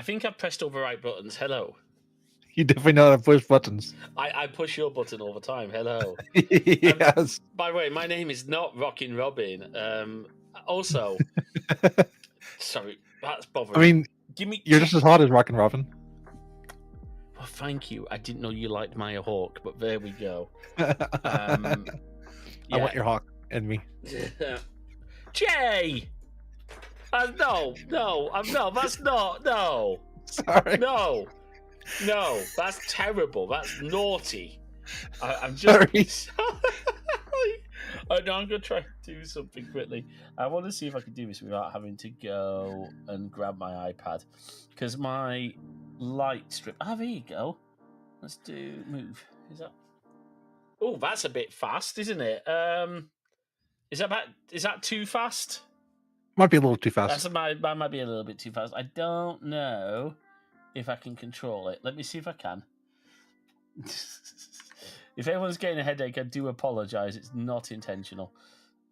think I've pressed all the right buttons. Hello. You definitely know how to push buttons. I push your button all the time. Hello. Yes. By the way, my name is not Rockin' Robin. Also, sorry, that's bothering. I mean, you're just as hot as Rockin' Robin. Well, thank you. I didn't know you liked Maya Hawke, but there we go. I want your hawk and me. Jay! No, that's not. No. Sorry. No, that's terrible. That's naughty. I'm Sorry. just. No, I'm going to try to do something quickly. I want to see if I can do this without having to go and grab my iPad. Because my light strip. There you go. Let's do move. Is that. Oh, that's a bit fast, isn't it? Is that too fast? Might be a little too fast. That might be a little bit too fast. I don't know if I can control it. Let me see if I can. If everyone's getting a headache, I do apologise. It's not intentional.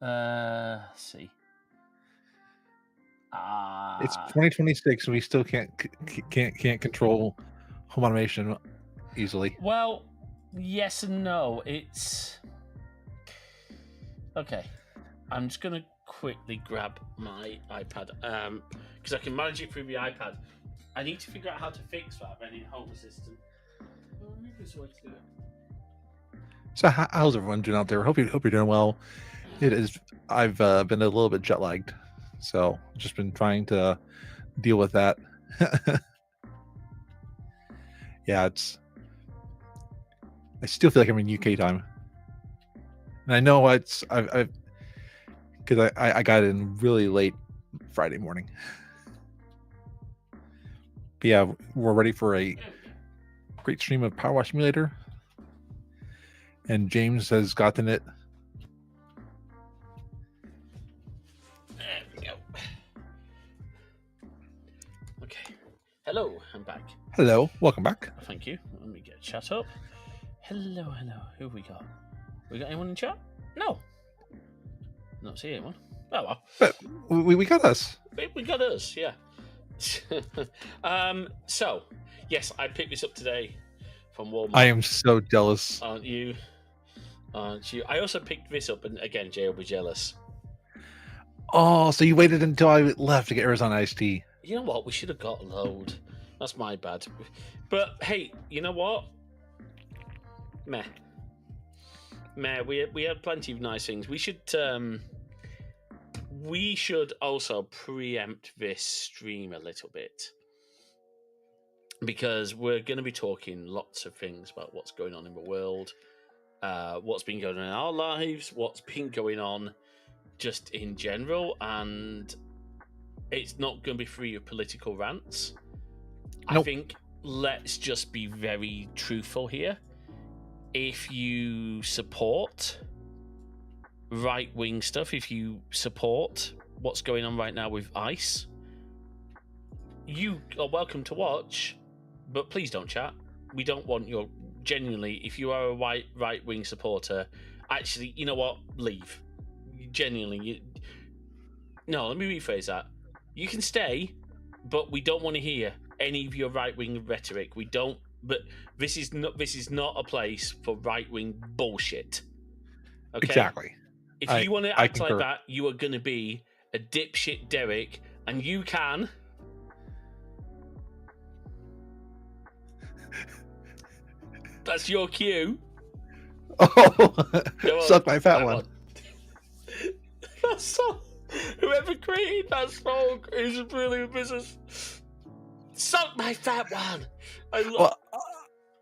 Let's see. It's 2026, and we still can't control home automation easily. Well, yes and no. It's okay. I'm just gonna quickly grab my iPad because I can manage it through the iPad. I need to figure out how to fix that in Home Assistant. So how's everyone doing out there? Hope you're doing well. It is. I've been a little bit jet lagged, so just been trying to deal with that. Yeah, I still feel like I'm in UK time, and I know because I got in really late Friday morning. But yeah, we're ready for a great stream of PowerWash Simulator, and James has gotten it. There we go. Okay. Hello, I'm back. Hello, welcome back. Thank you. Let me get chat up. Hello. Who have we got? We got anyone in chat? No. Not see anyone. Oh well. But we got us. We got us, yeah. So yes, I picked this up today from Walmart. I am so jealous. Aren't you? I also picked this up, and again, Jay will be jealous. Oh, so you waited until I left to get Arizona iced tea. You know what? We should have got a load. That's my bad. But hey, you know what? Meh. We had plenty of nice things. We should also preempt this stream a little bit, because we're going to be talking lots of things about what's going on in the world, what's been going on in our lives, what's been going on just in general, and it's not going to be free of political rants. Nope. I think let's just be very truthful here. If you support right-wing stuff, if you support what's going on right now with ICE, you are welcome to watch, but please don't chat. We don't want your... Genuinely, if you are a right-wing supporter, actually, you know what? Leave. Genuinely. No, let me rephrase that. You can stay, but we don't want to hear any of your right-wing rhetoric. We don't... But this is not a place for right-wing bullshit. Okay? Exactly. If you want to act like that, you are going to be a dipshit Derek, and you can... That's your cue. Oh, suck my fat one. That song, whoever created that song is a brilliant business. Suck my fat one.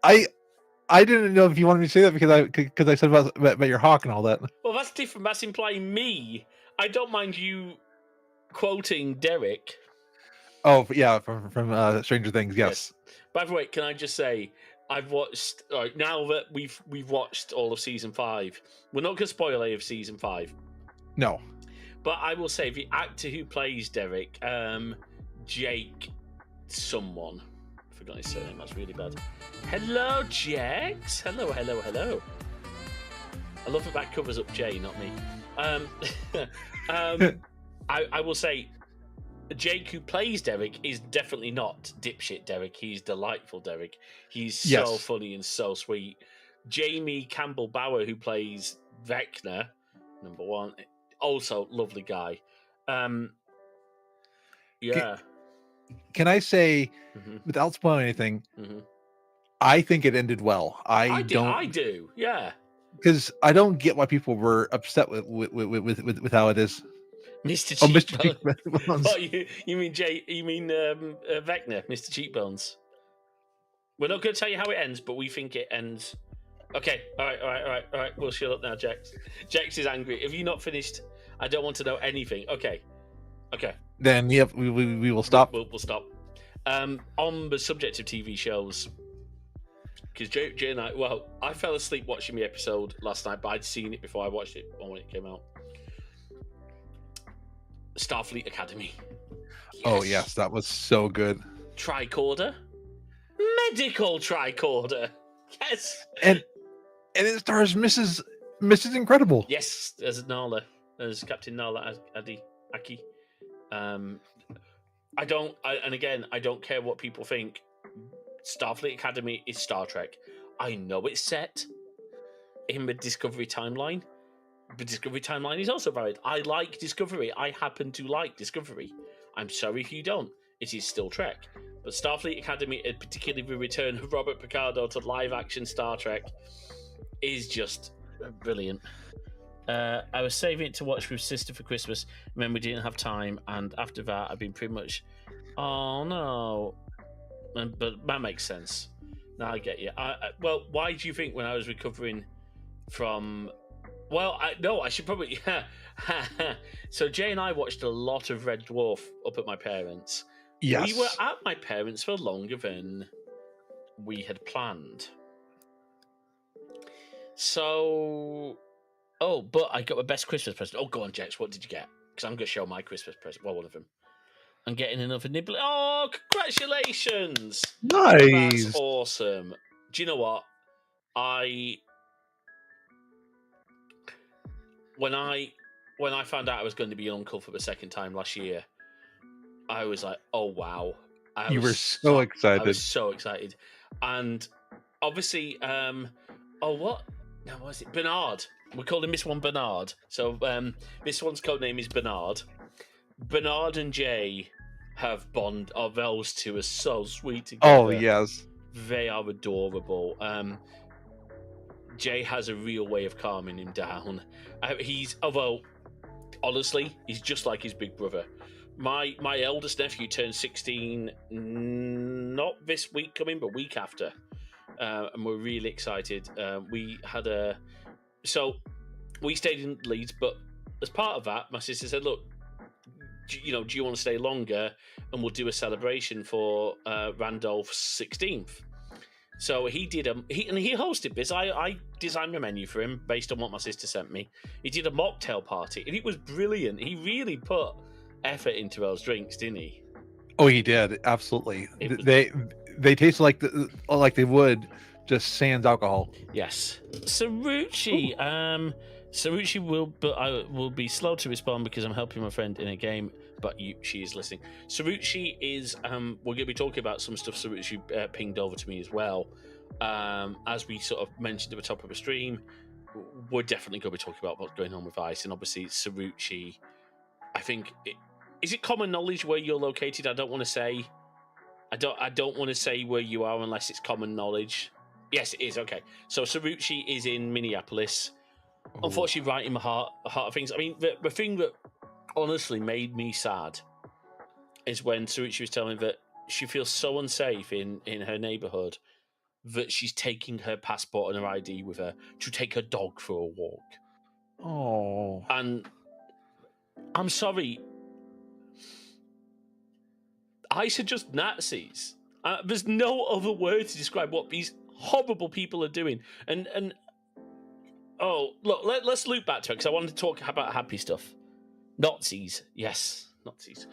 I didn't know if you wanted me to say that because I said about your hawk and all that. Well, that's different. That's implying me. I don't mind you quoting Derek. Oh yeah, from Stranger Things. Yes. By the way, can I just say, I've watched. Now that we've watched all of season 5, we're not going to spoil any of season 5. No. But I will say the actor who plays Derek, Jake, someone. I forgot his surname. That's really bad. Hello, Jax. Hello. I love that covers up Jay, not me. I will say, Jake, who plays Derek, is definitely not dipshit Derek. He's delightful Derek. He's so Yes. funny and so sweet. Jamie Campbell Bauer, who plays Vecna, number one, also lovely guy. Yeah. Can I say, Mhm, without spoiling anything, mhm. I think it ended well. I do. Yeah. Because I don't get why people were upset with how it is. Mr. Oh, Mr. Cheekbones. Cheekbones. What you mean, Jay? You mean Vecna, Mr. Cheekbones? We're not going to tell you how it ends, but we think it ends. Okay, all right. We'll shut up now, Jax. Jax is angry. Have you not finished? I don't want to know anything. Okay. Then yep, we will stop. We'll stop. On the subject of TV shows, because Jay and I fell asleep watching the episode last night, but I'd seen it before I watched it when it came out. Starfleet Academy. Yes. Oh yes, that was so good. Tricorder, medical tricorder. Yes. And it stars Mrs. Incredible. Yes, as Nala, as Captain Nala Aki. I don't care what people think. Starfleet Academy is Star Trek. I know it's set in the Discovery timeline. The Discovery timeline is also valid. I like Discovery. I happen to like Discovery. I'm sorry if you don't. It is still Trek. But Starfleet Academy, and particularly the return of Robert Picardo to live-action Star Trek, is just brilliant. I was saving it to watch with sister for Christmas, and then we didn't have time, and after that I've been pretty much, oh no. But that makes sense. Now I get you. Well, why do you think when I was recovering from... Well, I should probably... So Jay and I watched a lot of Red Dwarf up at my parents'. Yes. We were at my parents' for longer than we had planned. So... Oh, but I got my best Christmas present. Oh, go on, Jex. What did you get? Because I'm going to show my Christmas present. Well, one of them. I'm getting another nibble. Oh, congratulations! Nice. That's awesome. Do you know what? When I found out I was going to be an uncle for the second time last year, I was like, oh wow. You were so excited. I was so excited. And obviously, what? No, what is it? Bernard. We call him this one Bernard. So this one's codename is Bernard. Bernard and Jay have bond. Oh, those two are so sweet together. Oh yes, they are adorable. Jay has a real way of calming him down. Although honestly, he's just like his big brother. My eldest nephew turned 16, not this week coming, but week after, and we're really excited. So we stayed in Leeds, but as part of that, my sister said, "Look, do you want to stay longer, and we'll do a celebration for Randolph's 16th." So he did he hosted this. I designed the menu for him based on what my sister sent me. He did a mocktail party, and it was brilliant. He really put effort into those drinks, didn't he? Oh, he did. Absolutely. They taste like they would, just sans alcohol. Yes. Sarucci. Sarucci will be slow to respond because I'm helping my friend in a game, but she is listening. Sarucci is we're going to be talking about some stuff Sarucci pinged over to me as well. As we sort of mentioned at the top of the stream, we're definitely going to be talking about what's going on with ICE, and obviously Sarucci, I think is it common knowledge where you're located? I don't want to say where you are unless it's common knowledge. Yes, it is. Okay. So Sarucci is in Minneapolis. Oh. Unfortunately, right in the heart of things. I mean, the thing that honestly made me sad is when Sarucci was telling me that she feels so unsafe in her neighborhood that she's taking her passport and her ID with her to take her dog for a walk. Oh. And I'm sorry. ICE are just Nazis. There's no other word to describe what these horrible people are doing. And oh, look, let's loop back to it because I wanted to talk about happy stuff. Nazis, yes, Nazis.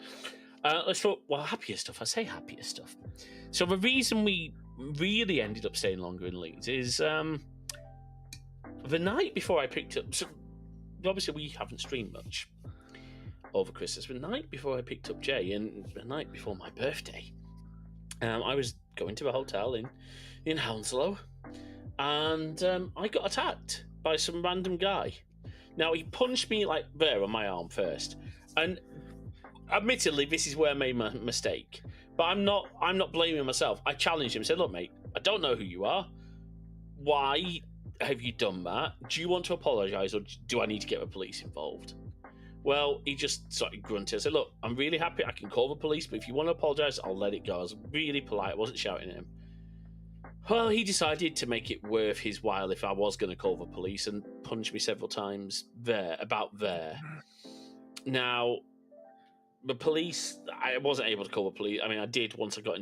Let's talk, happier stuff. I say happier stuff. So the reason we really ended up staying longer in Leeds is the night before I picked up. So obviously we haven't streamed much. over Christmas, the night before I picked up Jay, and the night before my birthday. I was going to a hotel in Hounslow, and I got attacked by some random guy. Now, he punched me like there on my arm first, and admittedly, this is where I made my mistake. But I'm not blaming myself. I challenged him. Said, "Look, mate, I don't know who you are. Why have you done that? Do you want to apologise, or do I need to get the police involved?" Well, he just sort of grunted. I said, "Look, I'm really happy. I can call the police, but if you want to apologise, I'll let it go." I was really polite. I wasn't shouting at him. Well, he decided to make it worth his while if I was going to call the police, and punched me several times about there. Now, the police, I wasn't able to call the police. I mean, I did once I got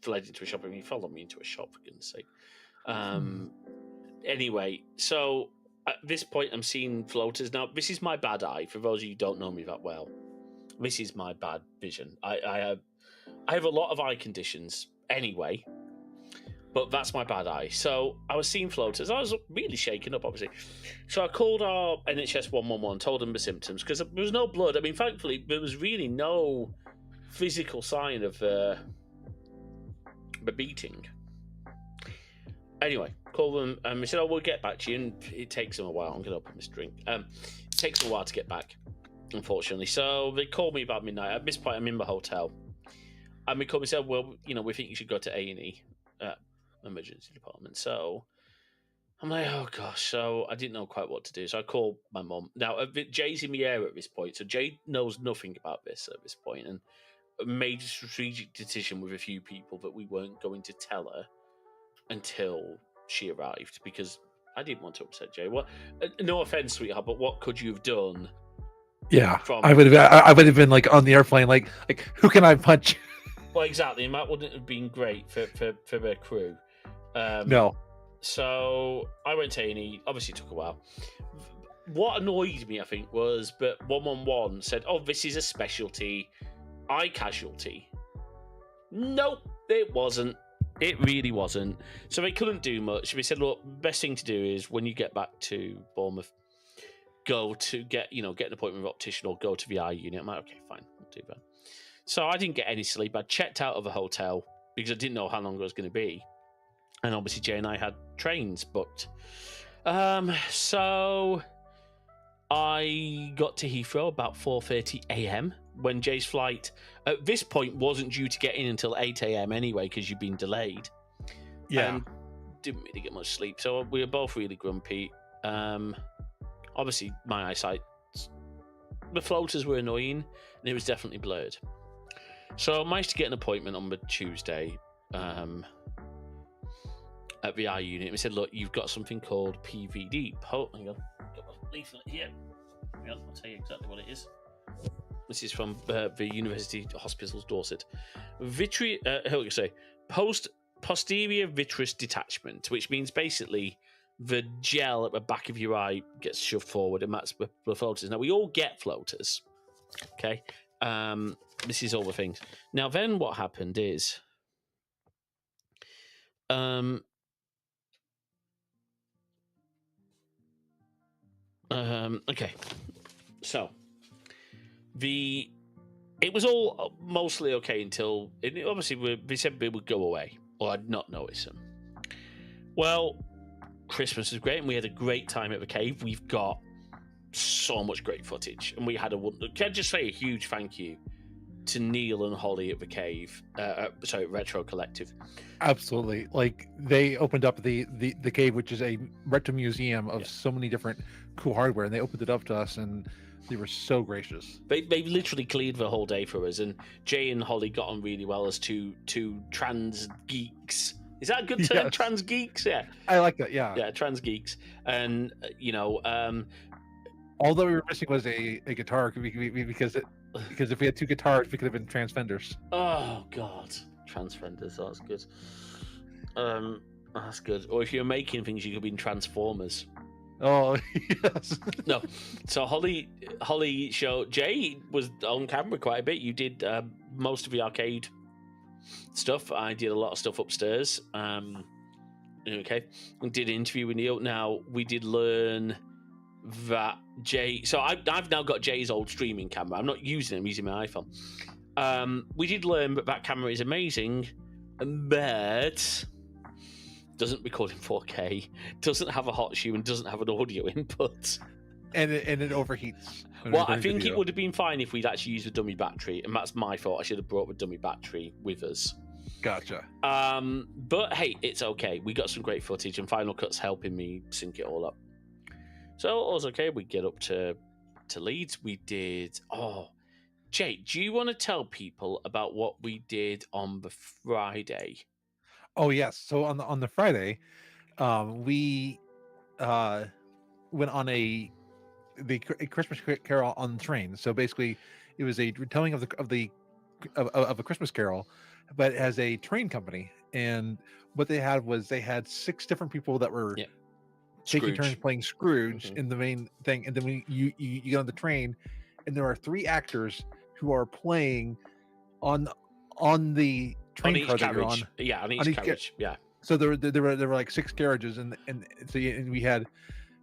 fled into a shop. I mean, he followed me into a shop, for goodness sake. Anyway, so at this point, I'm seeing floaters. Now, this is my bad eye. For those of you who don't know me that well, this is my bad vision. I have a lot of eye conditions anyway, but that's my bad eye. So I was seeing floaters. I was really shaken up, obviously. So I called our NHS 111, told them the symptoms, because there was no blood. I mean, thankfully, there was really no physical sign of the beating. Anyway, call them, and they said, "Oh, we'll get back to you," and it takes them a while. I'm going to open this drink. It takes them a while to get back, unfortunately. So they called me about midnight. At this point, I'm in the hotel. And they called me and said, "Well, we think you should go to A&E, emergency department." So I'm like, oh gosh. So I didn't know quite what to do. So I called my mum. Now, Jay's in the air at this point. So Jay knows nothing about this at this point, and made a strategic decision with a few people that we weren't going to tell her until she arrived, because I didn't want to upset Jay. What? No offense, sweetheart, but what could you have done? Yeah, I would have been like on the airplane, like who can I punch? Well, exactly, and that wouldn't have been great for their crew. No. So I went to A&E. Obviously, it took a while. What annoyed me, I think, was that 111 said, "Oh, this is a specialty eye casualty." Nope, it wasn't. It really wasn't. So they couldn't do much. They said, "Look, best thing to do is when you get back to Bournemouth, go to get an appointment with an optician or go to the eye unit." I'm like, "Okay, fine, I'll do that." So I didn't get any sleep. I checked out of the hotel because I didn't know how long it was going to be. And obviously Jay and I had trains booked. So I got to Heathrow about 4:30 a.m. when Jay's flight at this point wasn't due to get in until 8 a.m. anyway, because you'd been delayed. Yeah. And didn't really get much sleep. So we were both really grumpy. Obviously my eyesight, the floaters were annoying and it was definitely blurred. So I managed to get an appointment on the Tuesday at the eye unit. We said, "Look, you've got something called PVD." Hang on, I've got a leaflet here. Hang on, I'll tell you exactly what it is. This is from the University Hospitals, Dorset. Posterior vitreous detachment, which means basically the gel at the back of your eye gets shoved forward, and that's the floaters. Now, we all get floaters, okay? This is all the things. Now, then what happened is... okay, so it was all mostly okay until obviously they said they would go away, or I'd not notice them. Well, Christmas was great, and we had a great time at the cave. We've got so much great footage, and we had can I just say a huge thank you to Neil and Holly at the cave, Retro Collective. Absolutely. Like, they opened up the cave, which is a retro museum of so many different cool hardware, and they opened it up to us, and they were so gracious. They literally cleared the whole day for us, and Jay and Holly got on really well as two trans geeks. Is that a good term? Yes. Trans geeks? Yeah. I like that, yeah. Yeah, trans geeks. And, although we were missing was a guitar, because if we had two guitars, we could have been trans fenders. Oh, God. Trans fenders, that's good. That's good. Or if you're making things, you could be in Transformers. Oh, yes. No. So Holly showed... Jay was on camera quite a bit. You did most of the arcade stuff. I did a lot of stuff upstairs. Okay. We did an interview with Neil. Now, we did learn that Jay. So I've now got Jay's old streaming camera. I'm not using it. I'm using my iPhone. We did learn that camera is amazing, but doesn't record in 4K, doesn't have a hot shoe, and doesn't have an audio input. And it overheats. Well, I think it would have been fine if we'd actually used a dummy battery, and that's my fault. I should have brought the dummy battery with us. Gotcha. But hey, it's okay. We got some great footage, and Final Cut's helping me sync it all up. So all was okay. We get up to Leeds. We did. Oh, Jay, do you want to tell people about what we did on the Friday? Oh yes. So on the Friday, we went on a Christmas Carol on the train. So basically, it was a retelling of a Christmas Carol, but as a train company. And what they had 6 different people that were taking turns playing Scrooge in the main thing. And then when you get on the train, and there are 3 actors who are playing on the train car that you're on. Yeah, on each carriage. Yeah. So there were like 6 carriages, and we had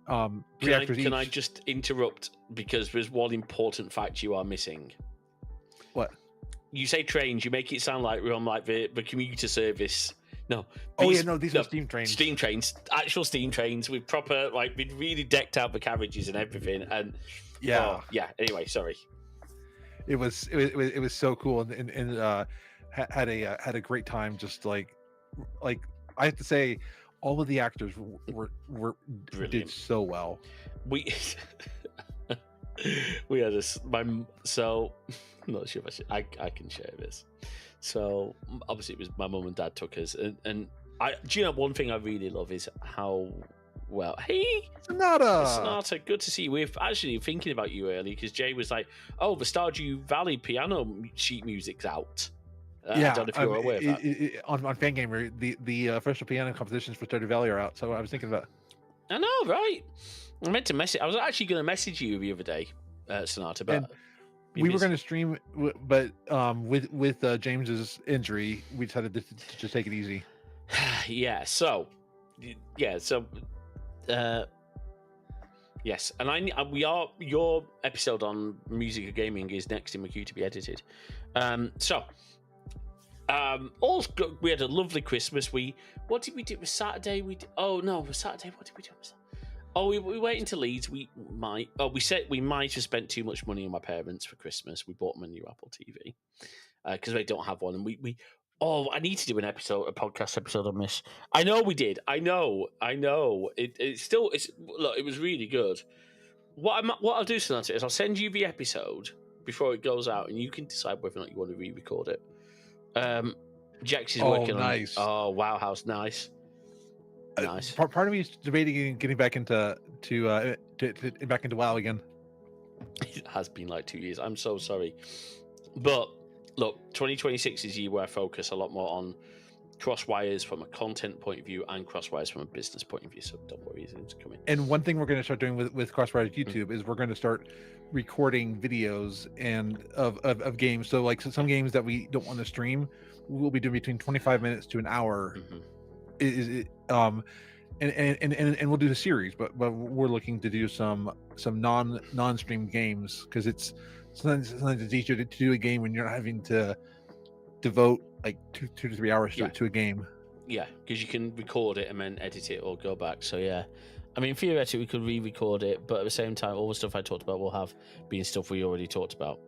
3 actors each. Can I just interrupt, because there's one important fact you are missing? What? You say trains, you make it sound like we're on like the commuter service. No. These are steam trains. Steam trains, actual steam trains with proper, like, we'd really decked out the carriages and everything. And Anyway, sorry. It was so cool, and had a great time. Just like I have to say, all of the actors were did so well. We had this. So I'm not sure if I can share this. So obviously it was my mum and dad took us, and do you know, one thing I really love is how well. Hey, Sonata, good to see you. We're actually thinking about you early, because Jay was like, "Oh, the Stardew Valley piano sheet music's out." I don't know if you're aware of that. On Fangamer, the official piano compositions for Stardew Valley are out. So I was thinking about. I know, right? I meant to message. I was actually going to message you the other day, Sonata, but we were going to stream, but with James's injury, we decided to just take it easy. Yes, and your episode on music and gaming is next in my queue to be edited. All's good. We had a lovely Christmas. What did we do? It was Saturday. Saturday. What did we do? We went into Leeds. We might have spent too much money on my parents for Christmas. We bought them a new Apple TV because they don't have one, and I need to do a podcast episode on this. I know we did. I know. It was really good. What I'll do, Sonata, is I'll send you the episode before it goes out, and you can decide whether or not you want to re-record it. Jax is working on. Nice. Oh wow, how's nice. Nice. Part of me is debating getting back into back into WoW again. It has been like 2 years. I'm so sorry, but look, 2026 is a year where I focus a lot more on Crosswires from a content point of view and Crosswires from a business point of view. So don't worry, it's coming. And one thing we're going to start doing with Crosswires YouTube is we're going to start recording videos and of games. So like some games that we don't want to stream, we'll be doing between 25 minutes to an hour. And we'll do the series, but we're looking to do some non-stream games, because it's sometimes it's easier to do a game when you're not having to devote like 2 to 3 hours to a game. Yeah, because you can record it and then edit it or go back. So yeah, I mean, theoretically we could re-record it, but at the same time, all the stuff I talked about will have been stuff we already talked about.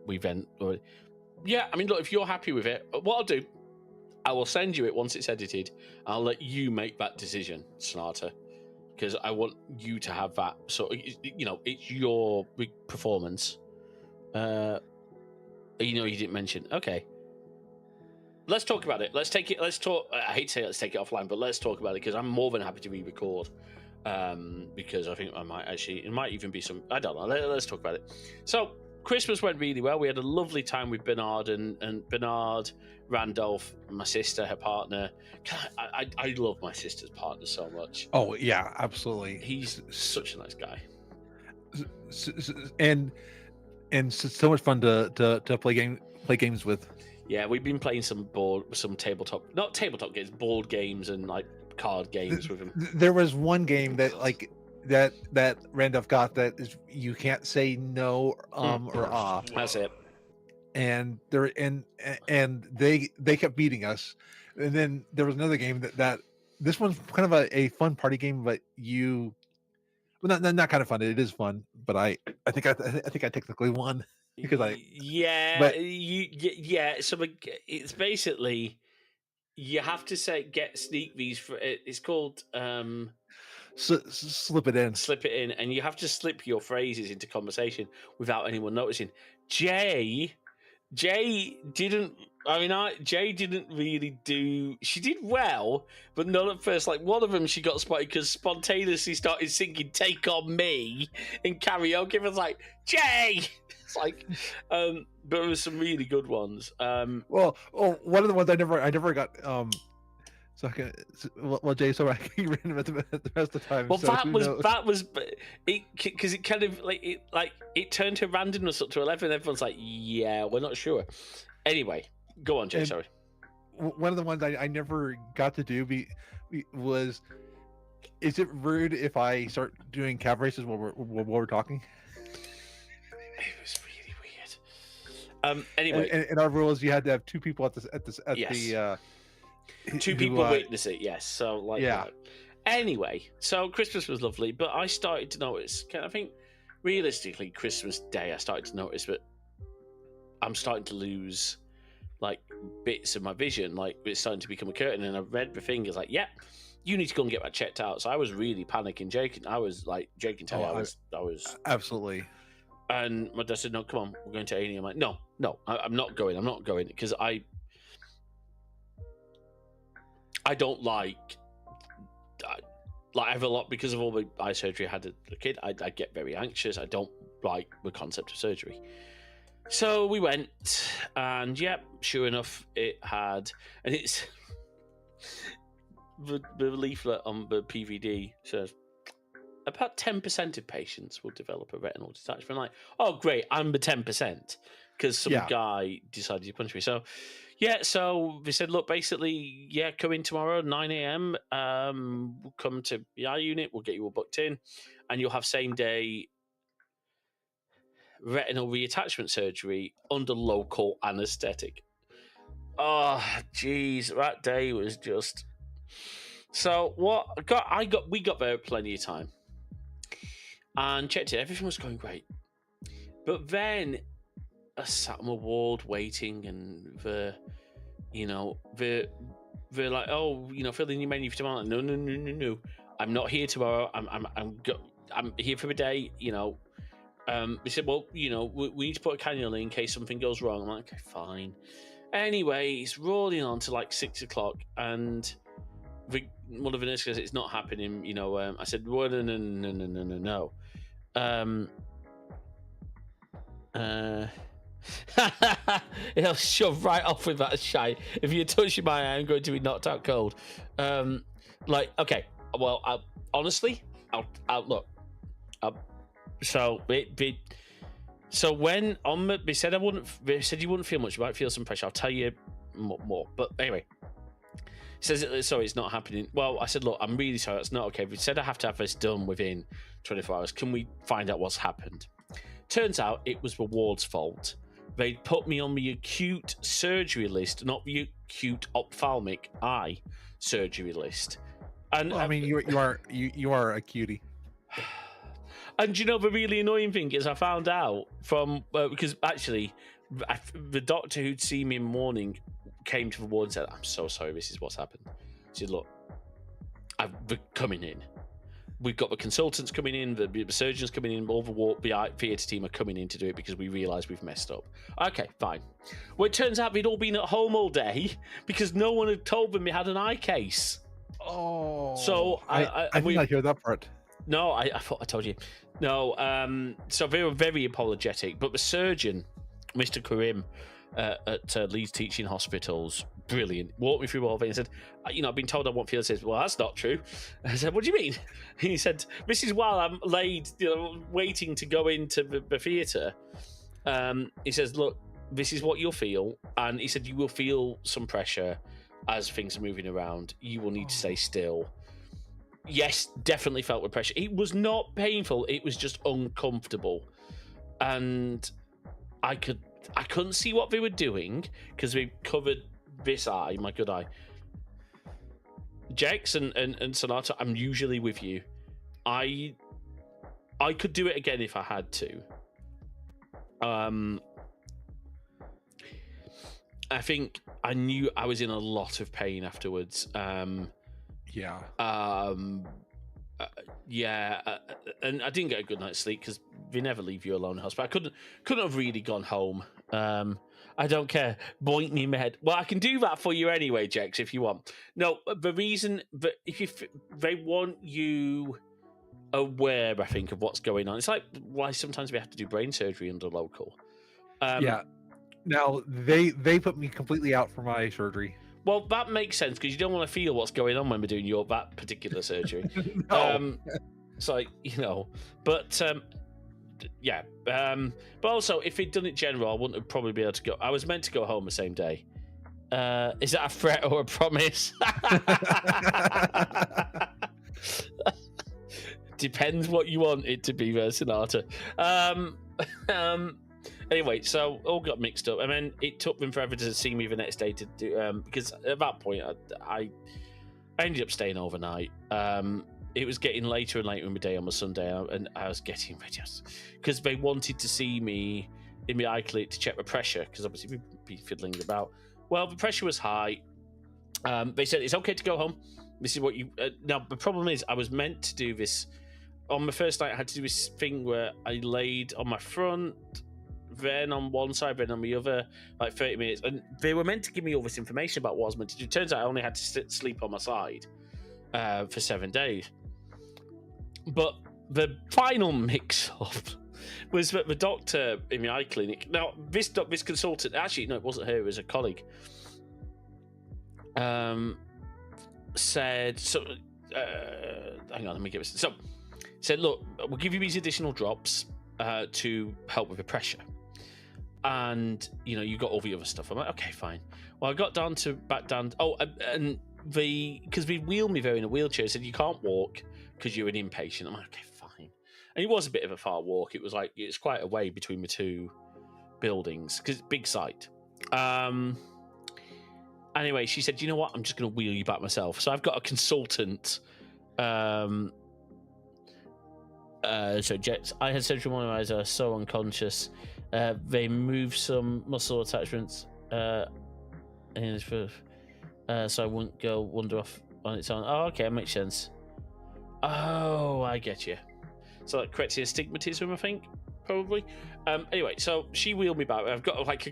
Yeah, I mean, look, if you're happy with it, what I'll do, I will send you it once it's edited. I'll let you make that decision, Sonata, because I want you to have that. So it's your performance. You didn't mention. Okay, let's talk about it. Let's talk. I hate to say let's take it offline, but let's talk about it, because I'm more than happy to re-record. Because I think it might even be some. I don't know. Let's talk about it. So Christmas went really well. We had a lovely time with Bernard and Bernard, Randolph, my sister, her partner. I love my sister's partner so much. Oh yeah, absolutely. He's such a nice guy, and so much fun to play games with. Yeah, we've been playing some not tabletop games, board games and like card games with him. There was one game that like that Randolph got that is you can't say no or That's it. and they kept beating us. And then there was another game that this one's kind of a fun party game, but well, not kind of fun. It is fun, but I think I think I technically won because Yeah, but So it's basically you have to get sneak these for it. It's called slip it in. slip it in, and you have to slip your phrases into conversation without anyone noticing. Jay didn't. Jay didn't really do. She did well, but not at first. Like one of them, she got spotted because spontaneously started singing "Take on Me" in karaoke. It was like Jay. It's like, but there was some really good ones. Well, one of the ones I never got. So I can, well, Jay, so I can read them at the rest of the time. Well, so that was it because it kind of it turned her randomness up to 11. Everyone's like, yeah, we're not sure. Anyway, go on, Jay. Sorry. One of the ones I never got to do was, is it rude if I start doing cab races while we're talking? It was really weird. Anyway, and our rule is you had to have two people at yes. the two people witness it. Yes, so like yeah. Anyway, so Christmas was lovely, but I started to notice. I think realistically, Christmas Day, I started to notice that I'm starting to lose like bits of my vision. Like it's starting to become a curtain, and I read the thing is like, yeah, you need to go and get that checked out. So I was really panicking. Jake can tell I was absolutely. And my dad said, "No, come on, we're going to A&E." I'm like, "No, I'm not going. I'm not going because I don't like I have a lot because of all the eye surgery I had as a kid. I get very anxious. I don't like the concept of surgery." So we went, and sure enough, it had, and it's the leaflet on the PVD says about 10% of patients will develop a retinal detachment. I'm like, oh great, I'm the 10% because some guy decided to punch me. So so they said, look, basically, come in tomorrow 9 a.m. We'll come to the eye unit. We'll get you all booked in, and you'll have same day retinal reattachment surgery under local anaesthetic. Oh, jeez, that day was just. So what we got there plenty of time and checked it. Everything was going great, but then I sat on the ward waiting, and they're like, oh, fill in your menu for tomorrow. No. I'm not here tomorrow. I'm here for the day. They said, well, we need to put a cannula in case something goes wrong. I'm like, okay, fine. Anyway, it's rolling on to like 6 o'clock, and one of the nurses goes, it's not happening. I said, well, no. He'll shove right off with that shite. If you touch my eye, I'm going to be knocked out cold. Okay, well, honestly, I'll look. So when they said they said you wouldn't feel much. You might feel some pressure. I'll tell you more. But anyway, he says sorry, it's not happening. Well, I said, look, I'm really sorry. That's not okay. We said I have to have this done within 24 hours. Can we find out what's happened? Turns out it was the ward's fault. They put me on the acute surgery list, not the acute ophthalmic eye surgery list. And I mean, you are a cutie. And the really annoying thing is I found out from because actually the doctor who'd seen me in the morning came to the ward and said, I'm so sorry, this is what's happened. She said, look, we're coming in. We've got the consultants coming in, the surgeons coming in, all the theatre team are coming in to do it because we realise we've messed up. Okay, fine. Well, it turns out they'd all been at home all day because no one had told them they had an eye case. Oh. So I did not hear that part. No, I thought I told you. No, so they were very apologetic. But the surgeon, Mr. Karim, at Leeds Teaching Hospitals, brilliant. Walked me through all of it and said, I've been told I won't feel. I said, well, that's not true. I said, what do you mean? And he said, this is while I'm laid, waiting to go into the theatre. He says, look, this is what you'll feel. And he said, you will feel some pressure as things are moving around. You will need to stay still. Yes, definitely felt with pressure. It was not painful. It was just uncomfortable, and I couldn't see what they were doing because we covered this eye, my good eye. Jex and Sonata, I'm usually with you. I could do it again if I had to. I think I knew I was in a lot of pain afterwards. Yeah. And I didn't get a good night's sleep because they never leave you alone in hospital. I couldn't have really gone home. I don't care. Boink me in my head. Well, I can do that for you anyway, Jex, if you want. No, the reason that they want you aware, I think, of what's going on. It's like why sometimes we have to do brain surgery under local. Yeah. Now they put me completely out for my surgery. Well, that makes sense because you don't want to feel what's going on when we're doing that particular surgery. No. So but yeah. But also, if he'd done it general, I wouldn't have probably be able to go. I was meant to go home the same day. Is that a threat or a promise? Depends what you want it to be, Sonata. Anyway, so all got mixed up, and then it took them forever to see me the next day to do because at that point I ended up staying overnight. It was getting later and later in the day on a Sunday, and I was getting ready because they wanted to see me in my eye clinic to check the pressure because obviously we'd be fiddling about. Well, the pressure was high. They said it's okay to go home. This is what you now. The problem is I was meant to do this on my first night. I had to do this thing where I laid on my front, then on one side, then on the other, like 30 minutes. And they were meant to give me all this information about what I was meant to do. Turns out I only had to sleep on my side for 7 days. But the final mix-up was that the doctor in the eye clinic... Now, this consultant... Actually, no, it wasn't her. It was a colleague. Said... So, hang on, let me get this... So, said, look, we'll give you these additional drops to help with the pressure. And, you got all the other stuff. I'm like, okay, fine. Well, I got back down... Oh, and because they wheeled me there in a wheelchair, said, you can't walk because you're an inpatient. I'm like, okay, fine. And it was a bit of a far walk. It was like, it's quite a way between the two buildings because it's a big site. Anyway, she said, you know what? I'm just going to wheel you back myself. So I've got a consultant... So Jets, I had surgery one of my eyes. I was so unconscious. They moved some muscle attachments, so I wouldn't go wander off on its own. Oh, okay, that makes sense. Oh, I get you. So like correcting astigmatism, I think, probably. Anyway, so she wheeled me back. I've got like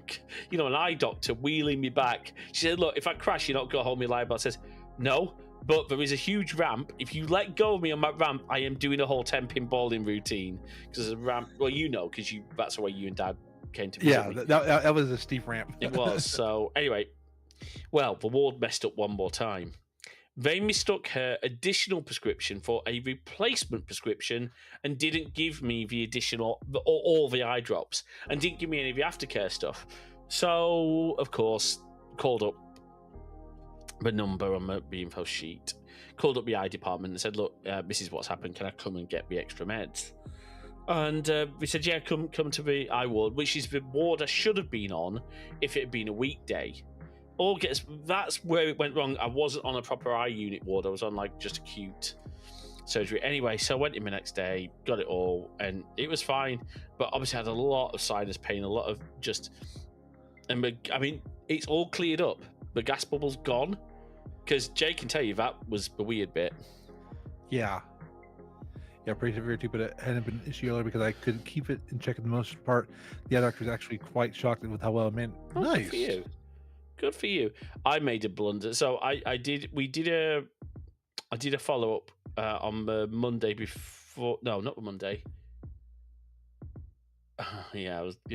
an eye doctor wheeling me back. She said, "Look, if I crash, you're not going to hold me liable." I says, "No. But there is a huge ramp. If you let go of me on that ramp, I am doing a whole 10-pin bowling routine. Because the ramp, well, because that's the way you and Dad came to visit me. That was a steep ramp. It was. So, anyway. Well, the ward messed up one more time. They mistook her additional prescription for a replacement prescription and didn't give me the additional, all the eye drops, and didn't give me any of the aftercare stuff. So, of course, called up the number on the info sheet, called up the eye department and said, look, this is what's happened. Can I come and get the extra meds? And we said, yeah, come to the eye ward, which is the ward I should have been on if it had been a weekday. That's where it went wrong. I wasn't on a proper eye unit ward. I was on like just acute surgery. Anyway, so I went in the next day, got it all, and it was fine. But obviously I had a lot of sinus pain, a lot of it's all cleared up. The gas bubble's gone. Because Jay can tell you that was the weird bit. Yeah, pretty severe too, but it hadn't been an issue earlier because I couldn't keep it in check for the most part. The other doctor was actually quite shocked with how well it meant. Oh, nice. Good for you. Good for you. I made a blunder. So I did a follow up on the Monday before. No, not the Monday. The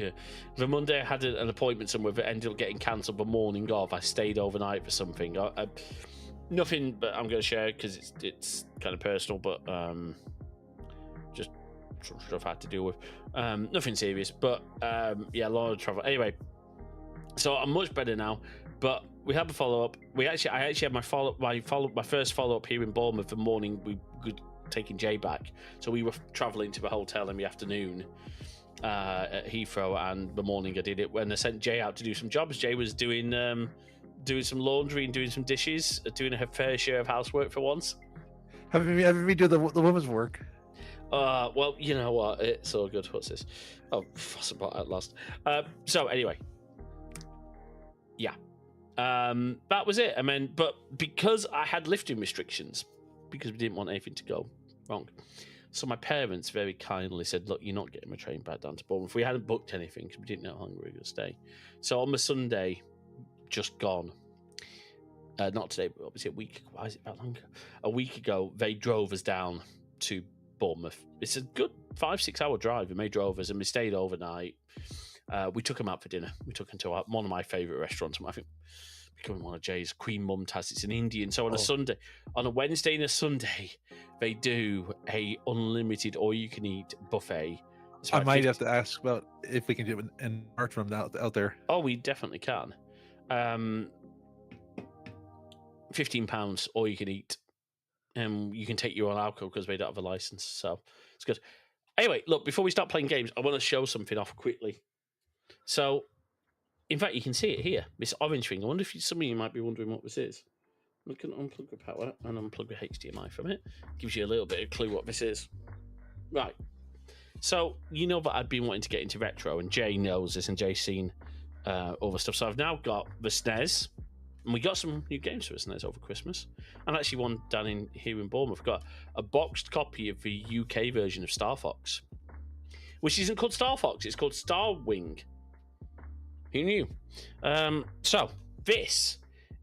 Monday I had an appointment somewhere that ended up getting cancelled the morning of. I stayed overnight for something. Nothing, but I'm going to share because it's kind of personal, but just some stuff I had to deal with. Nothing serious, but a lot of travel. Anyway, So I'm much better now. But we had a follow up. I actually had my first follow up here in Bournemouth the morning we were taking Jay back. So we were travelling to a hotel in the afternoon at Heathrow, and the morning I did it when I sent Jay out to do some jobs. Jay was doing some laundry and doing some dishes, doing her fair share of housework for once. Having me do the women's work. Well, you know what? It's all good. What's this? Oh, fuss about at last. So anyway, yeah. That was it. I mean, but because I had lifting restrictions, because we didn't want anything to go wrong, so my parents very kindly said, "Look, you're not getting a train back down to Bournemouth." We hadn't booked anything because we didn't know how long we were going to stay. So on the Sunday, just gone. Not today, but obviously a week. Why is it that long? A week ago, they drove us down to Bournemouth. It's a good 5-6 hour drive, and they drove us, and we stayed overnight. We took them out for dinner. We took them to one of my favourite restaurants. I think becoming one of Jay's, Queen Mumtaz. It's an Indian. So on a Wednesday and a Sunday, they do a unlimited all-you-can-eat buffet. I might have to ask about if we can do it in Martram out there. Oh, we definitely can. £15 all you can eat. You can take your own alcohol because they don't have a license, so it's good. Anyway, look, before we start playing games, I want to show something off quickly. So, in fact, you can see it here, this orange thing. I wonder if some of you might be wondering what this is. We can unplug the power and unplug the HDMI from it. Gives you a little bit of clue what this is. Right. So, you know that I've been wanting to get into retro, and Jay knows this, and Jay's seen all the stuff. So I've now got the SNES, and we got some new games for the SNES over Christmas. And actually one down here in Bournemouth. We've got a boxed copy of the UK version of Star Fox, which isn't called Star Fox, it's called Star Wing. Who knew? So this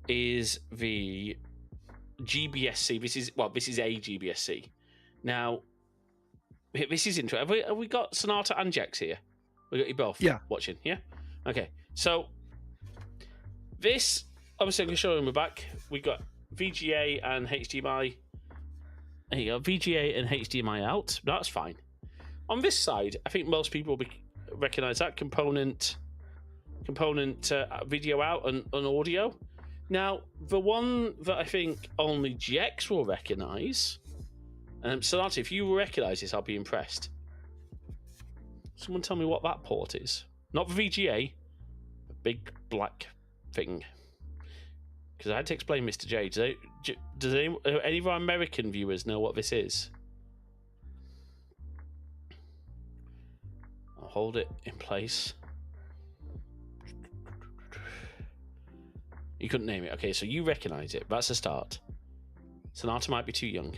is the GBSC. This is a GBSC. Now, this is interesting. Have we got Sonata and Jax here? We got you both watching, yeah? Okay, so this, obviously I'm going to show you in the back. We got VGA and HDMI. There you go, VGA and HDMI out. That's fine. On this side, I think most people recognise that component video out and audio. Now, the one that I think only GX will recognise, Sonata, if you recognise this, I'll be impressed. Someone tell me what that port is. Not the VGA, a big black thing. Because I had to explain, Mr. J. Does any of our American viewers know what this is? I'll hold it in place. You couldn't name it. Okay, so you recognise it. That's a start. Sonata might be too young.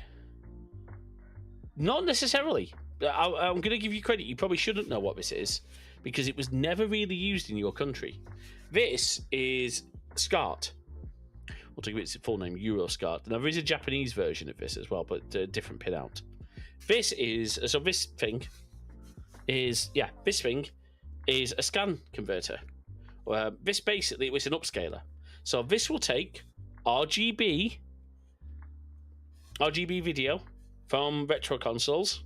Not necessarily. I'm going to give you credit. You probably shouldn't know what this is because it was never really used in your country. This is SCART. We'll take its full name, Euroscart. Now, there is a Japanese version of this as well, but a different pinout. This thing is a scan converter. This basically was an upscaler. So this will take RGB video from retro consoles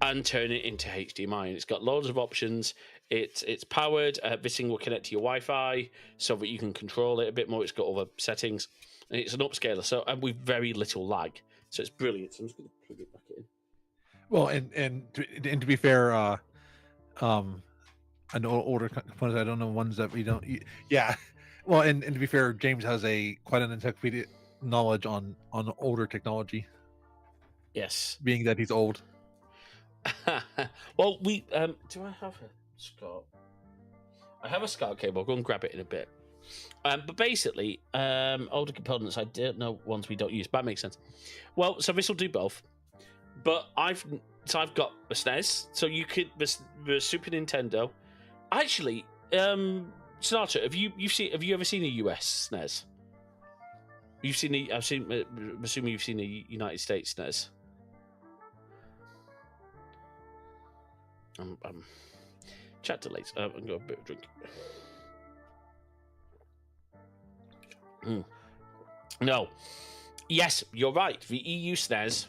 and turn it into HDMI. And it's got loads of options. It's powered. This thing will connect to your Wi-Fi so that you can control it a bit more. It's got other settings. And it's an upscaler, and with very little lag. So it's brilliant. So I'm just going to plug it back in. Well, and to be fair, I know older components. I don't know ones that we don't. Yeah, well, and to be fair, James has quite an encyclopedic knowledge on older technology. Yes, being that he's old. Well, do I have a SCART? I have a SCART cable. I'll go and grab it in a bit. But basically, older components, I don't know ones we don't use, but that makes sense. Well, so this will do both. But I've got a SNES, so you could the Super Nintendo. Actually, Sonata, have you ever seen a US SNES? I'm assuming you've seen a United States SNES. Chat delays. I'm gonna go a bit of drink. No. Yes, you're right. The EU SNES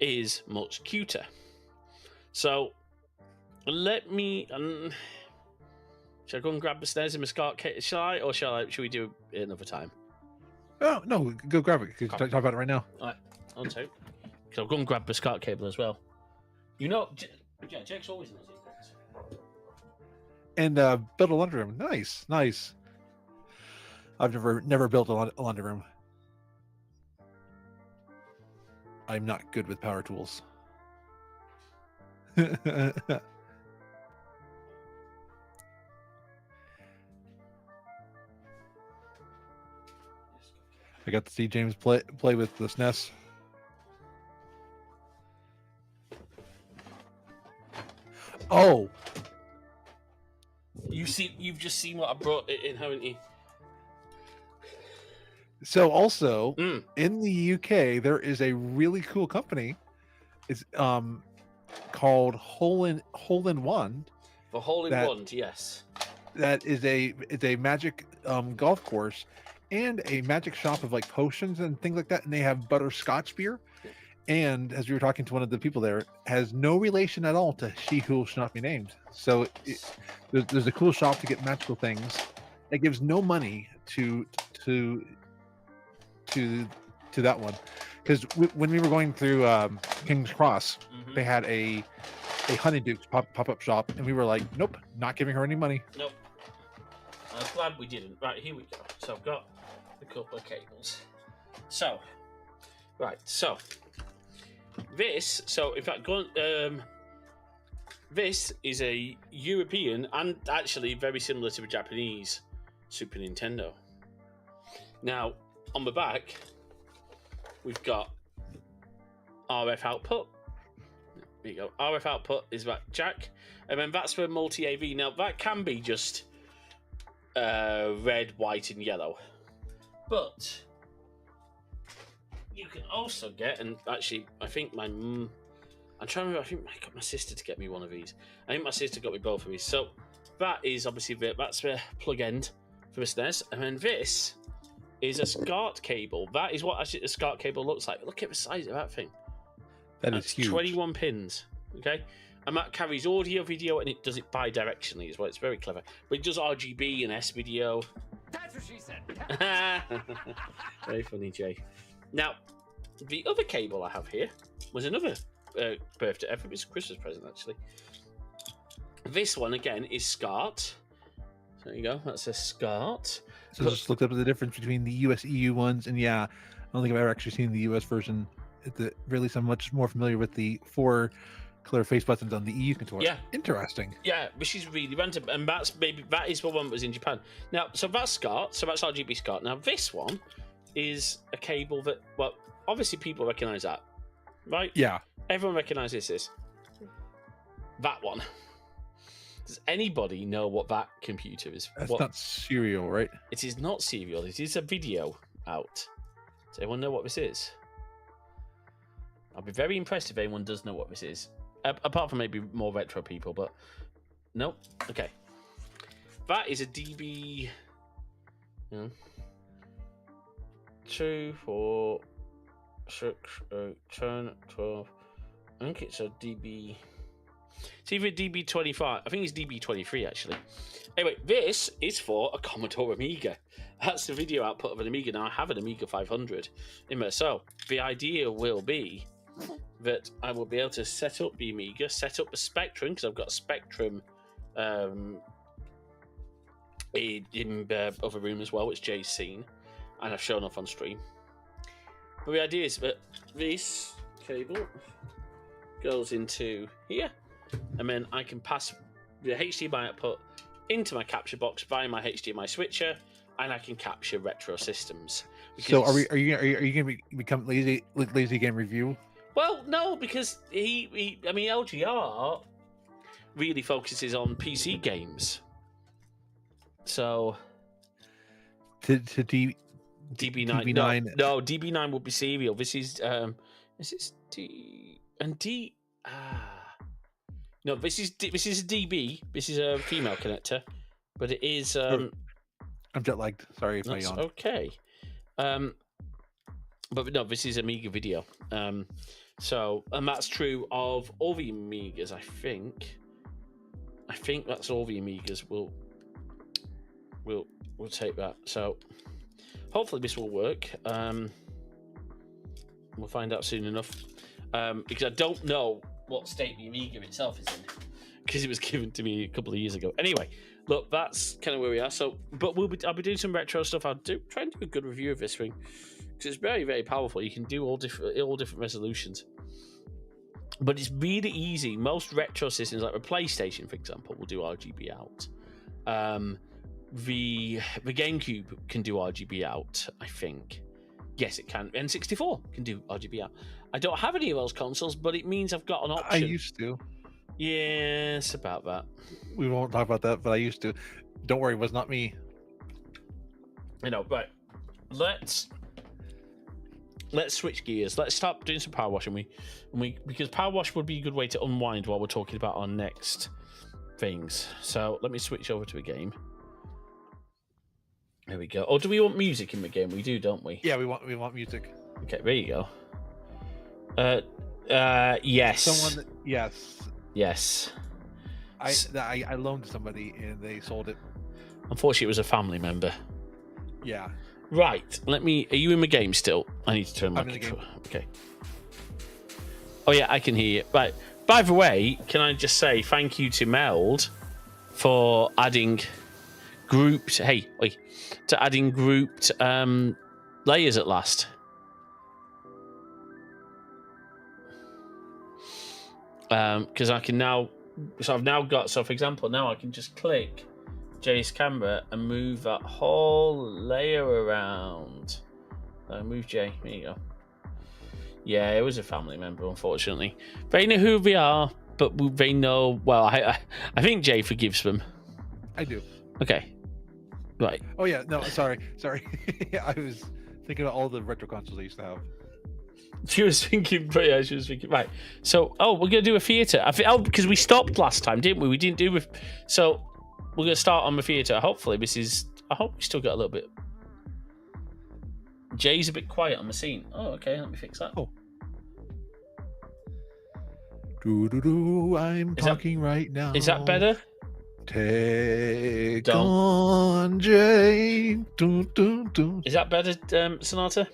is much cuter. So let me Shall I go and grab the snares and my SCART cable? Should we do it another time? Oh no, go grab it. Talk about it right now. All right, on two. Because I'll go and grab the SCART cable as well. You know, Jake's always in the secrets. And build a laundry room. Nice. I've never built a laundry room. I'm not good with power tools. I got to see James play with the SNES. Oh, you've just seen what I brought it in, haven't you? So also in the UK, there is a really cool company. It's called Hole in One. The Hole in One, yes. That is a magic golf course and a magic shop of like potions and things like that. And they have butterscotch beer. And as we were talking to one of the people there, has no relation at all to She Who Shall Not Be Named. So there's a cool shop to get magical things. It gives no money to that one, because when we were going through King's Cross, they had a Honeyduke's pop-up shop, and we were like, nope, not giving her any money. Nope. I'm glad we didn't. Right, here we go. So I've got a couple of cables. So this. So in fact, this is a European and actually very similar to the Japanese Super Nintendo. Now, on the back, we've got RF output. There you go. RF output is that jack, and then that's for multi AV. Now that can be just red, white, and yellow, but you can also get, and actually, I think I'm trying to remember. I think I got my sister to get me one of these. I think my sister got me both of these. So that is obviously that's the plug end for the SNES, and then this is a SCART cable. That is what actually a SCART cable looks like. Look at the size of that thing. That's huge. 21 pins. Okay, and that carries audio, video, and it does it bi-directionally as well. It's very clever. But it does RGB and S video. That's what she said. Very funny, Jay. Now, the other cable I have here was another birthday. I think it's a Christmas present, actually. This one again is SCART. So there you go. That's a SCART. So just looked up the difference between the US EU ones, and yeah, I don't think I've ever actually seen the US version. At the very least, I'm much more familiar with the 4 color face buttons on the EU controller. Yeah, interesting. Yeah, which is really random, and that is the one that was in Japan. Now, so that's SCART. So that's RGB SCART. Now this one is a cable that, well, obviously people recognize that, right? Yeah, everyone recognizes this. That one. Does anybody know what that computer is? That's not serial, right? It is not serial. It is a video out. Does anyone know what this is? I'll be very impressed if anyone does know what this is. Apart from maybe more retro people, but nope. Okay. That is a DB... 2, 4, 6, 8, 10, 12... I think it's a DB... It's either DB25. I think it's DB23, actually. Anyway, this is for a Commodore Amiga. That's the video output of an Amiga. Now, I have an Amiga 500 in there. So, the idea will be that I will be able to set up the Amiga, set up the Spectrum, because I've got a Spectrum in the other room as well, which Jay's seen, and I've shown off on stream. But the idea is that this cable goes into here, and then I can pass the HDMI output into my capture box via my HDMI switcher, and I can capture retro systems. So are you going to become lazy game review? Well, no, because LGR really focuses on PC games. So DB9. No, DB9 would be serial. This is D and D. No, this is a DB. This is a female connector, but it is. I'm jet lagged. Sorry if I yawned. Okay. But no, this is Amiga video. So, and that's true of all the Amigas. I think that's all the Amigas will we'll take that. So hopefully this will work. We'll find out soon enough. Because I don't know what state the Amiga itself is in, because it was given to me a couple of years ago. Anyway, look, that's kind of where we are. So, but I'll be doing some retro stuff. I'll try and do a good review of this thing, because it's very, very powerful. You can do all different resolutions, but it's really easy. Most retro systems, like the PlayStation, for example, will do RGB out. The GameCube can do RGB out, I think. Yes, it can. N64 can do RGB out. I don't have any of those consoles, but it means I've got an option. I used to. Yes, about that. We won't talk about that, but I used to. Don't worry, it was not me. Right. Let's switch gears. Let's start doing some power wash, and we because power wash would be a good way to unwind while we're talking about our next things. So let me switch over to a game. There we go. Or do we want music in the game? We do, don't we? Yeah, we want music. Okay, there you go. Yes. Yes. Yes. I loaned to somebody and they sold it. Unfortunately, it was a family member. Yeah. Right. Are you in the game still? I need to turn my control. Okay. Oh yeah, I can hear you. Right. By the way, can I just say thank you to Meld for adding grouped layers at last. Because I can now, for example, now I can just click Jay's camera and move that whole layer around. Move Jay. There you go. Yeah, it was a family member, unfortunately. They know who they are, but they know. Well, I think Jay forgives them. I do. Okay. Right. Oh yeah, no, sorry. I was thinking of all the retro consoles I used to have. She was thinking, right. So, we're gonna do a theater. Because we stopped last time, didn't we? We didn't do. So, we're gonna start on the theater. Hopefully, I hope we still got a little bit. Jay's a bit quiet on the scene. Oh, okay. Let me fix that. Oh. I'm talking right now. Is that better? Take on Jay. Is that better, Sonata?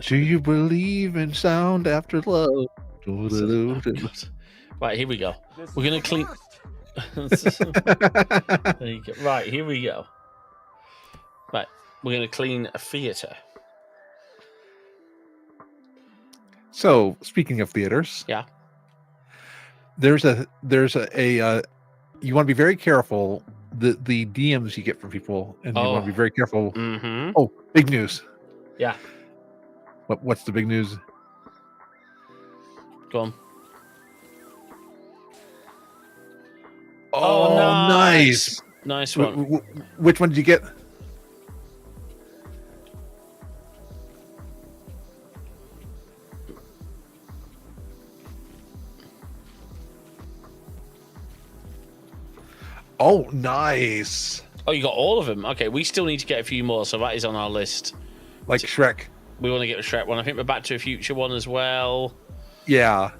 Do you believe in sound after love? Right, here we go. We're gonna clean. There you go. Right, here we go. Right, we're gonna clean a theater. So, speaking of theaters, yeah, there's a you want to be very careful the DMs you get from people, and you want to be very careful. Mm-hmm. Oh, big news! Yeah. What's the big news? Go on. Oh, nice. Nice one. Which one did you get? Oh, nice. Oh, you got all of them. Okay, we still need to get a few more, so that is on our list. Like Shrek. We want to get the Shrek one. I think we're Back to the Future one as well. Yeah.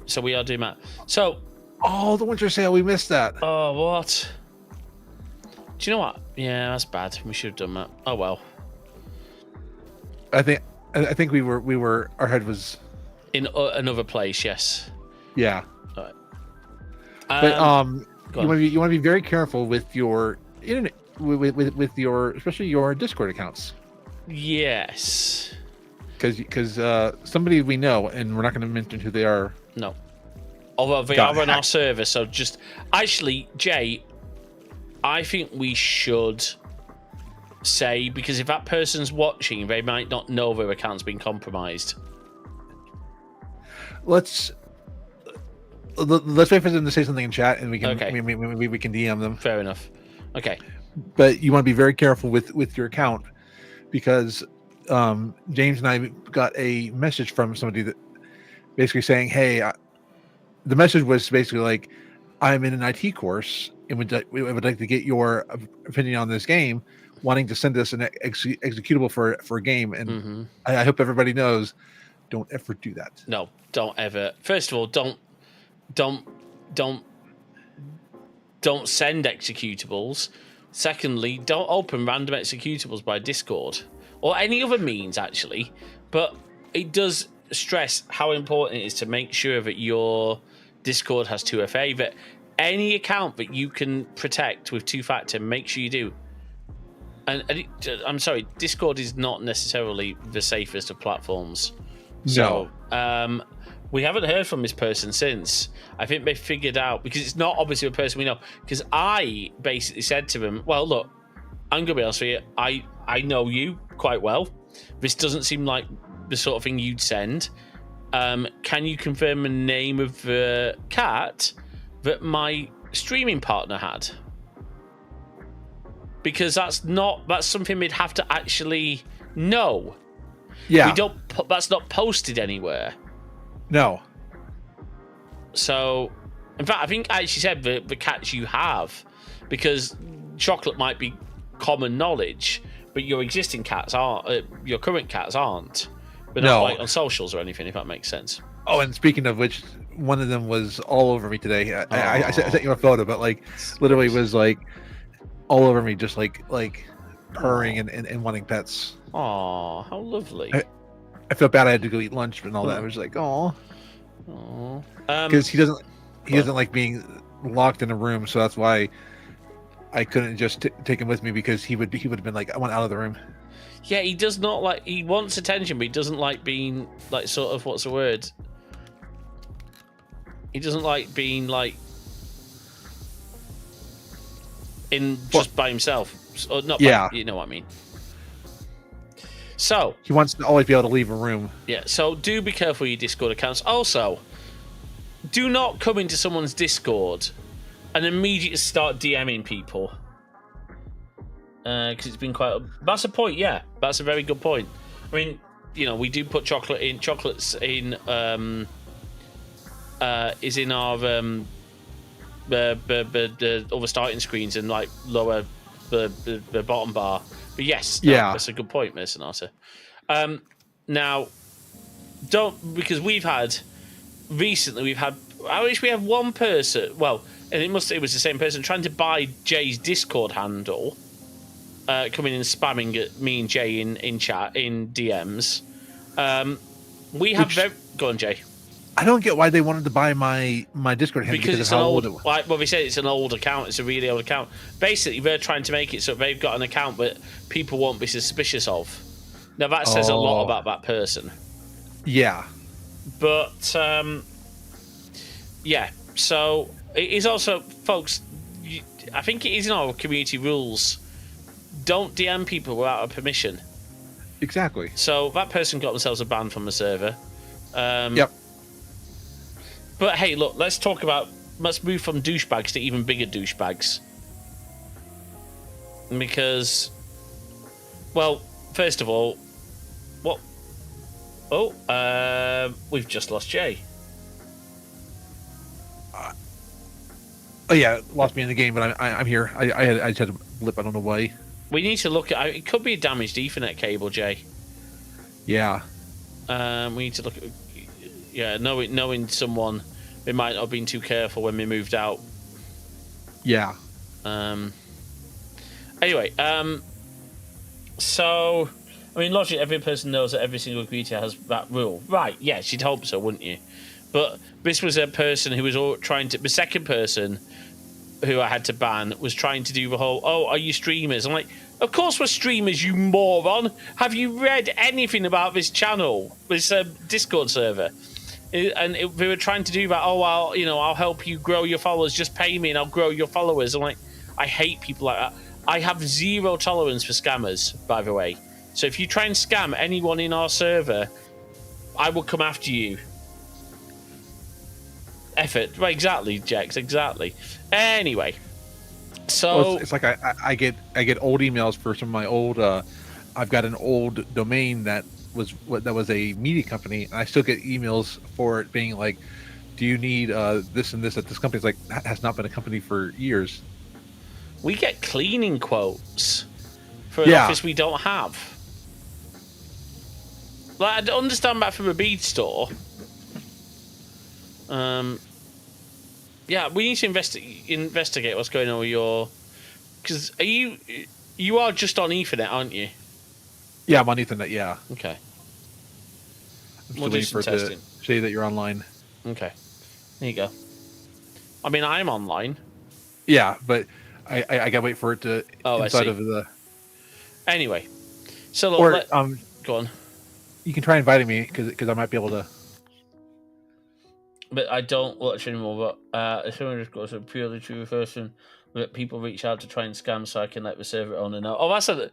So we are doing that. So. Oh, the Winter Sale. We missed that. Oh, what? Do you know what? Yeah, that's bad. We should have done that. Oh well. I think we were. Our head was in another place. Yes. Yeah. All right. But you want to be very careful with your internet, with your, especially your Discord accounts. Yes. Because somebody we know, and we're not going to mention who they are. No. Although they are on our server, so just actually, Jay, I think we should say, because if that person's watching, they might not know their account's been compromised. Let's wait for them to say something in chat, and we can we can DM them. Fair enough. Okay. But you want to be very careful with your account, because James and I got a message from somebody that basically saying, "Hey," the message was basically like, "I'm in an IT course and we would like to get your opinion on this game, wanting to send us an executable for a game." And I hope everybody knows, don't ever do that. No, don't ever. First of all, don't don't send executables. Secondly, don't open random executables by Discord or any other means, actually. But it does stress how important it is to make sure that your Discord has 2FA, that any account that you can protect with two-factor, make sure you do. And I'm sorry, Discord is not necessarily the safest of platforms. So, we haven't heard from this person since. I think they figured out, because it's not obviously a person we know. Because I basically said to them, well, look, I'm going to be honest with you. I know you quite well. This doesn't seem like the sort of thing you'd send. Can you confirm the name of the cat that my streaming partner had? Because that's something we'd have to actually know. Yeah. That's not posted anywhere. No. So, in fact, I think I actually said the cats you have, because chocolate might be common knowledge, but your existing cats aren't. Your current cats aren't. But not like on socials or anything, if that makes sense. Oh, and speaking of which, one of them was all over me today. I sent you a photo, but like literally was like all over me, just like purring and wanting pets. Oh, how lovely. I felt bad I had to go eat lunch and all that. I was like, oh. Because he doesn't like being locked in a room, so that's why I couldn't just take him with me, because he would have been like, I want out of the room. Yeah, he does not like. He wants attention, but he doesn't like being like sort of, what's the word? He doesn't like being like in just by himself. Or not. Yeah, you know what I mean. So he wants to always be able to leave a room. Yeah. So do be careful with your Discord accounts. Also, do not come into someone's Discord and immediately start DMing people. Because it's been quite. That's a point. Yeah, that's a very good point. I mean, you know, we do put chocolates in. Is in our the other starting screens and like lower the bottom bar. But yes, that's a good point, Mercenata. Now, because we've had I wish we had one person. Well, and it was the same person trying to buy Jay's Discord handle. Coming and spamming at me and Jay in chat in DMs. We have go on, Jay. I don't get why they wanted to buy my Discord handle because it's an old. Well, they said it's an old account. It's a really old account. Basically, they're trying to make it so they've got an account that people won't be suspicious of. Now that says a lot about that person. Yeah, but yeah. So it is also, folks. I think it is in our community rules. Don't DM people without a permission. Exactly. So that person got themselves a ban from the server. Yep. But hey, look, let's move from douchebags to even bigger douchebags. Because, well, first of all, what? Oh, we've just lost Jay. Oh yeah, lost me in the game, but I'm here. I just had a blip. I don't know why. We need to look at. It could be a damaged Ethernet cable, Jay. Yeah. We need to look at. Yeah, knowing someone, they might not have been too careful when we moved out. Yeah. Anyway, so I mean, logically, every person knows that every single community has that rule, right? Yes, you'd hope so, wouldn't you? But this was a person who was trying to. The second person who I had to ban was trying to do the whole, oh, are you streamers? I'm like, of course we're streamers, you moron. Have you read anything about this channel, this Discord server? And they were trying to do that, oh, I'll help you grow your followers, just pay me and I'll grow your followers. I'm like, I hate people like that. I have zero tolerance for scammers, by the way. So if you try and scam anyone in our server, I will come after you. Effort. Right, exactly, Jax, exactly. Anyway, so it's like I get old emails for some of my old. I've got an old domain that was a media company, and I still get emails for it being like, "Do you need this and this at this company?" It's like, that has not been a company for years. We get cleaning quotes for an office we don't have. Like, I understand that from a bead store. Yeah, we need to investigate what's going on with your. Because you are just on Ethernet, aren't you? Yeah, I'm on Ethernet. Yeah, Okay. I'm We'll still do waiting some for it testing. to say that you're online. Okay. There you go. I mean, I'm online. Yeah, but I gotta wait for it to Oh, I inside see. of the. Anyway, so look, Or go on. you can try inviting me because I might be able to. But I don't watch anymore. But if someone just got a purely true person that people reach out to try and scam, so I can let the server owner know. Oh, that's a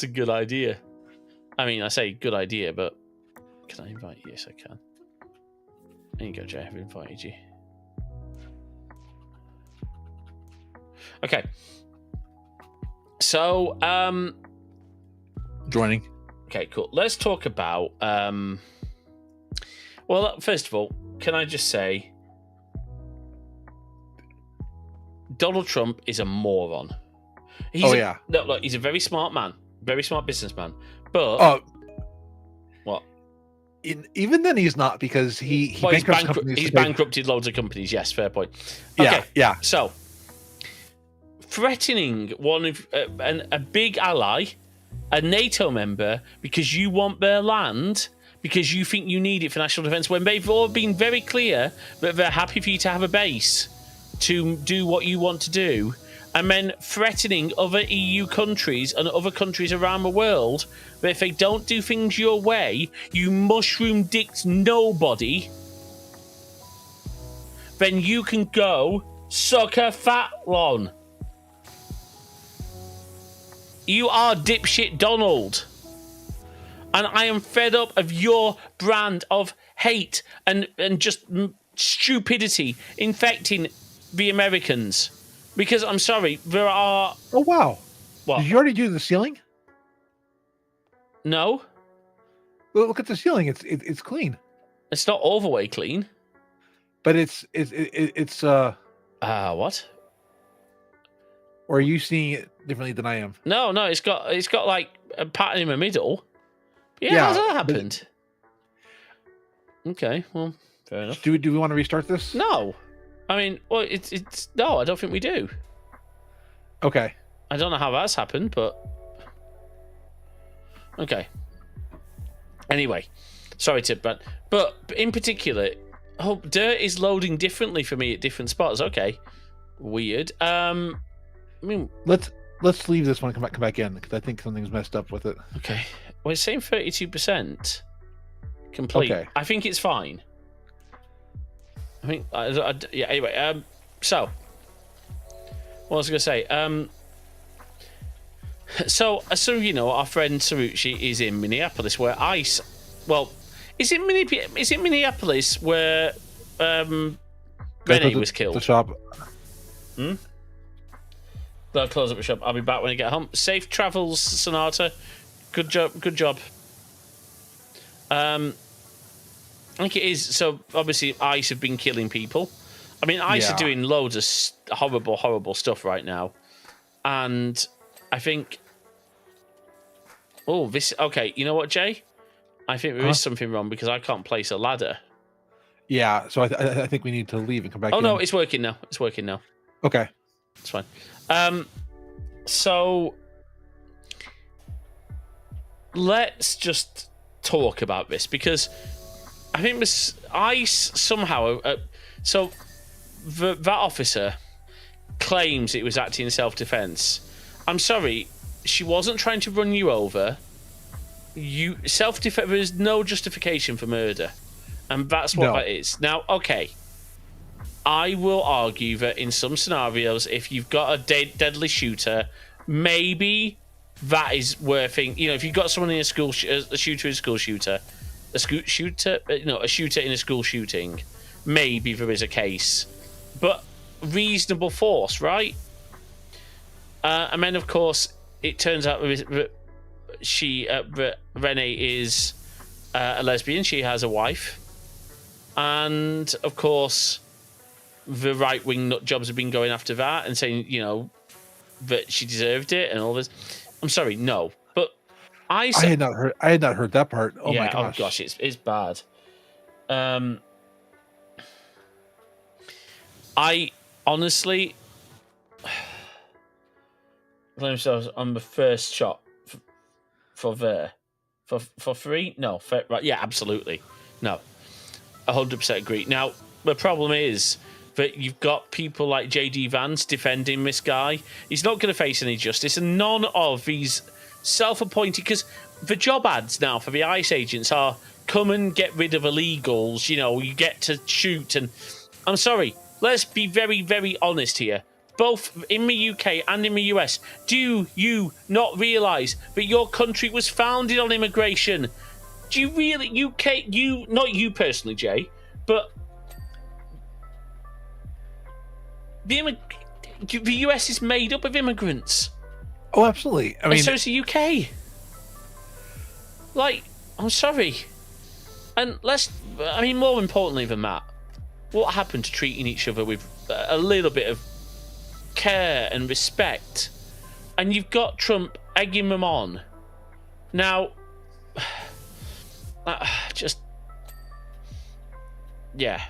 good idea. I mean, I say good idea, but can I invite you? Yes, I can. There you go, Jay. I've invited you. Okay. So, Joining. okay, cool. Let's talk about. Well, first of all, can I just say, Donald Trump is a moron. Yeah. No, look, he's a very smart man, very smart businessman. But what? Even then, he's not because he bankrupts companies. He's bankrupted loads of companies. Yes, fair point. Okay, yeah. So, threatening one of a big ally, a NATO member, because you want their land, because you think you need it for national defence, when they've all been very clear that they're happy for you to have a base to do what you want to do, and then threatening other EU countries and other countries around the world that if they don't do things your way, you mushroom dicked nobody, then you can go suck a fat one. You are dipshit Donald. And I am fed up of your brand of hate and just stupidity infecting the Americans. Because I'm sorry, there are. Oh wow! What? Did you already do the ceiling? No, Look at the ceiling. It's clean, it's not all the way clean. but it's What? Or are you seeing it differently than I am? No, it's got like a pattern in the middle. Yeah, how's that happened? Okay, well, fair enough. Do we want to restart this? No, I mean, well, it's no, I don't think we do. Okay. I don't know how that's happened, but okay. Anyway, sorry, Tip, but in particular, dirt is loading differently for me at different spots. Okay, weird. I mean, let's leave this one and come back in because I think something's messed up with it. Okay, well, it's saying 32% complete. Okay. I think it's fine. I think, yeah. Anyway, so what was I going to say? So you know, our friend Sarucci is in Minneapolis, where ICE. Well, is it Minneapolis where Renee was killed? The shop. They'll close up the shop. I'll be back when I get home. Safe travels, Sonata. Good job. I think it is. So obviously, ICE have been killing people. I mean, ICE are doing loads of horrible stuff right now, and I think. Oh, this. Okay, you know what, Jay? I think there is something wrong because I can't place a ladder. Yeah, so I think we need to leave and come back. Oh no, it's working now. It's working now. Okay, it's fine. So let's just talk about this because I think this ICE somehow. So that officer claims it was acting in self-defense. I'm sorry, she wasn't trying to run you over. Self-defense. There is no justification for murder, and that's what that is. Now, okay. I will argue that in some scenarios, if you've got a deadly shooter, maybe that is worth it. You know, if you've got someone in a school, a shooter in a school shooter, a shooter in a school shooting, maybe there is a case. But reasonable force, right? And then, of course, it turns out that Renee is a lesbian. She has a wife. And, of course, the right-wing nut jobs have been going after that and saying, you know, that she deserved it and all this. I'm sorry, no, but I had not heard that part. Oh my gosh! Oh gosh, it's bad. I honestly, on the first shot for free. No, right? Yeah, absolutely. No, 100% agree. Now the problem is that you've got people like JD Vance defending this guy. He's not going to face any justice, and none of these self-appointed, because the job ads now for the ICE agents are come and get rid of illegals. You know, you get to shoot, and I'm sorry. Let's be very, very honest here. Both in the UK and in the US, do you not realise that your country was founded on immigration? Do you really, not you personally, Jay, but the US is made up of immigrants. Oh, absolutely. I mean, and so is the UK. Like, I'm sorry. And more importantly than that, what happened to treating each other with a little bit of care and respect? And you've got Trump egging them on. Now, yeah.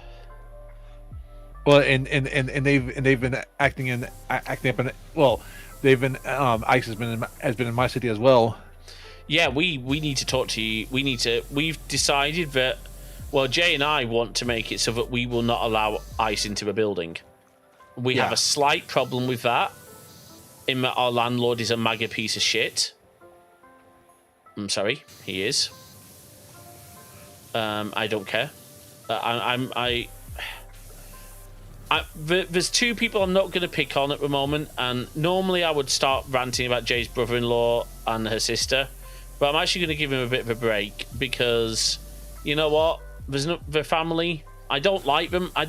Well, and they've been acting up in, well, they've been ICE has been in my city as well. Yeah, we need to talk to you. We've decided that, well, Jay and I want to make it so that we will not allow ICE into the building. We have a slight problem with that, in that our landlord is a MAGA piece of shit. I'm sorry, he is. I don't care. There's two people I'm not going to pick on at the moment, and normally I would start ranting about Jay's brother-in-law and her sister, but I'm actually going to give him a bit of a break because, you know what? Their family. I don't like them. I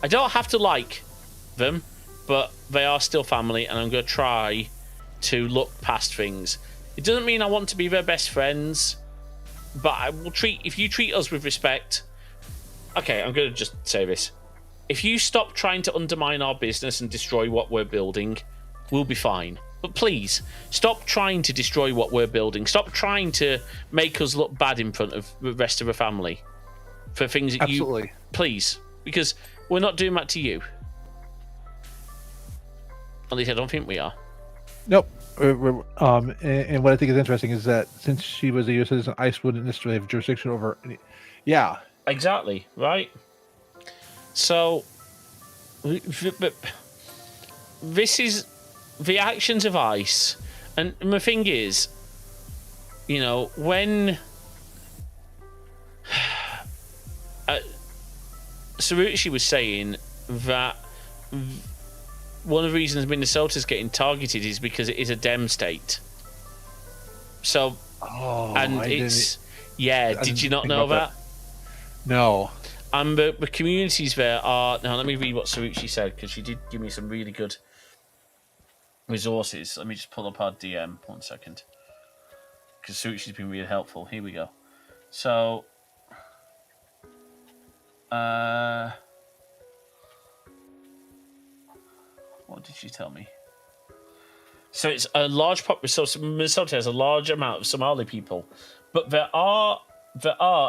don't have to like them, but they are still family, and I'm going to try to look past things. It doesn't mean I want to be their best friends, but I will if you treat us with respect. Okay, I'm going to just say this. If you stop trying to undermine our business and destroy what we're building, we'll be fine. But please, stop trying to destroy what we're building. Stop trying to make us look bad in front of the rest of the family for things that Absolutely. Please, because we're not doing that to you. At least I don't think we are. Nope. And what I think is interesting is that since she was a U.S. citizen, ICE wouldn't necessarily have jurisdiction over any. Yeah. Exactly, right? So, but this is the actions of ICE. And the thing is, you know, when Sarucci was saying that one of the reasons Minnesota's getting targeted is because it is a Dem state. So, did you not know that? No. And the communities there are... Now, let me read what Sarucci said, because she did give me some really good resources. Let me just pull up our DM. 1 second. Because Sarucci's been really helpful. Here we go. So... what did she tell me? So it's a large so Minnesota has a large amount of Somali people, but there are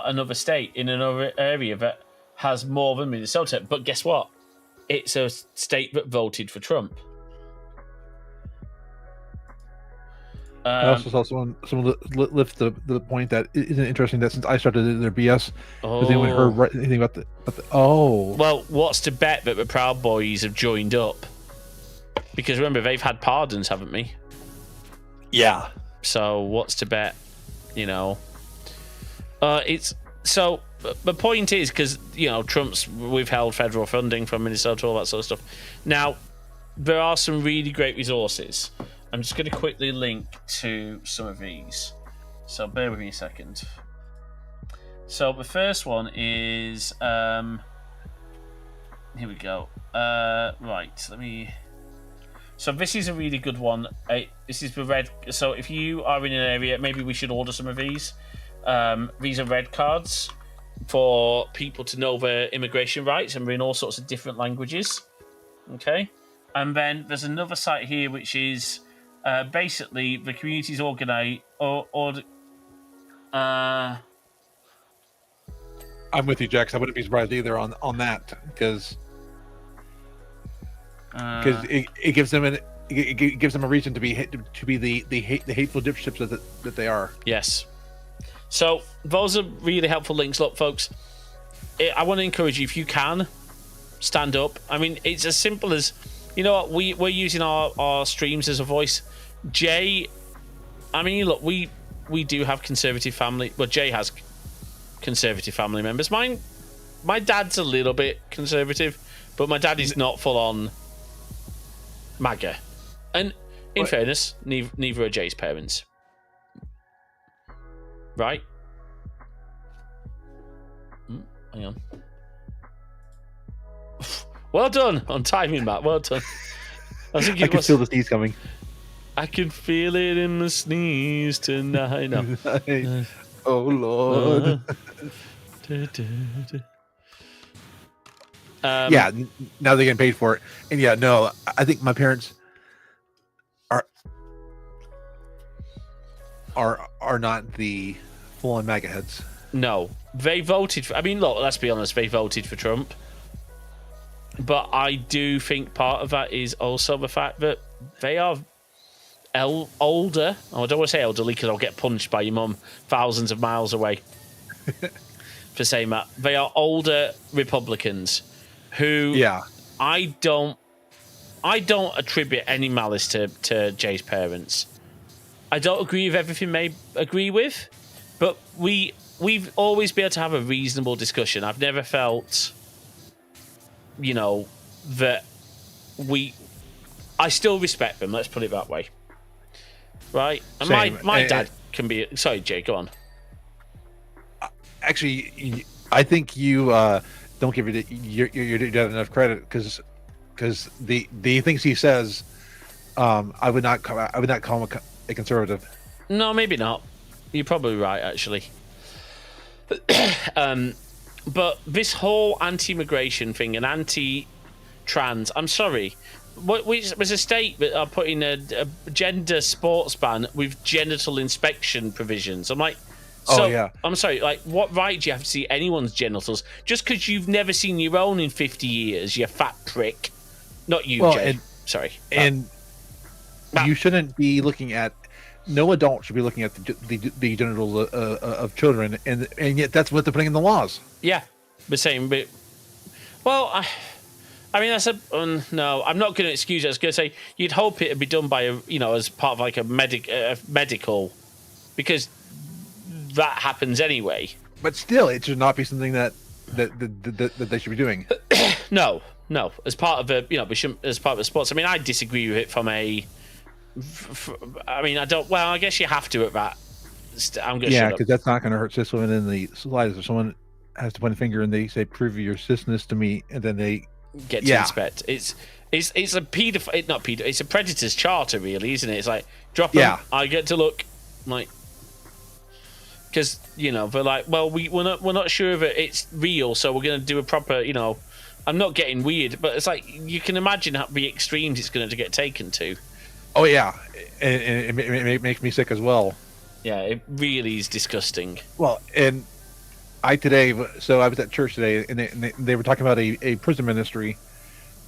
another state in another area that has more than Minnesota. But guess what? It's a state that voted for Trump. I also saw someone lift the point that isn't it interesting that since I started their BS, has anyone heard anything about the? Well, what's to bet that the Proud Boys have joined up? Because remember, they've had pardons, haven't they? Yeah. So what's to bet? You know, it's so. The point is, because you know, Trump's withheld federal funding from Minnesota, all that sort of stuff. Now, there are some really great resources. I'm just going to quickly link to some of these. So bear with me a second. So the first one is here we go. Right, let me. So this is a really good one. This is the red. So if you are in an area, maybe we should order some of these. These are red cards for people to know their immigration rights, and we're in all sorts of different languages. Okay, and then there's another site here which is basically the community's organize I'm with you, Jax. I wouldn't be surprised either on that because because it gives them it gives them a reason to be the hateful dipshits that they are. Yes. So those are really helpful links. Look, folks, I want to encourage you, if you can, stand up. I mean, it's as simple as, you know what, we're using our streams as a voice. Jay, I mean, look, we do have conservative family. Well, Jay has conservative family members. My dad's a little bit conservative, but my dad is not full on MAGA. And in fairness, neither are Jay's parents. Right? Hang on. Well done on timing, Matt. Well done. I can feel the sneeze coming. I can feel it in the sneeze tonight. No. Oh Lord. Yeah, now they're getting paid for it. And yeah, no, I think my parents are not the full-on MAGA heads. No, they voted for, I mean, look, let's be honest, they voted for Trump. But I do think part of that is also the fact that they are older. Oh, I don't want to say elderly because I'll get punched by your mum thousands of miles away for saying that. They are older Republicans who I don't attribute any malice to Jay's parents. I don't agree with everything they agree with, but we've always been able to have a reasonable discussion. I've never felt, you know, that I still respect them, let's put it that way. Right? And my dad can be... Sorry, Jay, go on. Actually, I think you don't give your dad enough credit because the things he says, I would not call him a conservative. No, maybe not. You're probably right, actually. But this whole anti-immigration thing and anti-trans, I'm sorry, which was a state that are putting a gender sports ban with genital inspection provisions. I'm like, I'm sorry, like, what right do you have to see anyone's genitals just because you've never seen your own in 50 years, you fat prick? Not you, Jay. Sorry. And you shouldn't be looking at, no adult should be looking at the genitals of children, and yet that's what they're putting in the laws. Yeah, the same. But, well, I mean, that's no. I'm not going to excuse it. I was going to say you'd hope it'd be done by as part of like a medical, because that happens anyway. But still, it should not be something that they should be doing. No. As part of as part of the sports. I mean, I disagree with it from a. I mean, I don't. Well, I guess you have to at that. I'm going to because that's not going to hurt cis women in the slightest. If someone has to point a finger and they say, "Prove your cisness to me," and then they get to inspect. It's a it's a predator's charter, really, isn't it? It's like drop them. I get to look, like, because they're like, well, we're not sure if it's real, so we're going to do a proper. I'm not getting weird, but it's like you can imagine how the extremes it's going to get taken to. Oh yeah, and it makes me sick as well. Yeah, it really is disgusting. Well, and I was at church today, and they were talking about a prison ministry,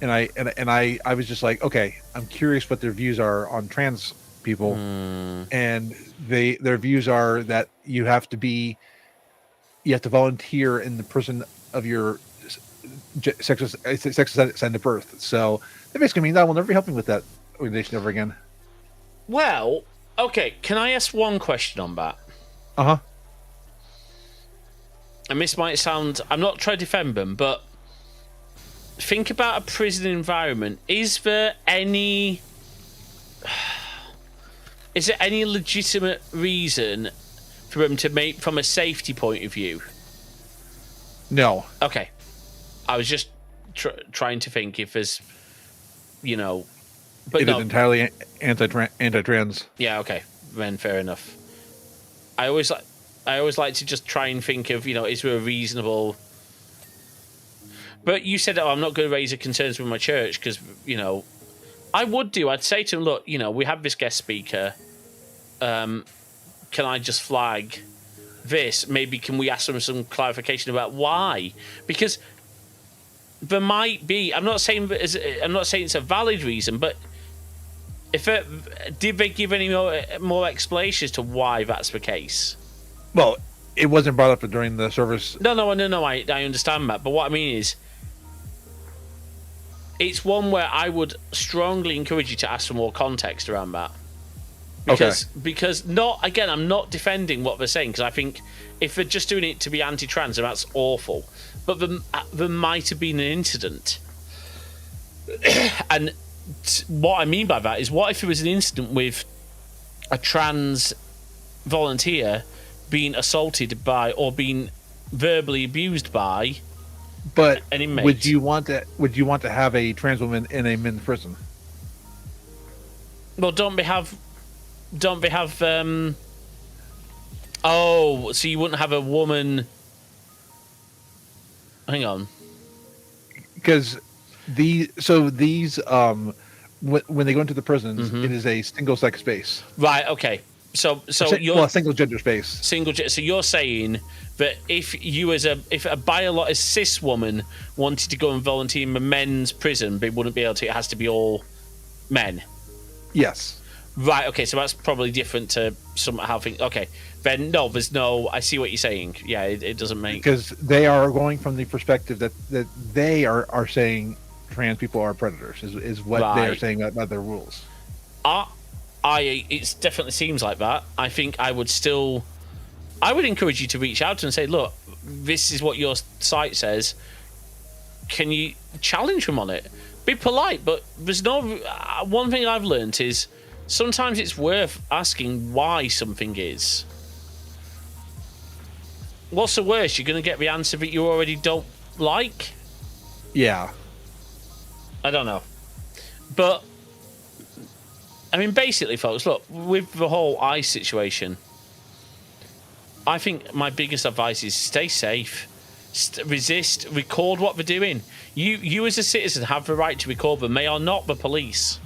and I was just like, okay, I'm curious what their views are on trans people, and their views are that you have to volunteer in the prison of your sex assigned birth. So that basically means I will never be helping with that organization ever again. Well, okay, can I ask one question on that? And this might sound, I'm not trying to defend them, but think about a prison environment. Is there any legitimate reason for them to make, from a safety point of view? No. Okay. I was just trying to think if there's, but it is entirely anti-trans. Yeah, okay, then fair enough. I always like to just try and think of, is there a reasonable... But you said, I'm not going to raise the concerns with my church because, I would do. I'd say to them, look, we have this guest speaker. Can I just flag this? Maybe can we ask them some clarification about why? Because there might be. I'm not saying it's a valid reason, but did they give any more explanations to why that's the case? Well, it wasn't brought up during the service. No. I understand that, but what I mean is, it's one where I would strongly encourage you to ask for more context around that. Because I'm not defending what they're saying, because I think if they're just doing it to be anti-trans, then that's awful. But there might have been an incident. And what I mean by that is, what if there was an incident with a trans volunteer being assaulted by or being verbally abused by an inmate? Would you want to have a trans woman in a men's prison? Well, don't they have oh, so you wouldn't have a woman? Hang on. Because these when they go into the prisons, it is a single sex space. Right, okay. So you're a single gender space. So you're saying that if a cis woman wanted to go and volunteer in a men's prison, they wouldn't be able to. It has to be all men. Yes. Right. Okay. So that's probably different to somehow think. Okay. Then no, there's no. I see what you're saying. Yeah, it doesn't make, because they are going from the perspective that they are saying trans people are predators is what they are saying about their rules. It definitely seems like that. I think I would encourage you to reach out and say, look, this is what your site says. Can you challenge them on it? Be polite, but there's no. One thing I've learned is sometimes it's worth asking why something is. What's the worst? You're going to get the answer that you already don't like? Yeah. I don't know. But, I mean, basically, folks, look, with the whole ICE situation, I think my biggest advice is stay safe, resist, record what they're doing. You as a citizen have the right to record them. They are not the police.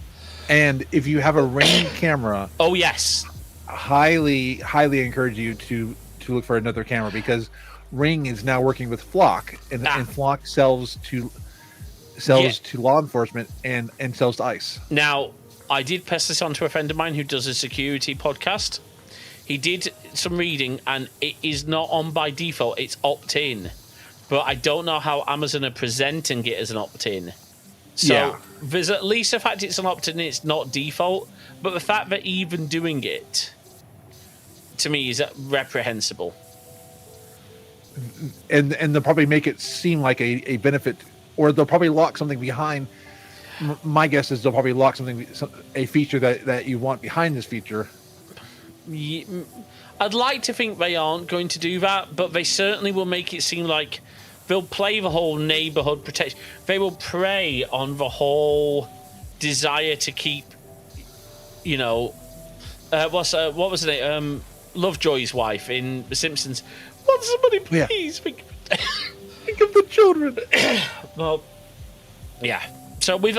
And if you have a Ring camera... Oh, yes. Highly encourage you to look for another camera, because Ring is now working with Flock, and Flock sells to law enforcement and sells to ICE. Now, I did pass this on to a friend of mine who does a security podcast. He did some reading, and it is not on by default. It's opt-in. But I don't know how Amazon are presenting it as an opt-in. So there's at least the fact it's an opt-in, it's not default. But the fact that even doing it, to me, is reprehensible. And they'll probably make it seem like a benefit, or they'll probably lock something behind. My guess is they'll probably lock a feature that you want behind this feature. I'd like to think they aren't going to do that, but they certainly will make it seem like they'll play the whole neighborhood protection. They will prey on the whole desire to keep, what was the name? Lovejoy's wife in The Simpsons. Won't somebody please think of the children? Well, yeah. So we've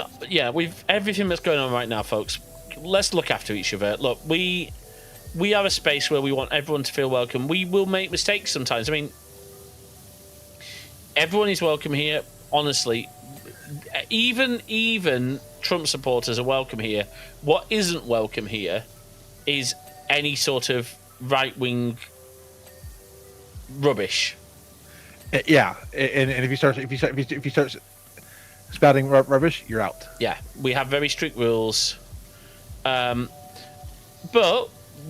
everything that's going on right now, folks. Let's look after each other. Look, we are a space where we want everyone to feel welcome. We will make mistakes sometimes. I mean, everyone is welcome here. Honestly, even Trump supporters are welcome here. What isn't welcome here is any sort of right-wing rubbish. Yeah, and if you start spouting rubbish, you're out. Yeah, we have very strict rules, but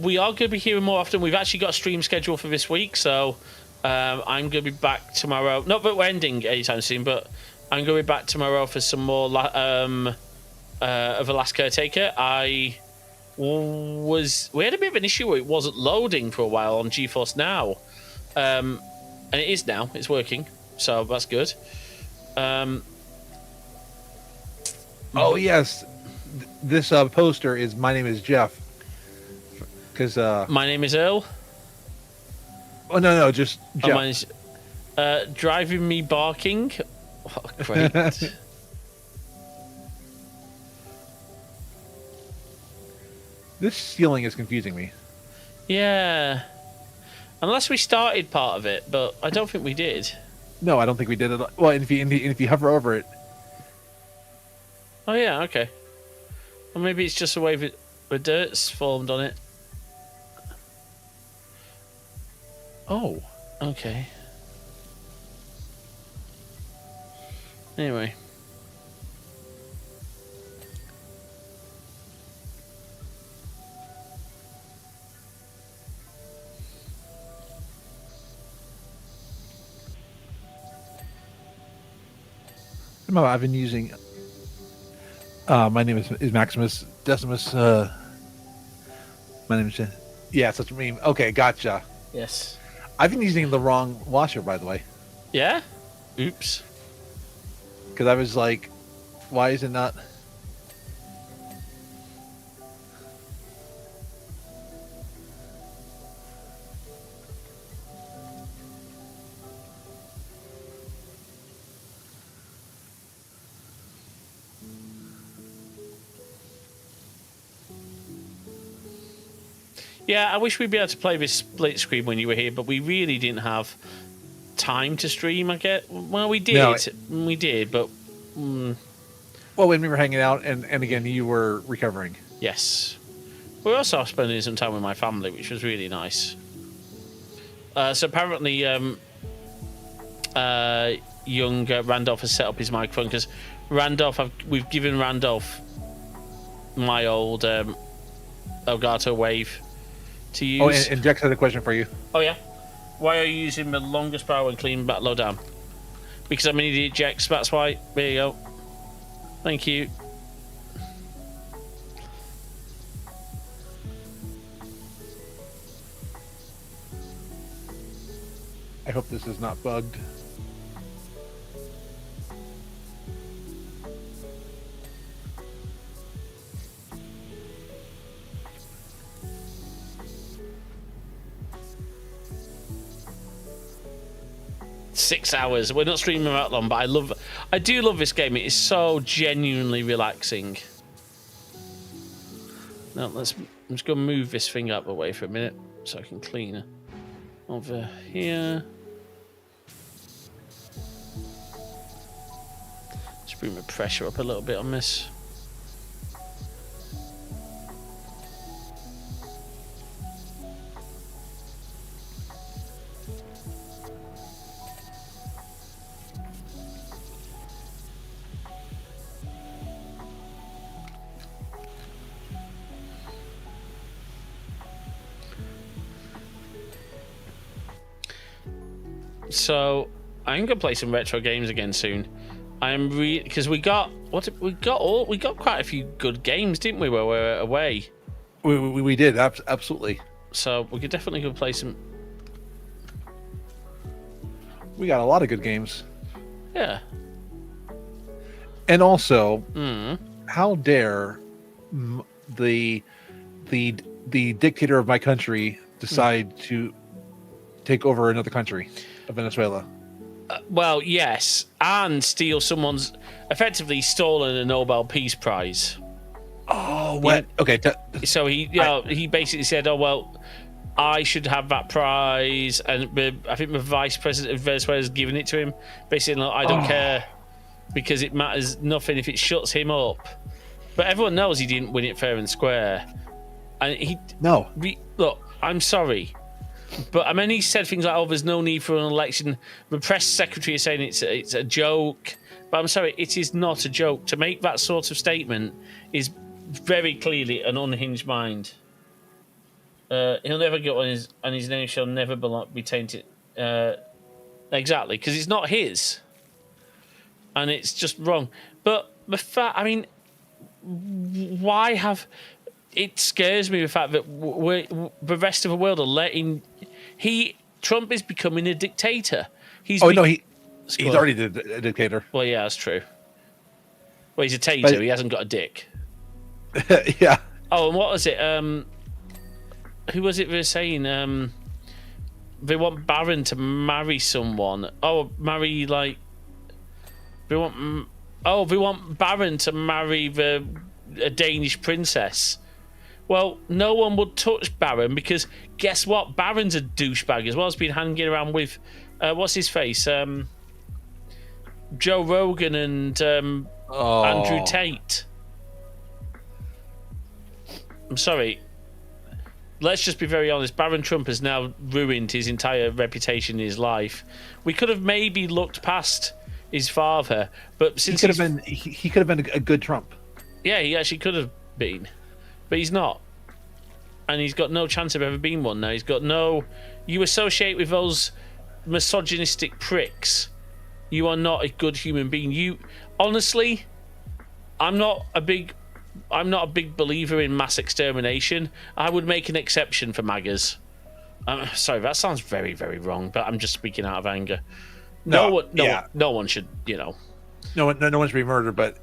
we are going to be hearing more often. We've actually got a stream schedule for this week, so I'm going to be back tomorrow. Not that we're ending anytime soon, but I'm going to be back tomorrow for some more of The Last Caretaker. We had a bit of an issue where it wasn't loading for a while on GeForce Now, and it is now. It's working, so that's good. Oh yes, this poster is "My name is Jeff." Because my name is Earl. Oh no, just Jeff. Mine is, driving me barking. Oh, great. This ceiling is confusing me. Yeah. Unless we started part of it, but I don't think we did. No, I don't think we did it. Well, and if you hover over it, Oh yeah, okay. Or maybe it's just a way that the dirt's formed on it. oh, Okay. Anyway. somehow I've been using. My name is Maximus Decimus. My name is. Yeah, such a meme. Okay, gotcha. Yes. I've been using the wrong washer, by the way, Yeah? Oops. because I was like, why is it not? Yeah, I wish we'd be able to play this split screen when you were here, but we really didn't have time to stream, I guess. Well, we did. No, We did, but Well, when we were hanging out, and again, you were recovering. yes. We were also spending some time with my family, which was really nice. So apparently, young Randolph has set up his microphone because Randolph, we've given Randolph my old Elgato Wave to use. Oh, and Jax had a question for you. Oh yeah. Why are you using the longest power when cleaning back low down? Because I'm an idiot, Jex. That's why. There you go. Thank you. I hope this is not bugged. Six hours. We're not streaming that long, but I do love this game. It is so genuinely relaxing. Now I'm just gonna move this thing up away for a minute so I can clean it over here. Just bring the pressure up a little bit on this. So I'm gonna play some retro games again soon. I'm because we got quite a few good games, didn't we? While we were away, We did absolutely. so we could definitely go play some. We got a lot of good games, Yeah. and also, Mm. how dare the dictator of my country decide to take over another country, of Venezuela? Well, yes, and steal someone's effectively stolen a Nobel Peace Prize. Oh, what? Okay, So he basically said, "Oh well, I should have that prize," and I think the vice president of Venezuela has given it to him. Basically, like, I don't care because it matters nothing if it shuts him up. But everyone knows he didn't win it fair and square, and no. Look, I'm sorry. But I mean, he said things like, "Oh, there's no need for an election." The press secretary is saying it's a joke. But I'm sorry, it is not a joke. To make that sort of statement is very clearly an unhinged mind. He'll never get on and his name shall never be tainted. Exactly, because it's not his, and it's just wrong. But the fact, I mean, why have? It scares me the fact that the rest of the world are letting. Trump is becoming a dictator. He's He's already a dictator. Well, yeah, that's true. Well, he's a tater. But, he hasn't got a dick. Yeah. Oh, and what was it? Who was it they were saying? They want Baron to marry someone. Oh, marry like. They want Baron to marry a Danish princess. Well, no one would touch Baron because guess what? Baron's a douchebag as well. He's been hanging around with what's his face? Joe Rogan and Andrew Tate. I'm sorry. Let's just be very honest. Barron Trump has now ruined his entire reputation in his life. We could have maybe looked past his father, but since he could have been a good Trump. Yeah, he actually could have been, but he's not, and he's got no chance of ever being one now. He's got no. You associate with those misogynistic pricks. You are not a good human being. You honestly, I'm not a big believer in mass extermination. I would make an exception for MAGAs. Sorry, that sounds very, very wrong, but I'm just speaking out of anger. No one should, No one should be murdered, but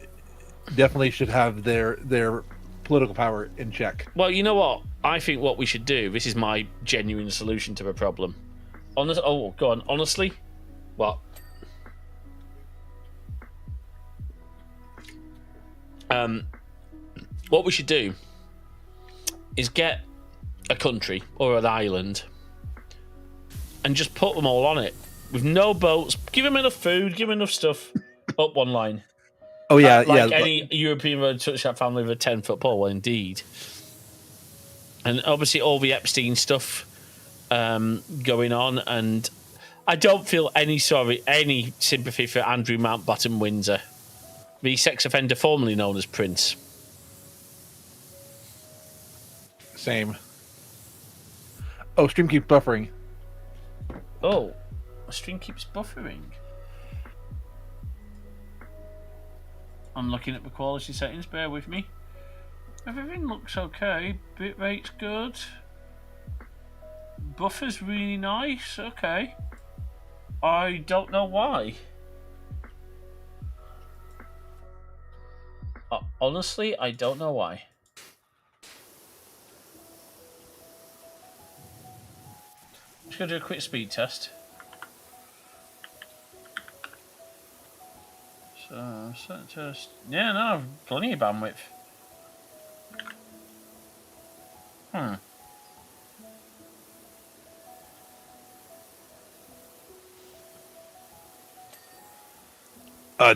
definitely should have their political power in check. Well, you know what? I think what we should do. This is my genuine solution to the problem. Go on. Honestly, what? What we should do is get a country or an island and just put them all on it with no boats. Give them enough food, give them enough stuff. Up one line. Oh yeah, like any European road touch that family with a 10-foot pole. Well, indeed. And obviously all the Epstein stuff going on, and I don't feel any sympathy for Andrew Mountbatten Windsor, the sex offender formerly known as Prince. Same. Oh, stream keeps buffering. Oh, my stream keeps buffering. I'm looking at the quality settings, bear with me. Everything looks okay. Bitrate's good. Buffer's really nice, okay. I don't know why. Honestly, I don't know why. Just gonna do a quick speed test. So, test. Yeah, no, plenty of bandwidth.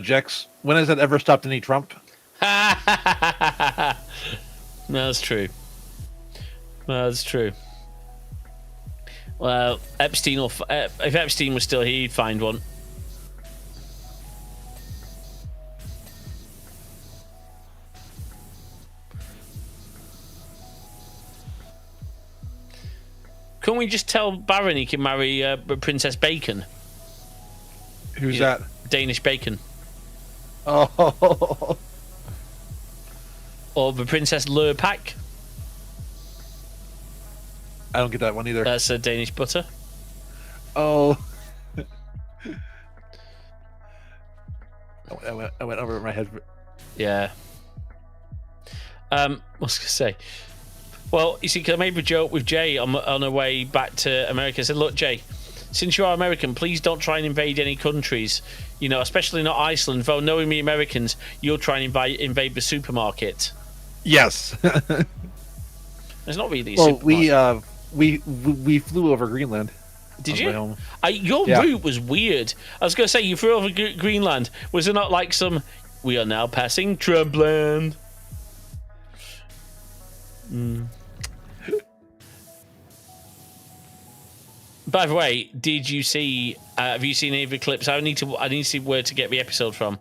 Jex, when has that ever stopped any Trump? No, that's true. That's true. Well, Epstein, if Epstein was still here, he'd find one. Couldn't we just tell Barron he can marry Princess Bacon? Who's that? Danish Bacon. Oh. Or the Princess Lurpak. I don't get that one either. That's a Danish butter. Oh. I went over my head. Yeah. What was I going to say? Well, you see, because I made a joke with Jay on her way back to America. I said, look, Jay, since you are American, please don't try and invade any countries, especially not Iceland. Though knowing me Americans, you'll try and invade the supermarket. Yes. There's not really a supermarket. We flew over Greenland. Did you? Your route was weird. I was going to say, you flew over Greenland. Was it not like we are now passing Trump land? By the way, did you see? Have you seen any of the clips? I need to see where to get the episode from.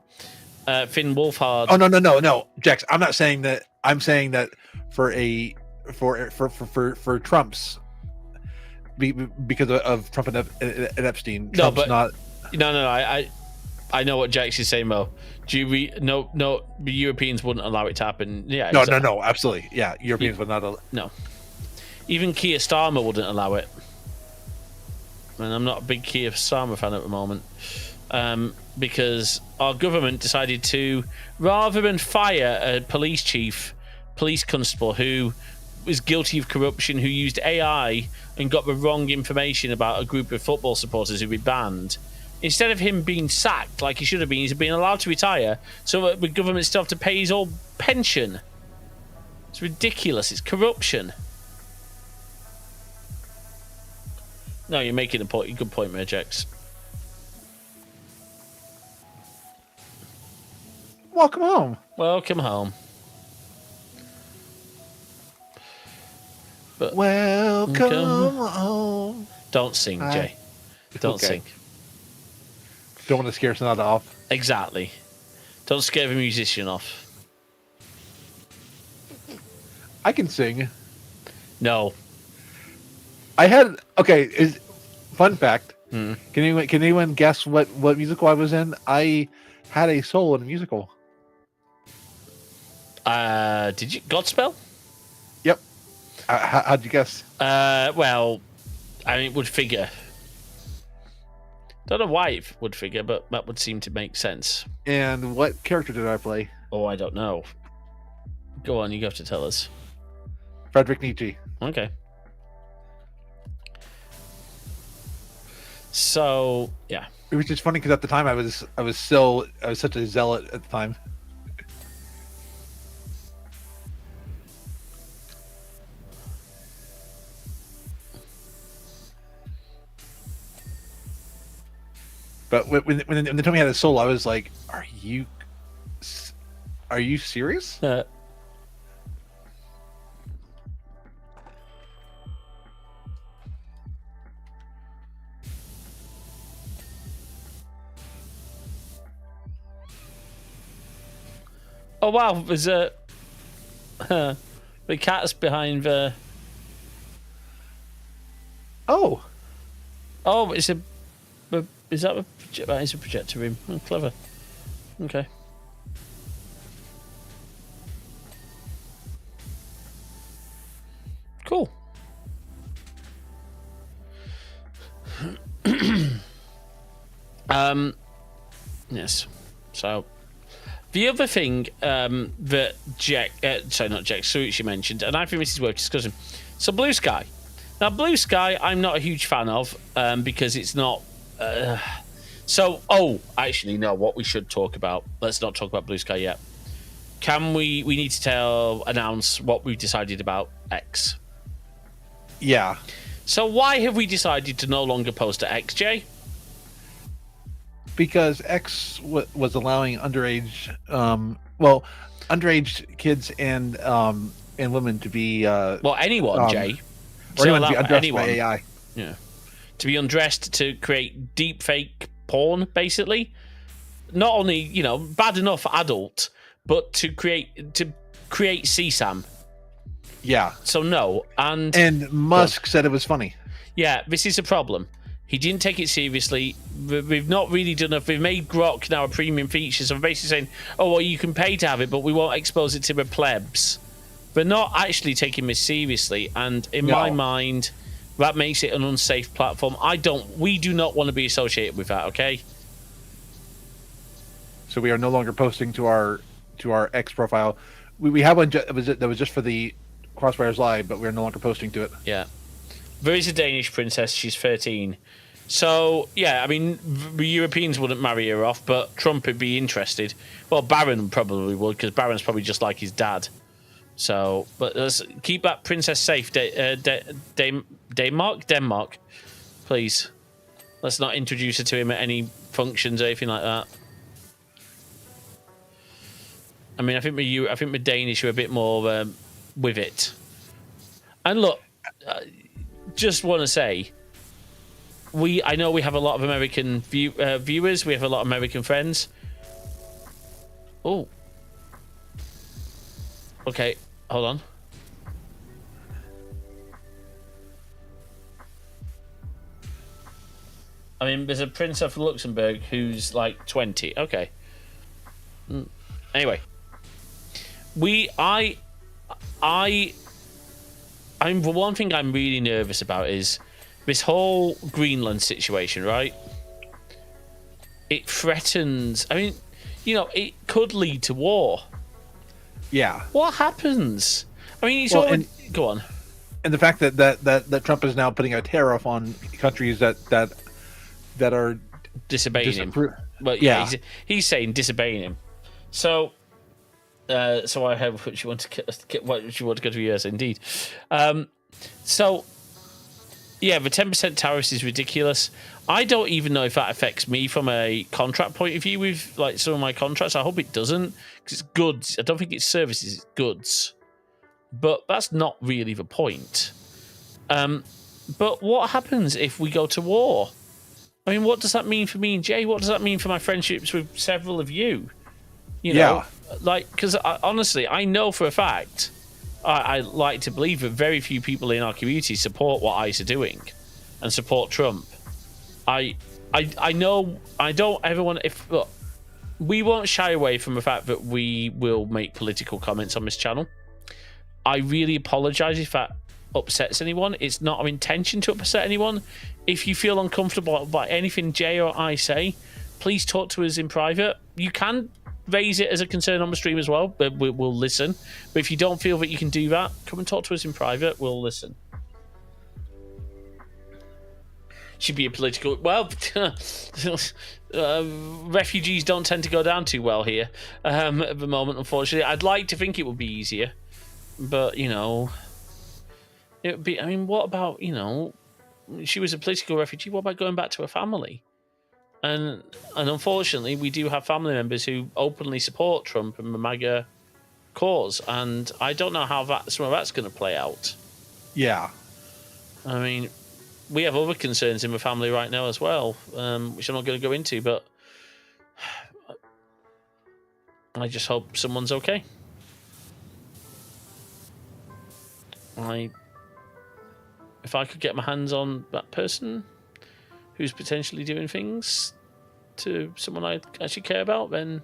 Finn Wolfhard. Oh no, Jax. I'm not saying that. I'm saying that for Trump's because of Trump and Epstein. Trump's not. No. I know what Jax is saying, Mo. No, the Europeans wouldn't allow it to happen. Yeah. No, absolutely. Yeah, Europeans would not allow. No. Even Keir Starmer wouldn't allow it. And I'm not a big Keir Starmer fan at the moment. Because our government decided to, rather than fire a police constable who was guilty of corruption, who used AI and got the wrong information about a group of football supporters who'd be banned, instead of him being sacked like he should have been, he's been allowed to retire, so that the government still have to pay his old pension. It's ridiculous. It's corruption. No, you're making a good point, Merjex. Welcome home. Welcome home. But Welcome home. don't sing, Jay. Don't sing. Don't want to scare Sonata off. Exactly. Don't scare the musician off. I can sing. No. I had fun fact. Hmm. Can anyone guess what musical I was in? I had a solo in a musical. Did you Godspell? Yep. How'd you guess? Well, I mean, it would figure. Don't know why it would figure, but that would seem to make sense. And what character did I play? Oh, I don't know. Go on, you have to tell us. Frederick Nietzsche. Okay. So, yeah. It was just funny because at the time I was such a zealot at the time. But when they told me I had a solo, I was like, "Are you serious?" Oh wow, there's a the cat's behind the. Oh, it's a. Is that that is a projector room? Oh, clever. Okay. Cool. Yes. So the other thing that Suichi mentioned, and I think this is worth discussing. So Blue Sky. Now Blue Sky, I'm not a huge fan of because it's not. Actually, no. What we should talk about. Let's not talk about Blue Sky yet. Can we? We need to announce what we've decided about X. yeah. So why have we decided to no longer post to XJ? Because X was allowing underage, underage kids and women to be anyone, Jay. Or anyone to be undressed anyone. by AI. Yeah, to be undressed to create deep fake porn, basically. Not only bad enough adult, but to create CSAM. Yeah. So no, and Musk said it was funny. Yeah, this is a problem. He didn't take it seriously. We've not really done enough. We've made Grok now a premium feature, so we're basically saying, oh, well, you can pay to have it, but we won't expose it to the plebs. We're not actually taking this seriously, and in my mind, that makes it an unsafe platform. We do not want to be associated with that, okay? So we are no longer posting to our X profile. We have one that was just for the Crossfires Live, but we're no longer posting to it. Yeah. There is a Danish princess. She's 13. So, yeah, I mean, the Europeans wouldn't marry her off, but Trump would be interested. Well, Barron probably would, because Barron's probably just like his dad. So, but let's keep that princess safe. Denmark, please. Let's not introduce her to him at any functions or anything like that. I mean, I think the Danish are a bit more with it. And look, just want to say, I know we have a lot of American viewers. We have a lot of American friends. Oh. Okay, hold on. I mean, there's a Prince of Luxembourg who's like 20. Okay. Anyway. The one thing I'm really nervous about is this whole Greenland situation, right? It threatens. I mean, it could lead to war. Yeah. What happens? I mean, go on. And the fact that Trump is now putting a tariff on countries that are disobeying him. But yeah. He's saying disobeying him. So I have what you want to get. What you want to go to? Yes, indeed. So Yeah, the 10% tariffs is ridiculous. I don't even know if that affects me from a contract point of view with like some of my contracts. I hope it doesn't, because it's goods. I don't think it's services, it's goods. But that's not really the point. But what happens if we go to war? I mean, what does that mean for me and Jay? What does that mean for my friendships with several of you? You know, like, because honestly, I know for a fact, I like to believe that very few people in our community support what ICE are doing and support Trump. I know I don't ever want. If look, we won't shy away from the fact that we will make political comments on this channel. I really apologize if that upsets anyone. It's not our intention to upset anyone. If you feel uncomfortable about anything Jay or I say, please talk to us in private. You can raise it as a concern on the stream as well, but we'll listen. But if you don't feel that you can do that, come and talk to us in private. We'll listen. Should be a political... Well, refugees don't tend to go down too well here at the moment, unfortunately. I'd like to think it would be easier, but, you know... It would be... I mean, what about, you know... She was a political refugee. What about going back to her family? And unfortunately, we do have family members who openly support Trump and the MAGA cause, and I don't know how some of that's going to play out. Yeah. I mean, we have other concerns in the family right now as well, which I'm not going to go into, but I just hope someone's okay. If I could get my hands on that person who's potentially doing things to someone I actually care about, then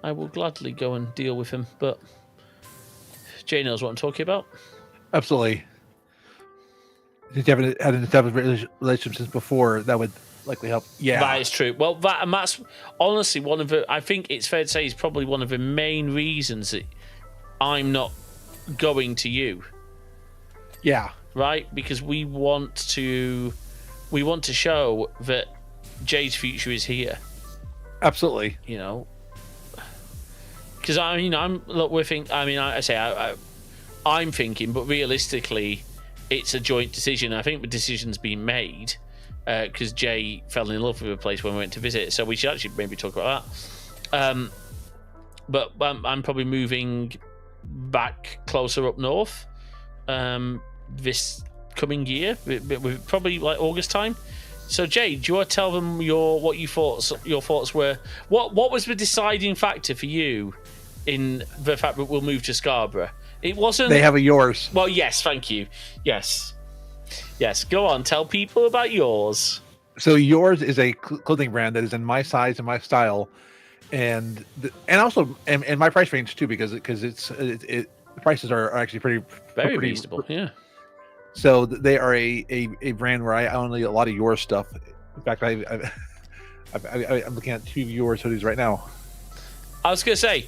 I will gladly go and deal with him. But Jay knows what I'm talking about. Absolutely. If you haven't had an established relationship since before, that would likely help. Yeah, that is true. Well, that's honestly one of the... I think it's fair to say is probably one of the main reasons that I'm not going to you. Yeah. Right? Because we want to show that Jay's future is here. Absolutely. You know, because I'm thinking, but realistically, it's a joint decision. I think the decision's been made because Jay fell in love with the place when we went to visit. So we should actually maybe talk about that. But I'm probably moving back closer up north this coming year, probably like August time. So Jay, do you want to tell them your thoughts were? What was the deciding factor for you in the fact that we'll move to Scarborough? It wasn't... They have a yours. Well, yes, thank you. Yes. Go on, tell people about yours. So yours is a clothing brand that is in my size and my style, and also in my price range too, because the prices are actually pretty reasonable. Yeah. So they are a brand where I own a lot of your stuff. In fact, I'm looking at 2 of yours hoodies right now. I was going to say,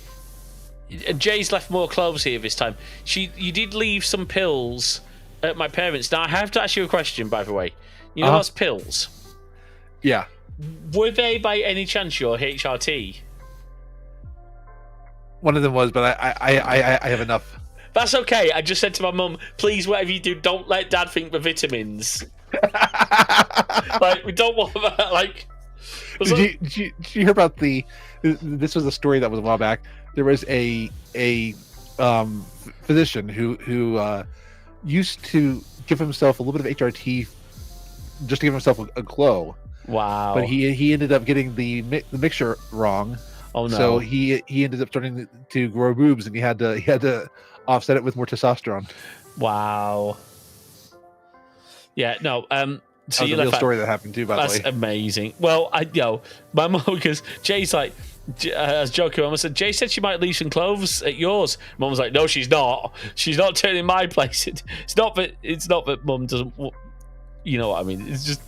Jay's left more clothes here this time. You did leave some pills at my parents'. Now I have to ask you a question, by the way. You know those pills? Yeah. Were they by any chance your HRT? One of them was, but I have enough. That's okay. I just said to my mum, please, whatever you do, don't let Dad think the vitamins. Like, we don't want that. Like, did you hear about this was a story that was a while back. There was a physician who used to give himself a little bit of HRT just to give himself a glow. Wow. But he ended up getting the mixture wrong. Oh no. So he ended up starting to grow boobs, and he had to offset it with more testosterone. Wow. Yeah, no. So that was a real story that happened too, by the way. That's amazing. Well, my mum, because Jay's like, I was joking. Mum said, Jay said she might leave some clothes at yours. Mum was like, no, she's not. She's not turning my place. It's not that Mum doesn't. You know what I mean? It's just.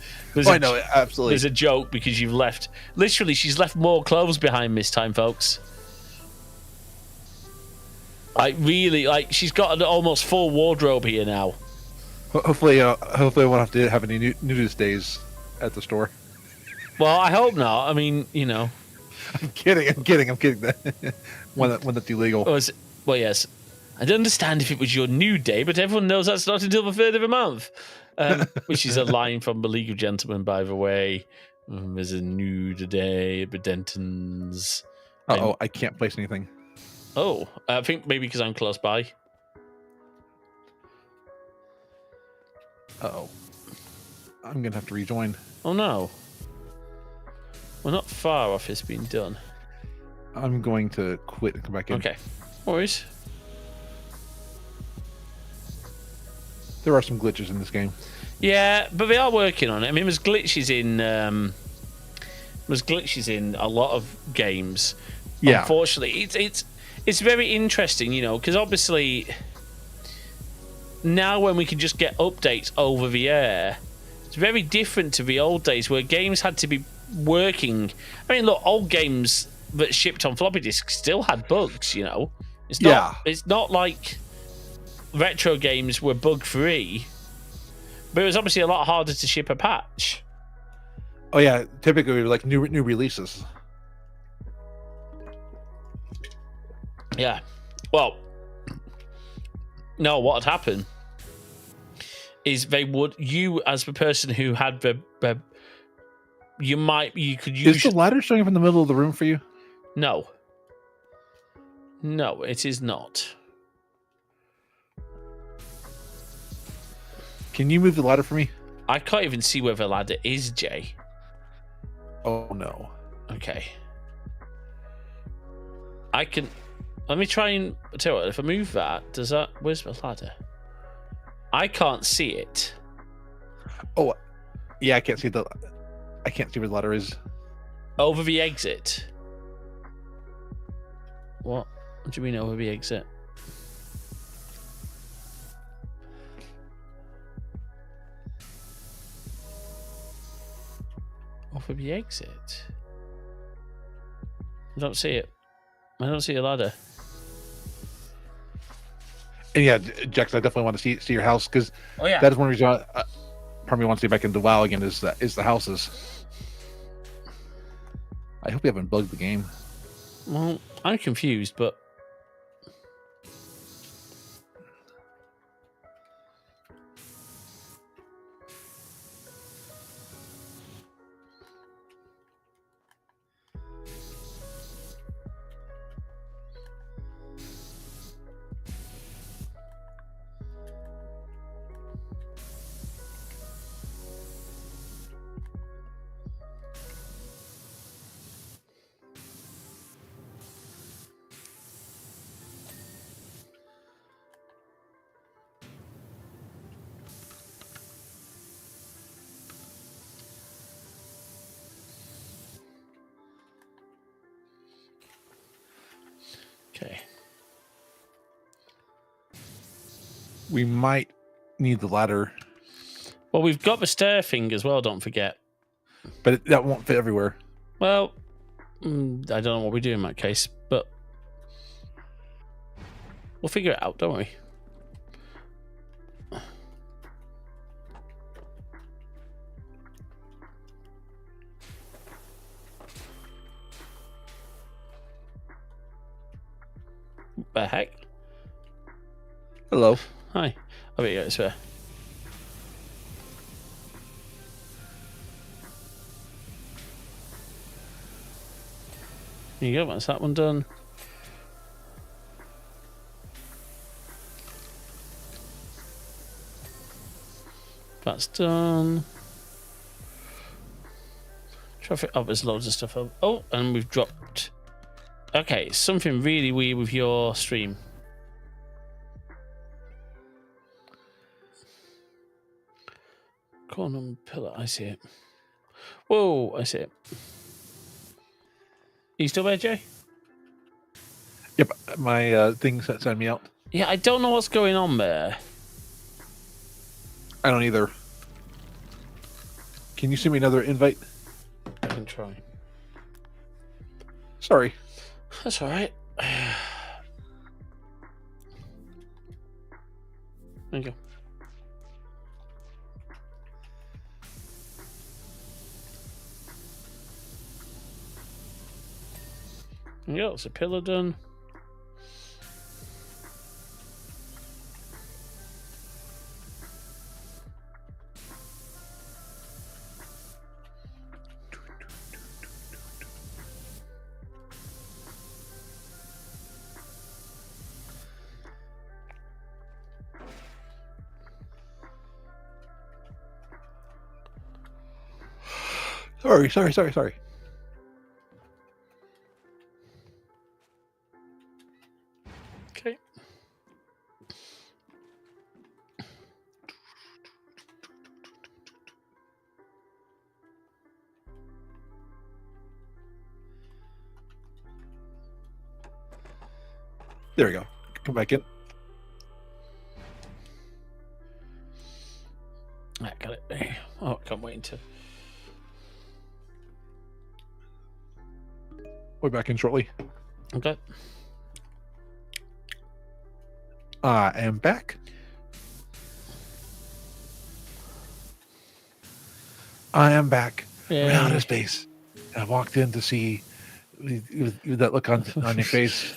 I know, absolutely. There's a joke because you've left. Literally, she's left more clothes behind this time, folks. Like, she's got an almost full wardrobe here now. Hopefully I won't have any nudist days at the store. Well, I hope not. I mean, you know. I'm kidding. One that's illegal. Well, yes. I'd understand if it was your new day, but everyone knows that's not until the 3rd of the month. Which is a line from The League of Gentlemen, by the way. There's a new day at Denton's. I can't place anything. Oh, I think maybe because I'm close by. Uh-oh. I'm going to have to rejoin. Oh, no. We're not far off this being done. I'm going to quit and come back in. Okay. No worries. There are some glitches in this game. Yeah, but they are working on it. I mean, there's glitches in a lot of games. Yeah. Unfortunately, it's very interesting, you know, because obviously now when we can just get updates over the air, it's very different to the old days where games had to be working. I mean, look, old games that shipped on floppy disks still had bugs, you know. It's not like retro games were bug free, but it was obviously a lot harder to ship a patch. Oh yeah, typically like new releases. Yeah. Well, no, what had happened is you as the person who had the you could use. Is the ladder showing up in the middle of the room for you? No, it is not. Can you move the ladder for me? I can't even see where the ladder is, Jay. Oh no. Okay. I can. Let me try and tell you what. If I move that, does that? Where's the ladder? I can't see it. Oh, yeah. I can't see where the ladder is. Over the exit. What do you mean over the exit? Over the exit? I don't see it. I don't see a ladder. And yeah, Jackson, I definitely want to see your house because yeah. that is one reason part of me wants to get back into WoW again is the houses. I hope you haven't bugged the game. Well, I'm confused, but okay. We might need the ladder, Well, we've got the stair thing as well. Don't forget. but that won't fit everywhere. Well, I don't know what we do in that case, but we'll figure it out, don't worry. The heck? Hello. Hi. Oh, yeah, it's there. There you go. That's that one done. That's done. Traffic. Oh, there's loads of stuff. Oh, and we've dropped. Okay, something really weird with your stream. Corner pillar. I see it. Whoa, I see it. Are you still there, Jay? Yep, my thing sent me out. Yeah, I don't know what's going on there. I don't either. Can you send me another invite? I can try. Sorry. That's all right. There you go. There you go. It's a pillar done. Sorry. Okay. There we go. Come back in. I got it. Oh, I can't wait to. We're back in shortly. Okay. I am back. Yay. We're out of space. And I walked in to see with that look on your face.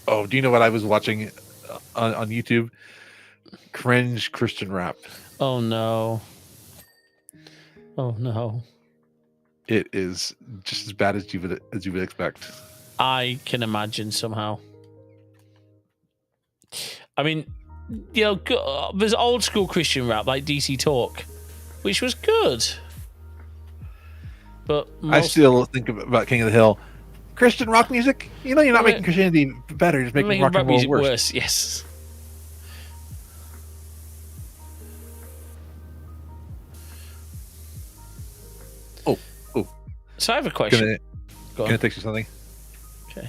Oh, do you know what I was watching on YouTube? Cringe Christian rap. Oh no. Oh no. It is just as bad as you would expect. I can imagine somehow. I mean, you know, there's old school Christian rap like DC Talk, which was good. But I still think about King of the Hill. Christian rock music? You know, you're not making Christianity better, you're just making rock and roll music worse. Yes. Oh. So I have a question. Can I text you something? Okay.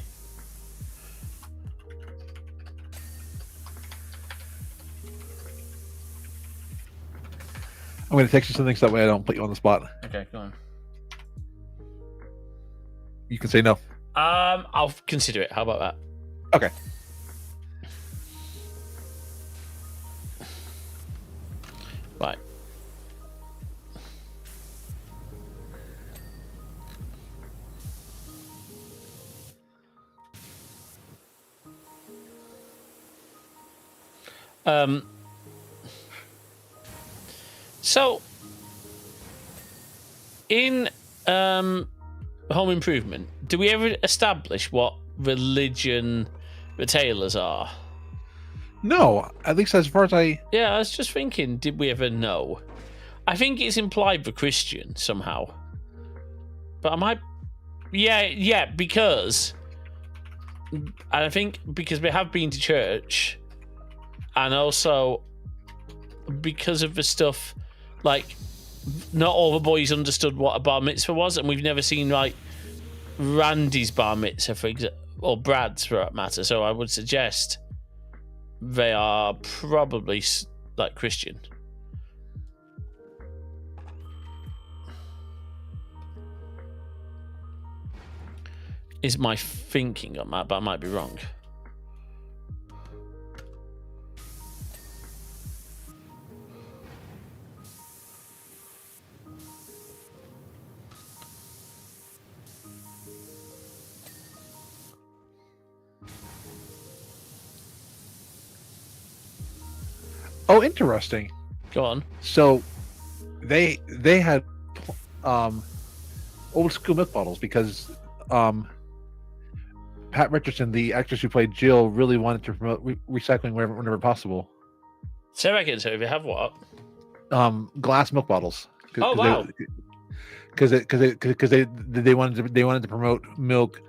I'm going to text you something so that way I don't put you on the spot. Okay, go on. You can say no. I'll consider it. How about that? Okay. Right. So in Home Improvement, do we ever establish what religion the Taylors are? No, at least as far as I... Yeah, I was just thinking, did we ever know? I think it's implied for Christian somehow. But I might... Yeah, because... And I think because we have been to church, and also because of the stuff, like, not all the boys understood what a bar mitzvah was, and we've never seen, like, Randy's bar mitzvah, for example, or Brad's for that matter, so I would suggest they are probably, like, Christian. Is my thinking on that, but I might be wrong. Oh, interesting. Go on. So they had old school milk bottles because Pat Richardson, the actress who played Jill, really wanted to promote recycling whenever possible. Say that again. So if you have what? Glass milk bottles. Oh wow! Because they wanted to promote milk,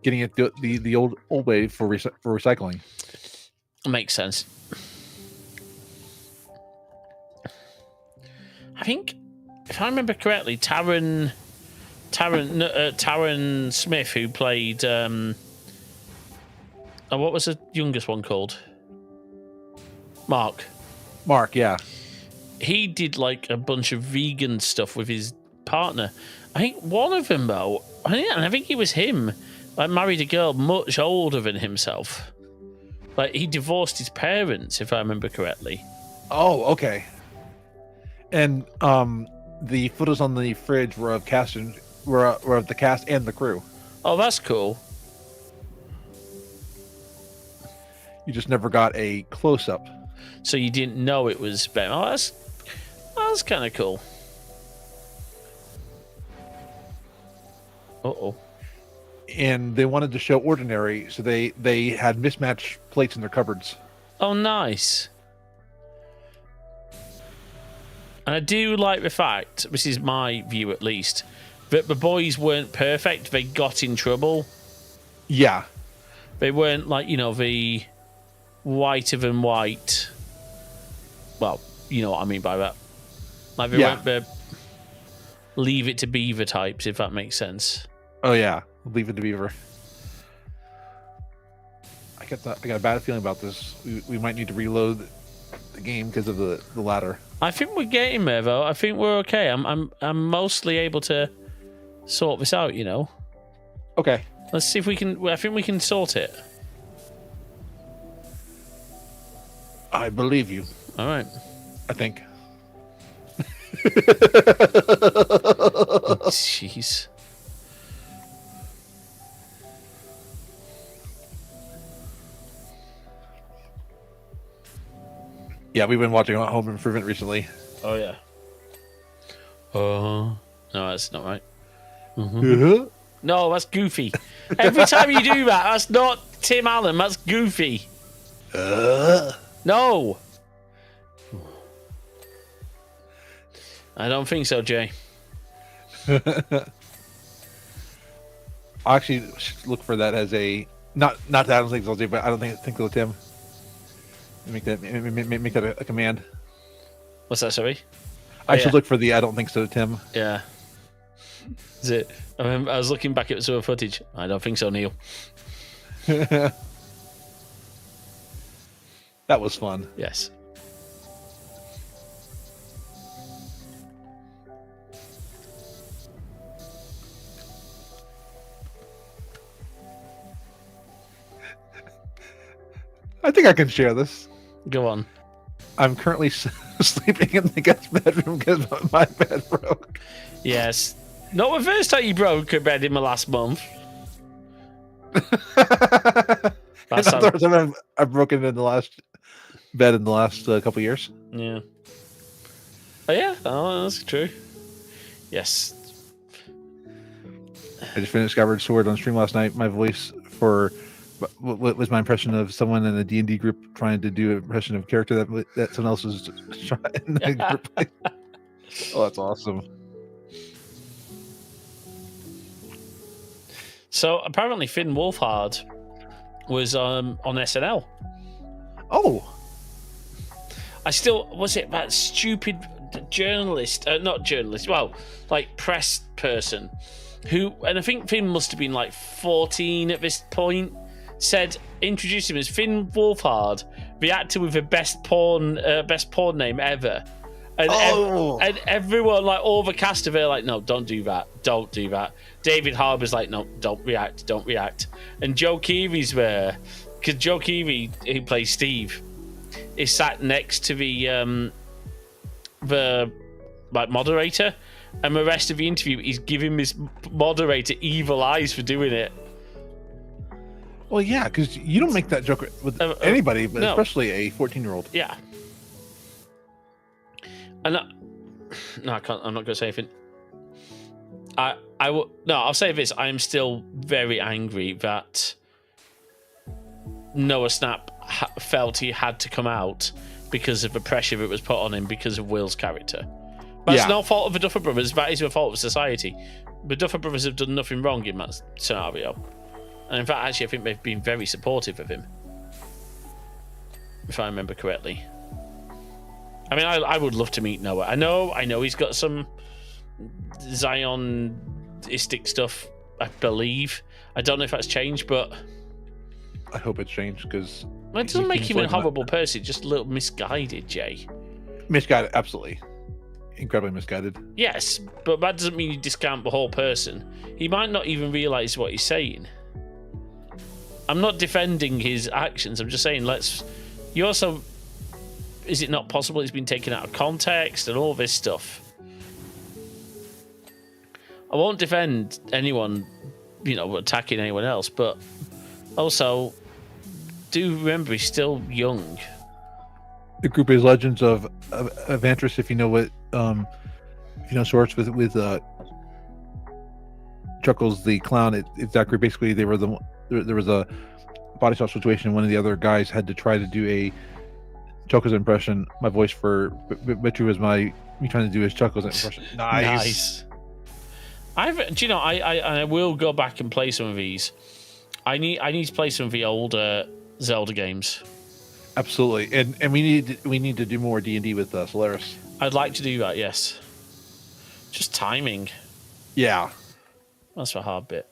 getting it the old way for recycling. Makes sense. I think, if I remember correctly, Taron Smith, who played what was the youngest one called? Mark, yeah. He did like a bunch of vegan stuff with his partner. I think one of them though, I think it was him, like married a girl much older than himself. Like he divorced his parents, if I remember correctly. Oh, okay. And the photos on the fridge were of were of the cast and the crew. Oh, that's cool. You just never got a close up. So you didn't know it was Ben. Oh, that's kind of cool. Uh-oh. And they wanted to show ordinary, so they had mismatched plates in their cupboards. Oh, nice. And I do like the fact, this is my view at least, that the boys weren't perfect. They got in trouble. Yeah. They weren't like, the whiter than white. Well, you know what I mean by that. Like they weren't the leave it to beaver types, if that makes sense. Oh yeah, leave it to beaver. I got a bad feeling about this. We might need to reload the game because of the ladder. I think we're getting there though. I think we're okay. I'm mostly able to sort this out, Okay. Let's see if we can. I think we can sort it. I believe you. All right. I think. Jeez. Yeah, we've been watching Home Improvement recently. Oh yeah. Oh no, that's not right. No, that's Goofy. Every time you do that, that's not Tim Allen. That's Goofy. No. I don't think so, Jay. I actually should look for that as a not that I don't think so, but I don't think so, Tim. Make that a command. What's that, sorry? I should look for the I don't think so, Tim. Yeah. Is it? I was looking back at some footage. I don't think so, Neil. That was fun. Yes. I think I can share this. Go on. I'm currently sleeping in the guest bedroom because my bed broke. Yes. Not the first time you broke a bed in the last month. That's not the first time I've broken in the last bed in the last couple years. Yeah. Oh yeah, that's true. Yes. I just finished Skyward Sword on stream last night. My voice for what was my impression of someone in a D&D group trying to do an impression of a character that someone else was trying to group. Oh, that's awesome. So apparently Finn Wolfhard was on SNL. Oh. Was it that stupid journalist, not journalist, well, like press person who, and I think Finn must have been like 14 at this point, introduced him as Finn Wolfhard, the actor with the best porn name ever. And, and everyone, like all the cast of it, like, no, don't do that. David Harbour's like, no, don't react. And Joe Keery's there, because Joe Keery, who plays Steve, is sat next to the like moderator, and the rest of the interview he's giving this moderator evil eyes for doing it. Well, yeah, because you don't make that joke with anybody, but no. Especially a 14-year-old. Yeah. And no, I can't. I'm not going to say anything. I'll say this. I am still very angry that Noah Snap felt he had to come out because of the pressure that was put on him because of Will's character. That's no fault of the Duffer Brothers. That is the fault of society. The Duffer Brothers have done nothing wrong in that scenario. And in fact, actually, I think they've been very supportive of him, if I remember correctly. I mean, I would love to meet Noah. I know he's got some Zionistic stuff, I believe. I don't know if that's changed, but I hope it's changed, because it doesn't make him a horrible person, just a little misguided, Jay. Misguided, absolutely. Incredibly misguided. Yes, but that doesn't mean you discount the whole person. He might not even realise what he's saying. I'm not defending his actions. I'm just saying, is it not possible he's been taken out of context and all this stuff? I won't defend anyone, attacking anyone else, but also do remember he's still young. The group is Legends of Avantris, if you know what, if you know Swords with Chuckles the Clown. It's that group. Basically, there was a body swap situation. One of the other guys had to try to do a Chuckles impression. My voice for Mitchell was my Me trying to do his Chuckles impression. Nice. Do you know? I will go back and play some of these. I need to play some of the older Zelda games. Absolutely, and we need to do more D&D with Solaris. I'd like to do that. Yes. Just timing. Yeah. That's the hard bit.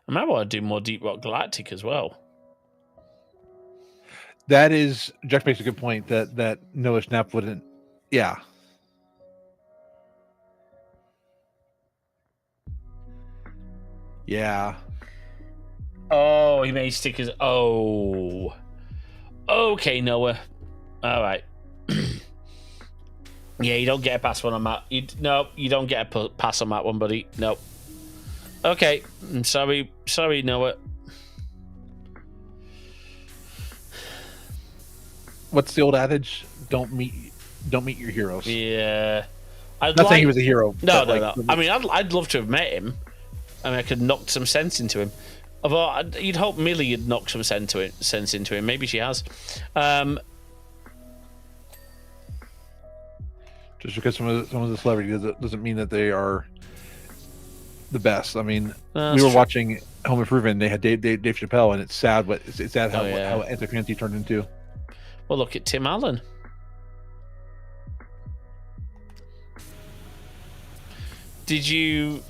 I might want to do more Deep Rock Galactic as well. That is, Jack makes a good point that Noah Schnapp wouldn't. Yeah. Yeah. Oh, he made stickers. Oh. Okay, Noah. All right. Yeah, you don't get a pass one on that. You don't get a pass on that one, buddy. Nope. Okay, I'm sorry, Noah. What's the old adage? Don't meet your heroes. Yeah, Not saying he was a hero. No. I mean, I'd love to have met him. I mean, I could knock some sense into him. Although you'd hope Millie had knocked some sense into him. Maybe she has. Just because some of the celebrities doesn't mean that they are the best. I mean, we were watching Home Improvement. They had Dave Chappelle, and it's sad. But it's sad how Anthony Fancy turned into. Well, look at Tim Allen. Did you?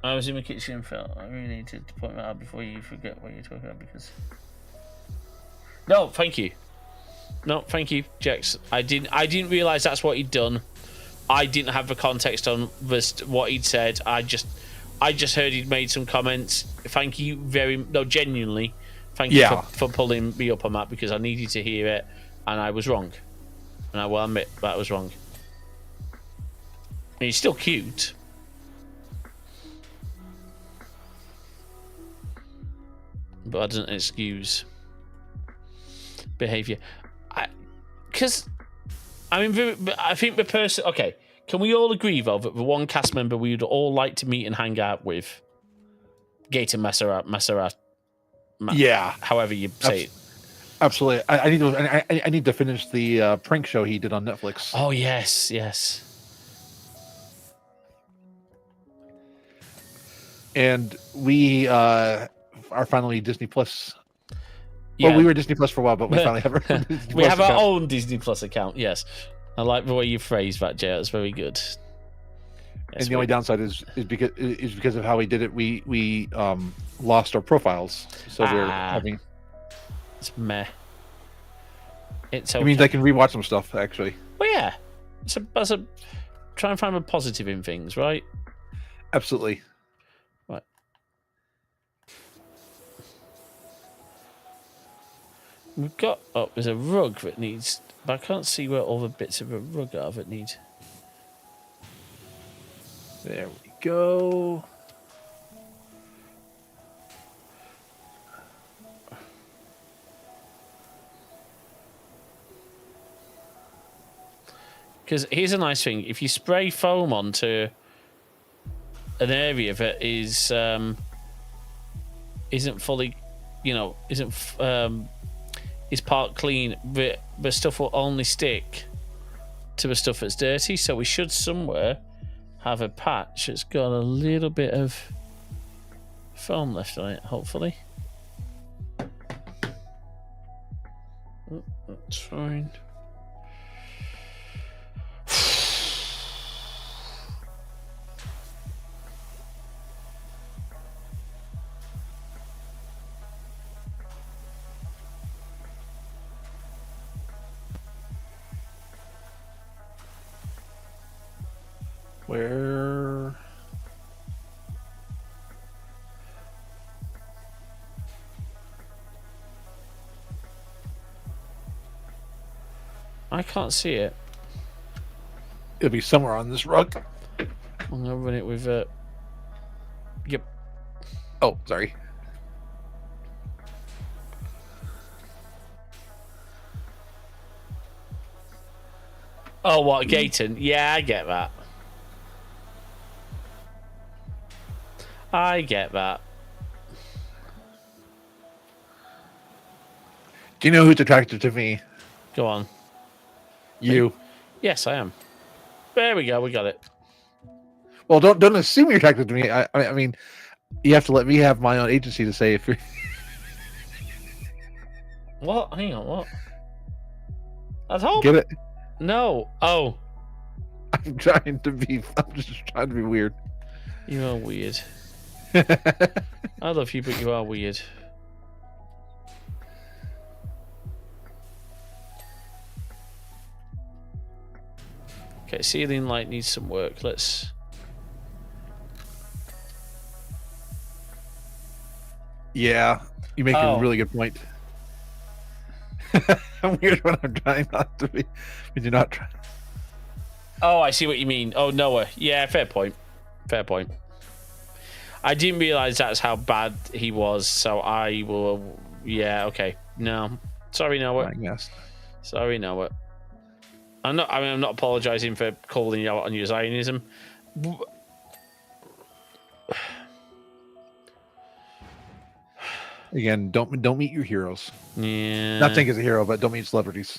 I was in the kitchen, Phil. I really need to point that out before you forget what you're talking about. Because no, thank you. No, thank you, Jex. I didn't realise that's what he'd done. I didn't have the context on what he'd said. I just heard he'd made some comments. Thank you genuinely. Thank you for pulling me up on that, because I needed to hear it, and I was wrong. And I will admit that I was wrong. And he's still cute. But that doesn't excuse behaviour. I think the person... Okay, can we all agree, though, that the one cast member we would all like to meet and hang out with? Gator Masserat. Yeah. However you say it. Absolutely. I need to finish the prank show he did on Netflix. Oh, yes. And we are finally Disney Plus. Yeah. Well, we were Disney Plus for a while, but we finally have our own Disney We Plus have account. our own Disney Plus account, yes. I like the way you phrased that, Jay. That's very good. And the only downside is because of how we did it. We lost our profiles, so we're having. It's meh. It's okay. It means I can rewatch some stuff, actually. Well, yeah. That's a try and find a positive in things, right? Absolutely. Right. We've got... Oh, there's a rug that needs... But I can't see where all the bits of a rug are that need... There we go. Because here's a nice thing: if you spray foam onto an area that isn't fully, is part clean, the stuff will only stick to the stuff that's dirty. So we should somewhere have a patch that's got a little bit of foam left on it, hopefully. That's fine. Where? I can't see it. It'll be somewhere on this rug. I'm gonna run it with Yep. Oh, sorry. Oh, what, Gaten? Yeah, I get that. I get that. Do you know who's attracted to me? Go on. You. Yes, I am. There we go. We got it. Well, don't assume you're attracted to me. I mean, you have to let me have my own agency to say if you're. What? Hang on. What? At home? Get it? No. Oh, I'm trying to be. I'm just trying to be weird. you are weird. I love you, but you are weird. Okay, ceiling light needs some work. Let's. Yeah, you make Oh. a really good point. I'm weird when I'm trying not to be. When you're not trying. Oh, I see what you mean. Oh, Noah. Yeah, fair point. Fair point. I didn't realize that's how bad he was, so I will. Yeah, okay. No, sorry, Noah. I guess. Sorry, Noah. I'm not. I mean, I'm not apologizing for calling you out on your Zionism. Again, don't meet your heroes. Yeah. Not think as a hero, but don't meet celebrities.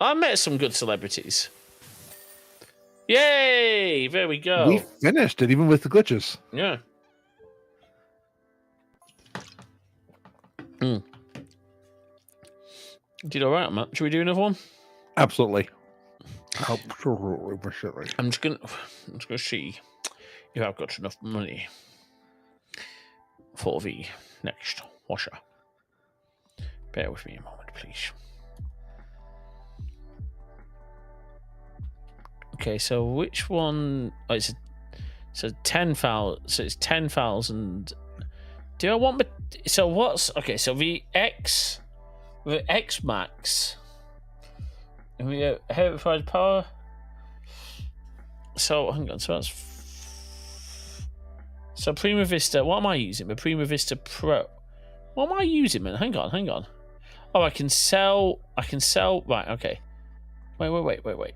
I met some good celebrities. Yay! There we go. We finished it, even with the glitches. Yeah. Hmm. Did all right, Matt. Should we do another one? Absolutely. Absolutely. I'm just gonna see if I've got enough money for the next washer. Bear with me a moment, please. Okay, so which one? Oh, it's 10,000. So it's 10,000. Do I want? So what's okay? So the X Max. And we have heavy power. So hang on. So that's. So Prima Vista. What am I using? The Prima Vista Pro. What am I using, man? Hang on. Oh, I can sell. Right. Okay. Wait.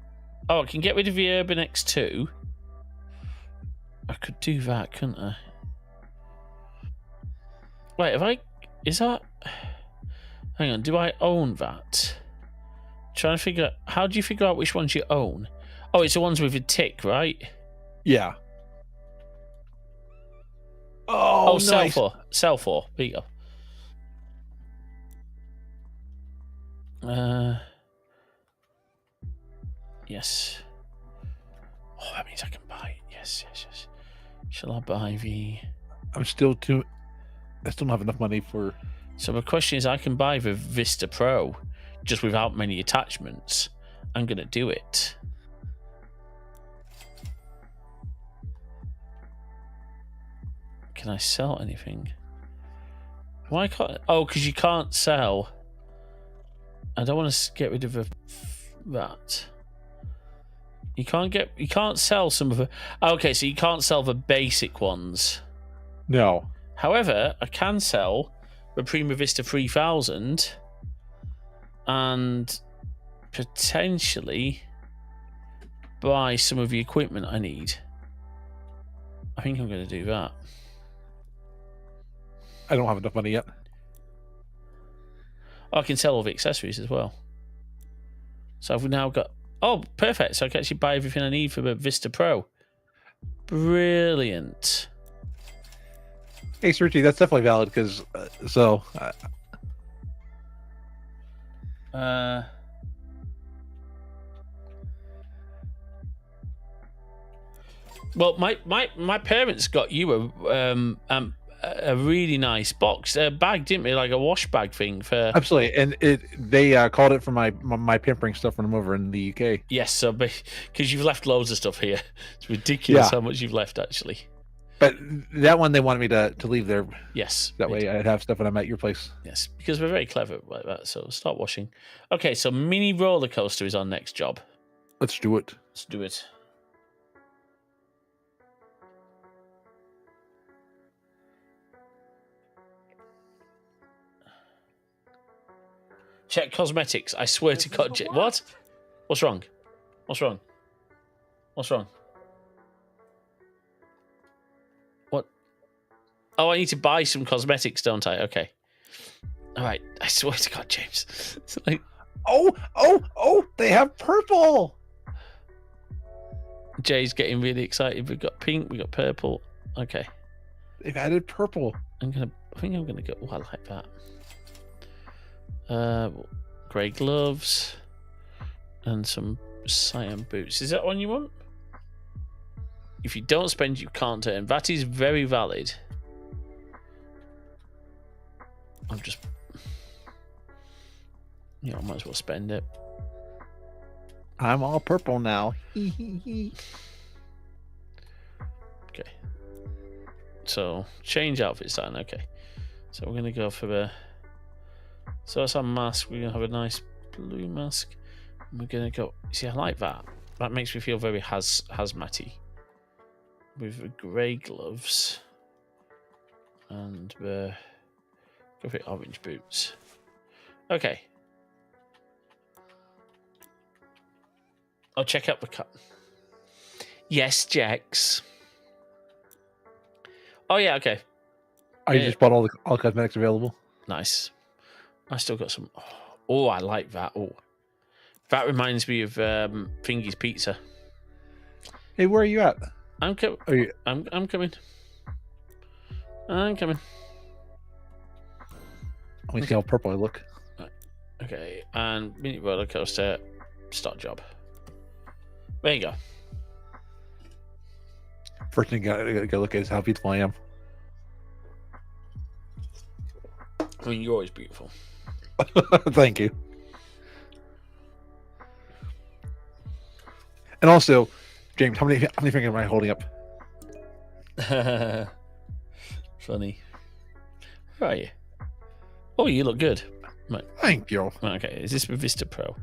Oh, I can get rid of the Urban X2. I could do that, couldn't I? Wait, have I... Is that... Hang on, do I own that? Trying to figure out... How do you figure out which ones you own? Oh, it's the ones with a tick, right? Yeah. Oh, nice. Sell for. There you go. Yes. Oh, that means I can buy it. Yes. Shall I buy the... I still don't have enough money for... So the question is, I can buy the Vista Pro just without many attachments. I'm going to do it. Can I sell anything? Why can't... Oh, because you can't sell. I don't want to get rid of that. You can't sell some of the... Okay, so you can't sell the basic ones. No. However, I can sell the Prima Vista 3000 and potentially buy some of the equipment I need. I think I'm going to do that. I don't have enough money yet. I can sell all the accessories as well. So I've now got... Oh, perfect. So I can actually buy everything I need for the Vista Pro. Brilliant. Hey, Sergi, that's definitely valid because... Well, my parents got you a really nice box, a bag, didn't they? Like a wash bag thing for. Absolutely, and they called it for my pampering stuff when I'm over in the UK. Yes, so because you've left loads of stuff here, it's ridiculous how much you've left actually. But that one they wanted me to leave there. Yes, that way I'd have stuff when I'm at your place. Yes, because we're very clever like that. So start washing. Okay, so mini roller coaster is our next job. Let's do it. Let's do it. Check cosmetics. I swear to God. What? What's wrong? What's wrong? What's wrong? What? Oh, I need to buy some cosmetics, don't I? Okay. All right. I swear to God, James. It's like, Oh! They have purple. Jay's getting really excited. We've got pink. We got purple. Okay. They've added purple. I think I'm gonna go. Oh, I like that. Grey gloves and some cyan boots. Is that one you want? If you don't spend, you can't earn. That is very valid. I'm just, I might as well spend it. I'm all purple now. Okay. So change outfits then. Okay. So we're gonna go for the. So that's our mask. We're gonna have a nice blue mask. And we're gonna go. See, I like that. That makes me feel very hazmatty. With the grey gloves and the go for orange boots. Okay. I'll check out the cut. Yes, Jax. Oh yeah, okay. I just bought all cosmetics available. Nice. I still got some. Oh, I like that. Oh, that reminds me of Fingy's Pizza. Hey, where are you at? I'm coming. I'm coming. I'm coming. Let me see how purple I look. Okay, and mini roller coaster, start job. There you go. First thing I gotta look at is how beautiful I am. I mean, you're always beautiful. Thank you. And also, James, how many fingers am I holding up? Funny. Where are you? Oh, you look good. Right. Thank you. Okay, is this with Vista Pro?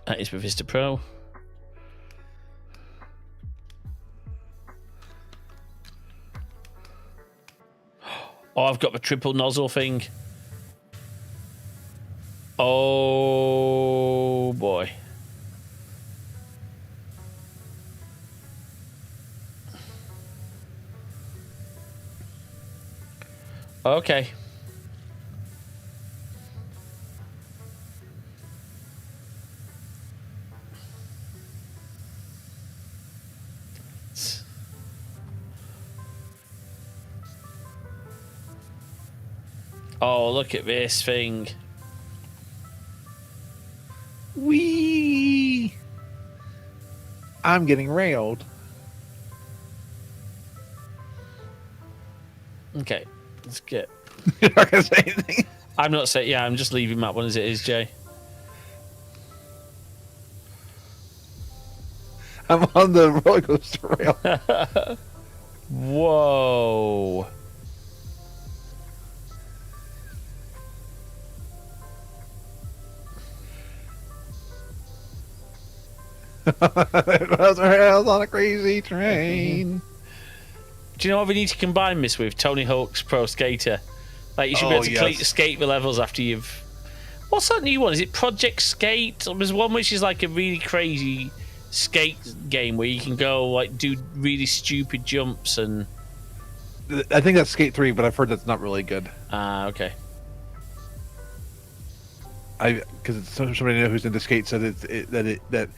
That is with Vista Pro. Oh, I've got the triple nozzle thing. Oh boy. Okay. Oh, look at this thing. Wee! I'm getting railed. Okay, let's get. You're not gonna say anything. I'm not saying. Yeah, I'm just leaving that one as it is, Jay. I'm on the roller coaster rail. Whoa. Those rails on a crazy train. Do you know what we need to combine this with? Tony Hawk's Pro Skater. Like, you should be able to skate the levels after you've. What's that new one? Is it Project Skate? There's one which is like a really crazy skate game where you can go like do really stupid jumps and. I think that's Skate 3, but I've heard that's not really good. Okay. Because somebody I know who's into skate said that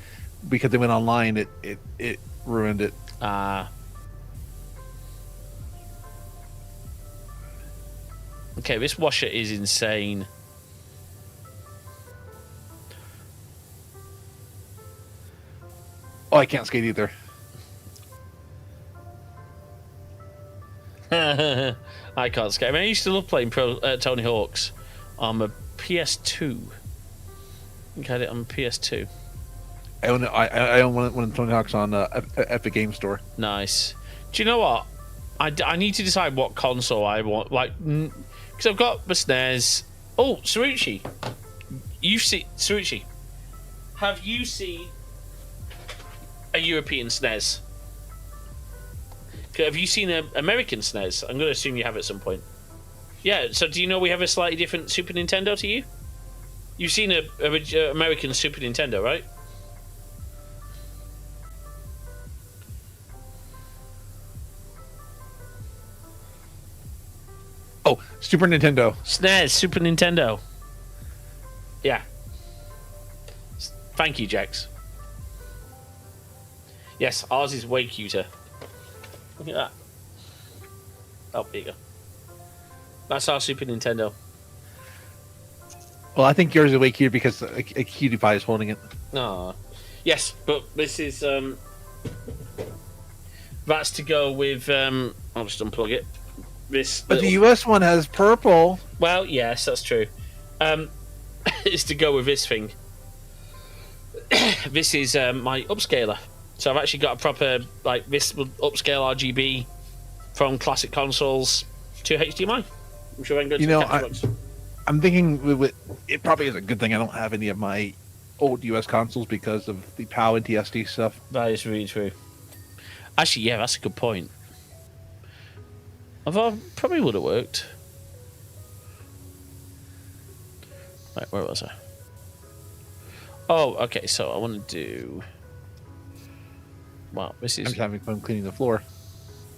because they went online, it ruined it. Okay, this washer is insane. Oh, I can't skate either. I can't skate. I mean, I used to love playing Tony Hawk's on a PS2. I think I had it on PS2. I own one of Tony Hawk's on Epic Game Store. Nice. Do you know what? I need to decide what console I want. Like, because I've got the SNES. Oh, Sarucci. Sarucci. Have you seen a European SNES? Have you seen an American SNES? I'm going to assume you have at some point. Yeah, so do you know we have a slightly different Super Nintendo to you? You've seen a American Super Nintendo, right? Super Nintendo. SNES, Super Nintendo. Yeah. Thank you, Jax. Yes, ours is way cuter. Look at that. Oh, there you go. That's our Super Nintendo. Well, I think yours is way cuter because a cutie pie is holding it. No. Yes, but this is that's to go with I'll just unplug it. This But the US one has purple. Well, yes, that's true. It's to go with this thing. This is my upscaler. So I've actually got a proper this will upscale RGB from classic consoles to HDMI. I'm sure I can go to I'm thinking it probably is a good thing I don't have any of my old US consoles because of the POW and TSD stuff. That is really true. Actually, yeah, that's a good point. Although probably would have worked. Right, where was I? Oh, okay. So I want to do. Wow, this is. I'm just having fun cleaning the floor.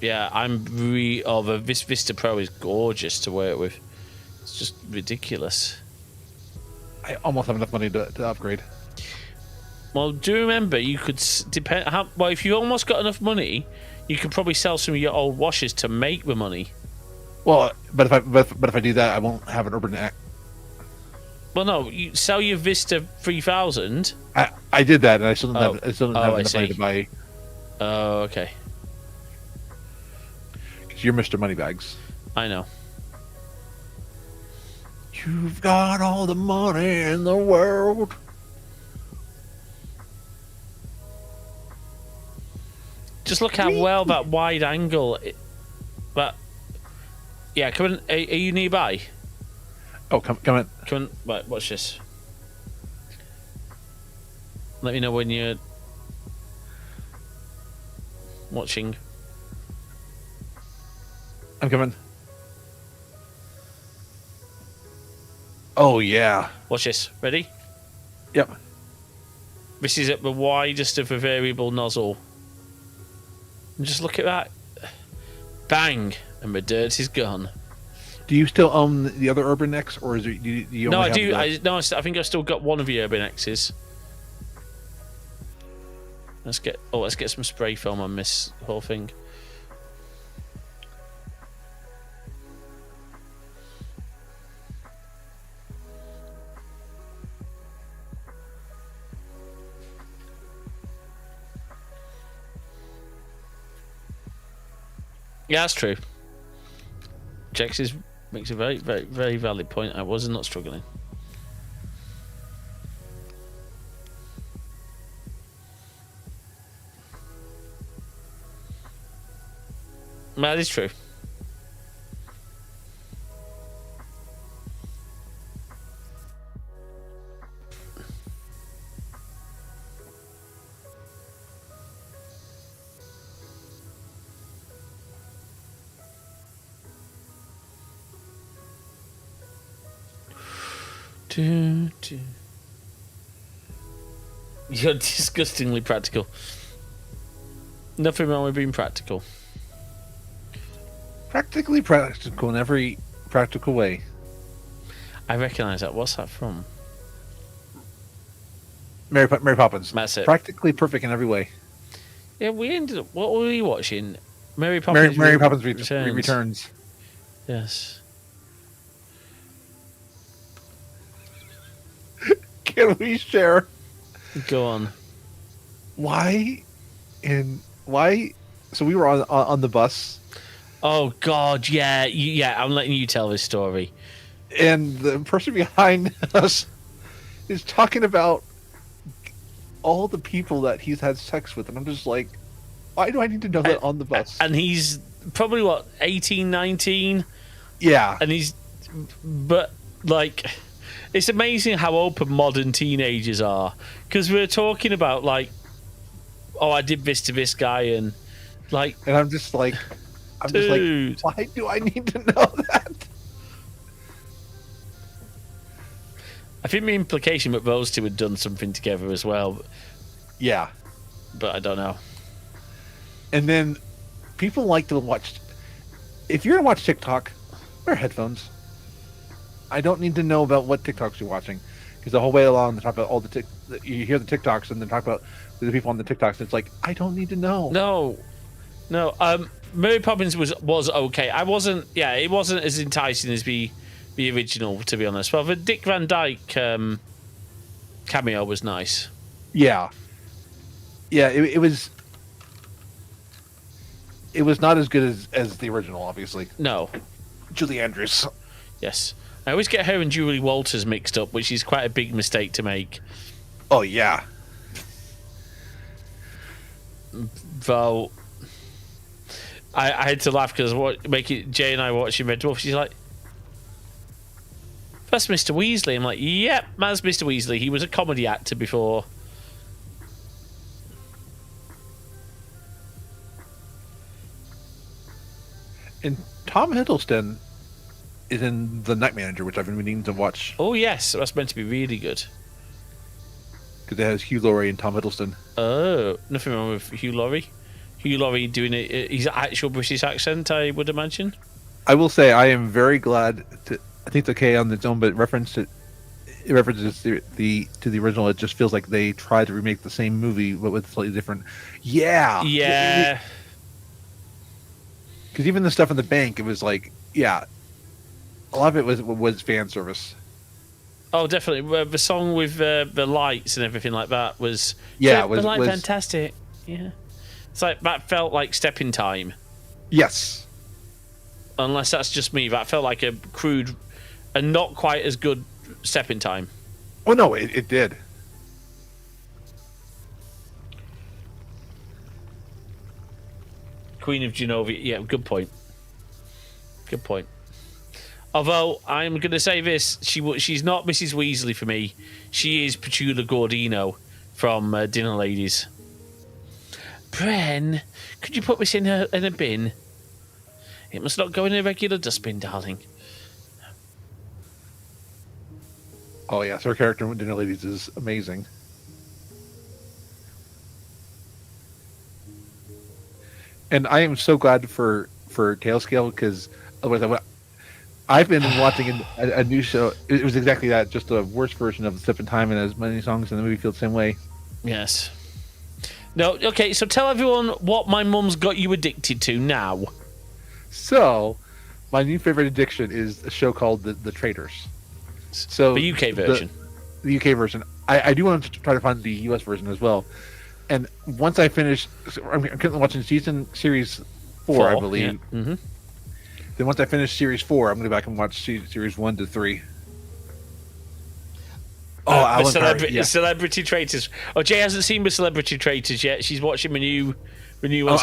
Yeah, this Vista Pro is gorgeous to work with. It's just ridiculous. I almost have enough money to upgrade. Well, do remember you could if you almost got enough money, you could probably sell some of your old washers to make the money. Well, but if I do that, I won't have an urban act. Well, no, you sell your Vista 3000. I did that, and I still didn't have enough money to buy. Oh, okay. Because you're Mr. Moneybags. I know. You've got all the money in the world. Just look how well that wide angle. But yeah, come on. Are you nearby? Oh, come in. Come on. Right, watch this. Let me know when you're watching. I'm coming. Oh yeah. Watch this. Ready? Yep. This is at the widest of a variable nozzle. And just look at that. Bang, and the dirt is gone. Do you still own the other Urban X, or is it? Do you no, only I do. have I think I've still got one of the Urban X's. Let's get some spray foam on this whole thing. Yeah, that's true. Jax makes a very, very, very valid point. I was not struggling. That is true. You're disgustingly practical. Nothing wrong with being practical. Practically practical in every practical way. I recognise that. What's that from? Mary Poppins. That's it. Practically perfect in every way. Yeah, we ended up. What were we watching? Mary Poppins. Mary Poppins Returns. Yes. Can we share? Go on. Why? So we were on the bus. Oh God, yeah, yeah. I'm letting you tell this story. And the person behind us is talking about all the people that he's had sex with, and I'm just like, why do I need to know that on the bus? And he's probably what 18, 19. Yeah. And but like, it's amazing how open modern teenagers are, because we're talking about like, oh, I did this to this guy, and like, and I'm just like, why do I need to know that? I think the implication that those two had done something together as well. Yeah. But I don't know. And then people like to watch. If you're going to watch TikTok, wear headphones. I don't need to know about what TikToks you're watching, because the whole way along they talk about all you hear the TikToks and then talk about the people on the TikToks. And it's like I don't need to know. No. Mary Poppins was okay. I wasn't. Yeah, it wasn't as enticing as the original, to be honest. Well, the Dick Van Dyke cameo was nice. Yeah. It was. It was not as good as the original, obviously. No. Julie Andrews. Yes. I always get her and Julie Walters mixed up, which is quite a big mistake to make. Oh, yeah. Though, I had to laugh because Jay and I were watching Red Dwarf. She's like, that's Mr. Weasley. I'm like, yep, that's Mr. Weasley. He was a comedy actor before. And Tom Hiddleston is in The Night Manager, which I've been meaning to watch. Oh, yes. That's meant to be really good. Because it has Hugh Laurie and Tom Hiddleston. Oh, nothing wrong with Hugh Laurie. Hugh Laurie doing his actual British accent, I would imagine. I will say I am very glad to. I think it's okay on its own, but it references to the original. It just feels like they tried to remake the same movie but with slightly different. Yeah. Because even the stuff in the bank, it was like, yeah, a lot of it was fan service. Oh, definitely. The song with the lights and everything like that was was fantastic. Yeah, it's like that felt like Step in Time. Yes. Unless that's just me, that felt like a crude and not quite as good Step in Time. Oh no, it did. Queen of Genovia. Yeah, good point. Good point. Although I'm going to say this, she's not Mrs. Weasley for me. She is Petula Gordino from Dinner Ladies. Bren, could you put this in a bin? It must not go in a regular dustbin, darling. Oh yes, her character in Dinner Ladies is amazing. And I am so glad for Tailscale, because otherwise I've been watching a new show. It was exactly that, just a worse version of Step in Time, and as many songs in the movie feel the same way. Yes. No, okay, so tell everyone what my mum's got you addicted to now. So, my new favorite addiction is a show called The Traitors. So the UK version. The UK version. I do want to try to find the US version as well. And once I finish, I'm currently watching series 4, I believe. Yeah. Mm-hmm. Then once I finish series 4, I'm going to go back and watch series 1 to 3. Oh, Alan Carr, Celebrity Traitors. Oh, Jay hasn't seen the Celebrity Traitors yet. She's watching the new one.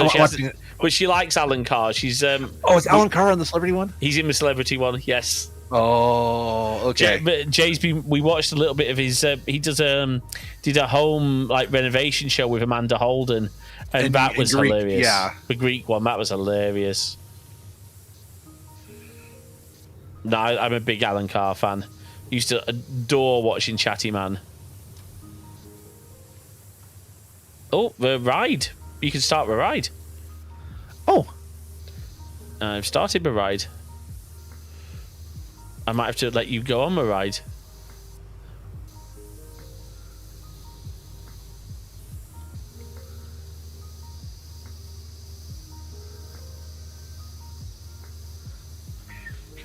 But she likes Alan Carr. She's Oh, is Alan Carr on the celebrity one? He's in the celebrity one, yes. Oh, okay. But we watched a little bit of his. He did a home renovation show with Amanda Holden, and that was hilarious. Yeah, the Greek one, that was hilarious. No, I'm a big Alan Carr fan. Used to adore watching Chatty Man. Oh, the ride! You can start the ride. Oh, I've started the ride. I might have to let you go on the ride.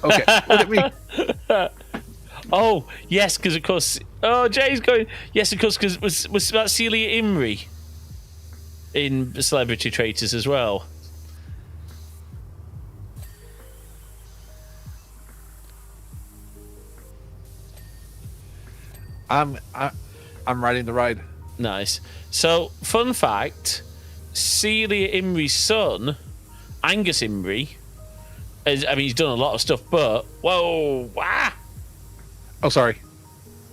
Okay, look at me. Oh, yes, because of course... Oh, Jay's going... Yes, of course, because was that Celia Imrie in Celebrity Traitors as well? I'm riding the ride. Nice. So, fun fact, Celia Imrie's son, Angus Imrie, he's done a lot of stuff, but... Whoa! Ah! Oh, sorry.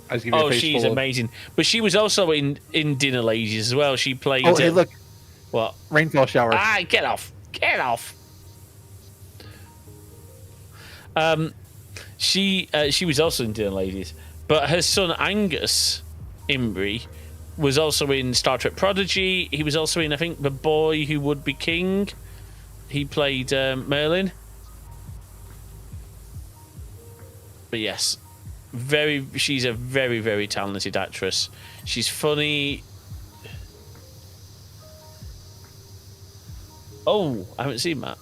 I was giving you a face she's full amazing. But she was also in Dinner Ladies as well. She played... Oh, hey, look. What? Rainfall shower. Ah, get off. Get off. She was also in Dinner Ladies. But her son, Angus Imrie, was also in Star Trek Prodigy. He was also in, I think, The Boy Who Would Be King. He played Merlin. But yes, she's a very, very talented actress. She's funny. Oh, I haven't seen that.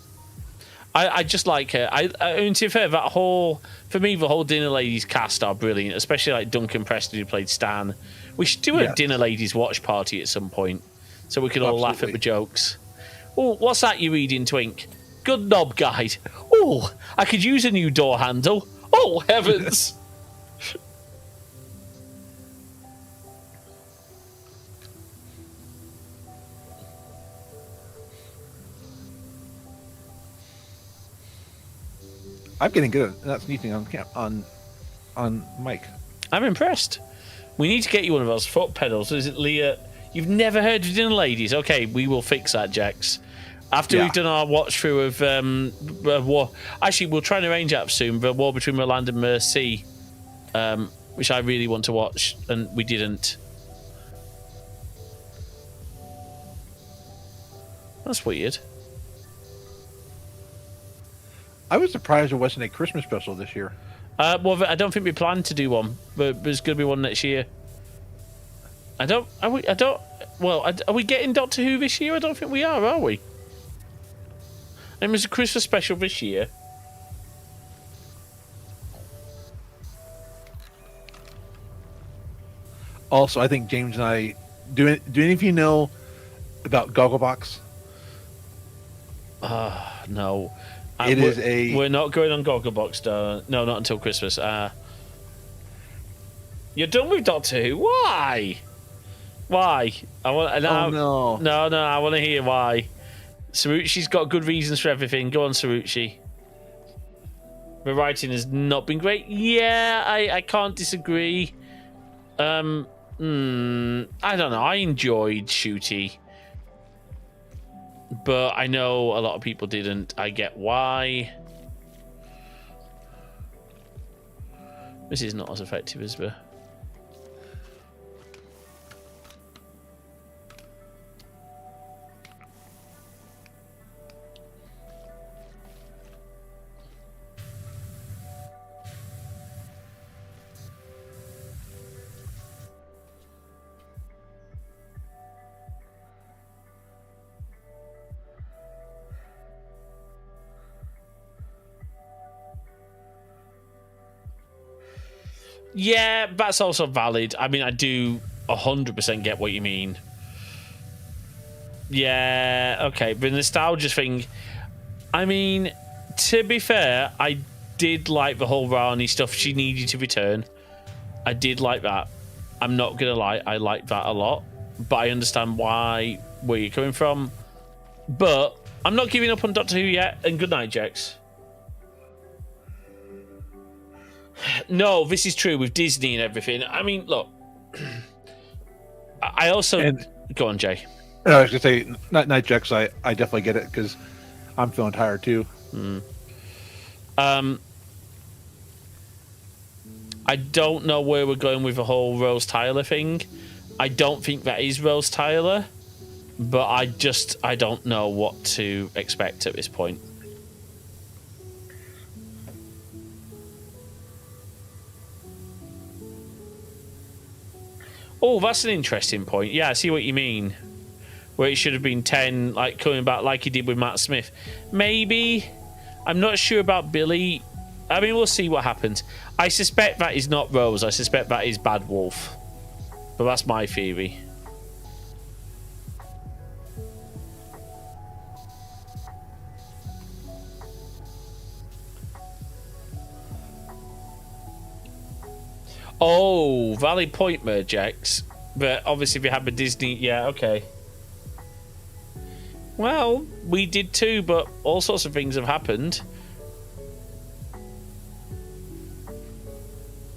I just like her. I mean, to be fair, for me, the whole Dinner Ladies cast are brilliant, especially like Duncan Preston, who played Stan. We should do a Dinner Ladies watch party at some point, so we can all laugh at the jokes. Oh, what's that you're reading, Twink? Good knob guide. Oh, I could use a new door handle. Oh, heavens. I'm getting good at not sneezing on mic. I'm impressed. We need to get you one of those foot pedals. Is it Leah? You've never heard of Dinner Ladies? Okay, we will fix that, Jax. After we've done our watch through of War, actually, we'll try and arrange that soon. The War Between Roland and Mercy, which I really want to watch, and we didn't. That's weird. I was surprised there wasn't a Christmas special this year. Well, I don't think we plan to do one, but there's going to be one next year. Well, are we getting Doctor Who this year? I don't think we are we? And there's a Christmas special this year. Also, I think James and I do any of you know about Gogglebox? No. We're not going on Gogglebox, though. No, not until Christmas. You're done with Doctor Who. Why? Why? I want. No. I want to hear why. Sarucci's got good reasons for everything. Go on, Sarucci. The writing has not been great. Yeah, I can't disagree. I don't know. I enjoyed Shooty, but I know a lot of people didn't. I get why. This is not as effective as the... Yeah, that's also valid. I mean, I do 100% get what you mean. Yeah, okay. The nostalgia thing, I mean, to be fair, I did like the whole Rani stuff. She needed to return. I did like that. I'm not going to lie. I like that a lot. But I understand where you're coming from. But I'm not giving up on Doctor Who yet. And good night, Jex. No, this is true with Disney and everything. I mean, look. I also... Go on, Jay. No, I was going to say, night Jex, I definitely get it, because I'm feeling tired, too. I don't know where we're going with the whole Rose Tyler thing. I don't think that is Rose Tyler. But I don't know what to expect at this point. Oh, that's an interesting point. Yeah, I see what you mean. Where it should have been 10, like coming back like he did with Matt Smith. Maybe. I'm not sure about Billy. I mean, we'll see what happens. I suspect that is not Rose. I suspect that is Bad Wolf. But that's my theory. Oh, valid point, Mergex. But obviously, if you have a Disney, yeah, okay. Well, we did too, but all sorts of things have happened.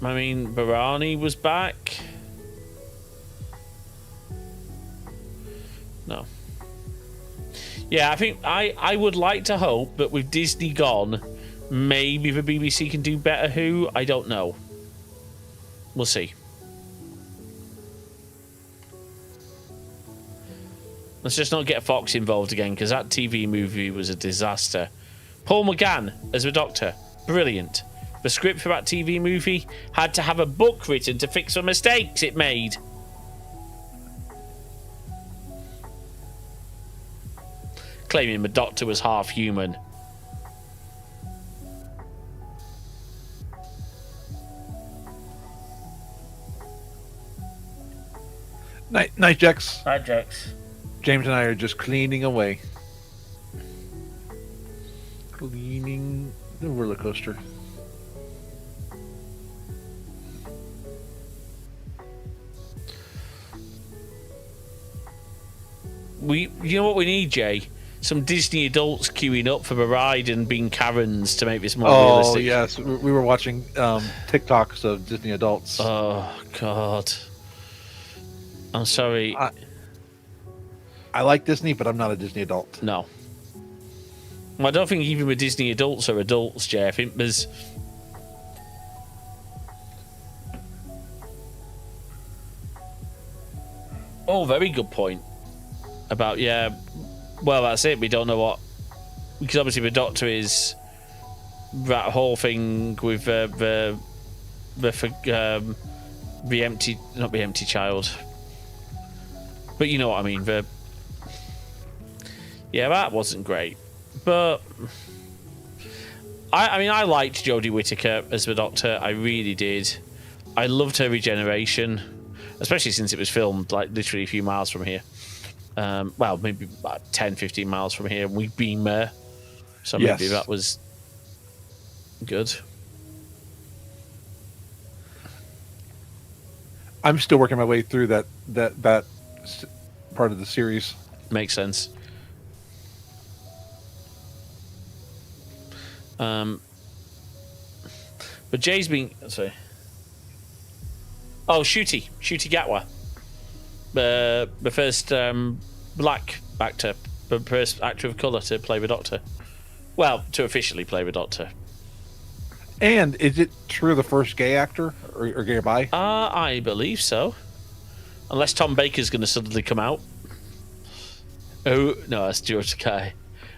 I mean, Barani was back. No. Yeah, I think I would like to hope that with Disney gone, maybe the BBC can do better Who. I don't know. We'll see. Let's just not get Fox involved again, because that TV movie was a disaster. Paul McGann as the Doctor, brilliant. The The script for that TV movie had to have a book written to fix the mistakes it made. Claiming the Doctor was half human. Night, Jex. Hi, Jax. James and I are just cleaning away. Cleaning the roller coaster. You know what we need, Jay? Some Disney adults queuing up for the ride and being Karens to make this more realistic. Oh yes, we were watching TikToks of Disney adults. Oh God, I'm sorry. I like Disney, but I'm not a Disney adult. No, I don't think even the Disney adults are adults, Jay. I think there's. Oh, very good point. About well, that's it. We don't know what, because obviously the Doctor is that whole thing with the empty, not the empty child, but you know what I mean. That wasn't great, but I mean I liked Jodie Whittaker as the Doctor. I really did. I loved her regeneration, especially since it was filmed like literally a few miles from here. Well, maybe about 10, 15 miles from here. We've been there. So maybe that was good. I'm still working my way through that part of the series. Makes sense. But Jay's been... Sorry. Oh, Ncuti Gatwa. The first black actor, the first actor of colour to play the Doctor. Well, to officially play the Doctor. And is it true the first gay actor or gay or bi? I believe so. Unless Tom Baker's going to suddenly come out. Oh, no, that's George Takei.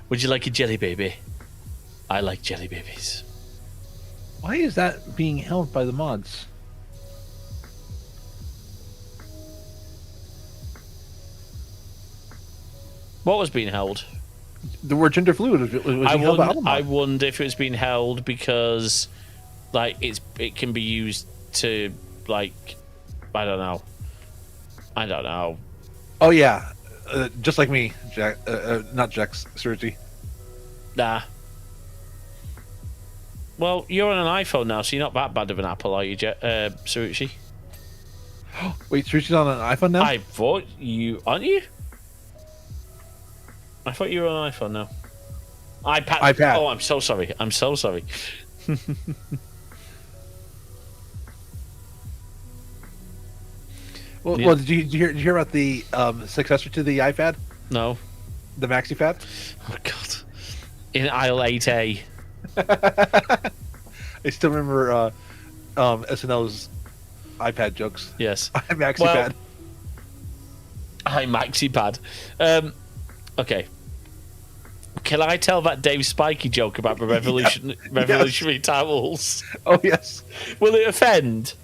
Would you like a jelly baby? I like jelly babies. Why is that being held by the mods? What was being held? The word gender fluid was being held by all the mods. I wonder if it was being held because, like, it can be used to, like, I don't know. Oh yeah, just like me, Jack. Not Jack's Sergi. Nah. Well, you're on an iPhone now, so you're not that bad of an Apple, are you, Sarucci? Wait, Sergi's on an iPhone now? I thought you... Aren't you? I thought you were on an iPhone now. iPad. Oh, I'm so sorry. Well, did you hear about the successor to the iPad? No. The MaxiPad? Oh, God. In aisle 8A. I still remember SNL's iPad jokes. Yes. MaxiPad. Well, MaxiPad. Okay. Can I tell that Dave Spikey joke about the revolutionary towels? Oh, yes. Will it offend?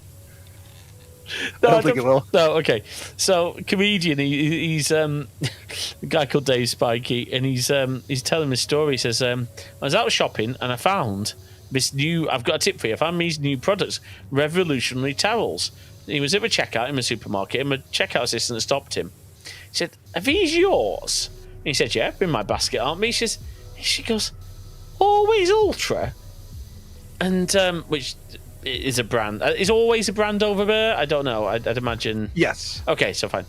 No, I don't think it will. No, okay. So, comedian, he's a guy called Dave Spikey, and he's telling his story. He says, I was out shopping and I found this new. I've got a tip for you. I found these new products, revolutionary towels. He was at the checkout in the supermarket, and the checkout assistant stopped him. He said, "Are these yours?" And he said, "Yeah, in my basket, aren't they?" She goes, "Always Ultra," and which is a brand. Is Always a brand over there? I don't know. I'd imagine. Yes. Okay, so fine.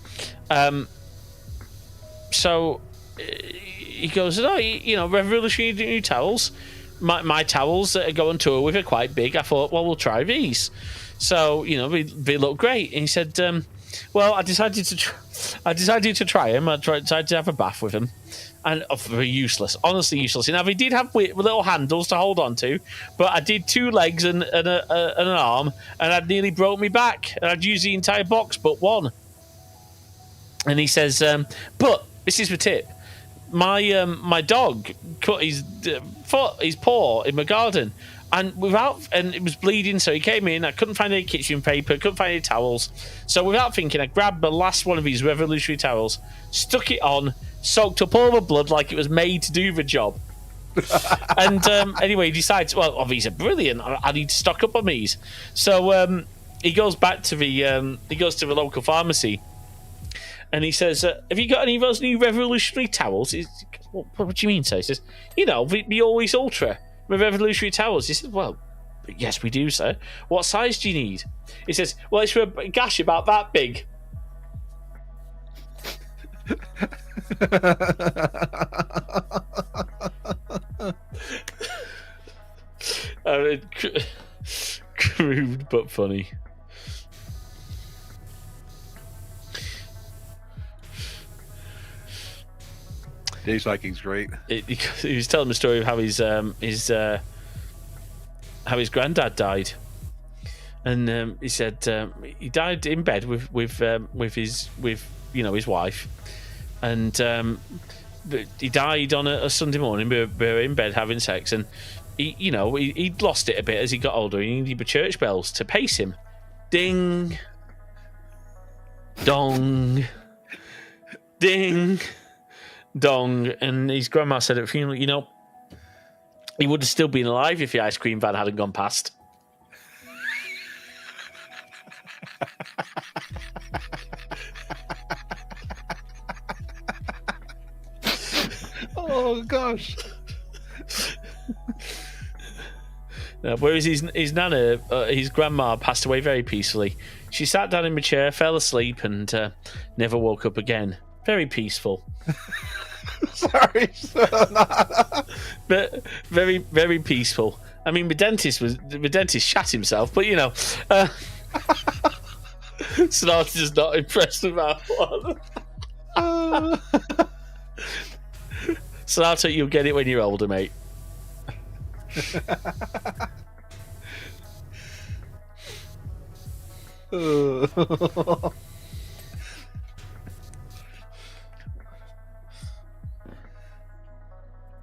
So he goes, "Oh, revolutionary new towels. My towels that I go on tour with are quite big. I thought, well, we'll try these. So they look great." And he said, "Well, I decided to try them. I tried to have a bath with them, and they're useless. Honestly, useless. Now they did have little handles to hold on to, but I did 2 legs and an arm, and I'd nearly broke me back. And I'd used the entire box but one." And he says, "But this is the tip. My dog cut his paw in my garden, and it was bleeding, so he came in. I couldn't find any kitchen paper, couldn't find any towels. So without thinking, I grabbed the last one of his revolutionary towels, stuck it on, soaked up all the blood like it was made to do the job. And anyway, he decides, well, these are brilliant. I need to stock up on these. So he goes back to the local pharmacy, and he says, "Have you got any of those new revolutionary towels?" What do you mean, sir? He says, the Always Ultra. With revolutionary towels. He said, well, yes, we do, sir. What size do you need? He says, well, it's for a gash about that big. Crude but funny. Dave's Viking's great. He was telling the story of how his granddad died, and he said he died in bed with his wife, and he died on a Sunday morning. We were in bed having sex, and he'd lost it a bit as he got older. He needed the church bells to pace him. Ding, dong, ding, dong. And his grandma said at the funeral, he would have still been alive if the ice cream van hadn't gone past. Oh gosh. Whereas his nana, his grandma, passed away very peacefully. She sat down in the chair, fell asleep, and never woke up again. Very peaceful. Sorry, but very, very peaceful. I mean, the dentist shat himself, but Sonata's not impressed with that one. Sonata, you'll get it when you're older, mate.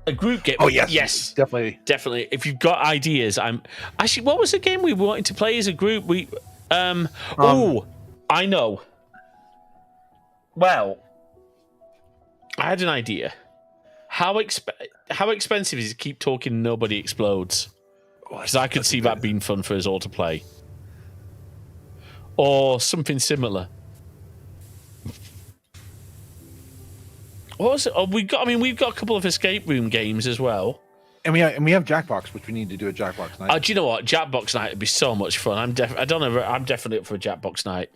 A group game. Oh yes, definitely. If you've got ideas, I'm actually. What was the game we wanted to play as a group? Oh, I know. Well, I had an idea. How expensive is it to keep talking nobody explodes? Because I could see that being fun for us all to play, or something similar. What was it? Oh, we've got a couple of escape room games as well, and we have Jackbox, which we need to do a Jackbox night. Do you know what? Jackbox night would be so much fun. I'm definitely up for a Jackbox night.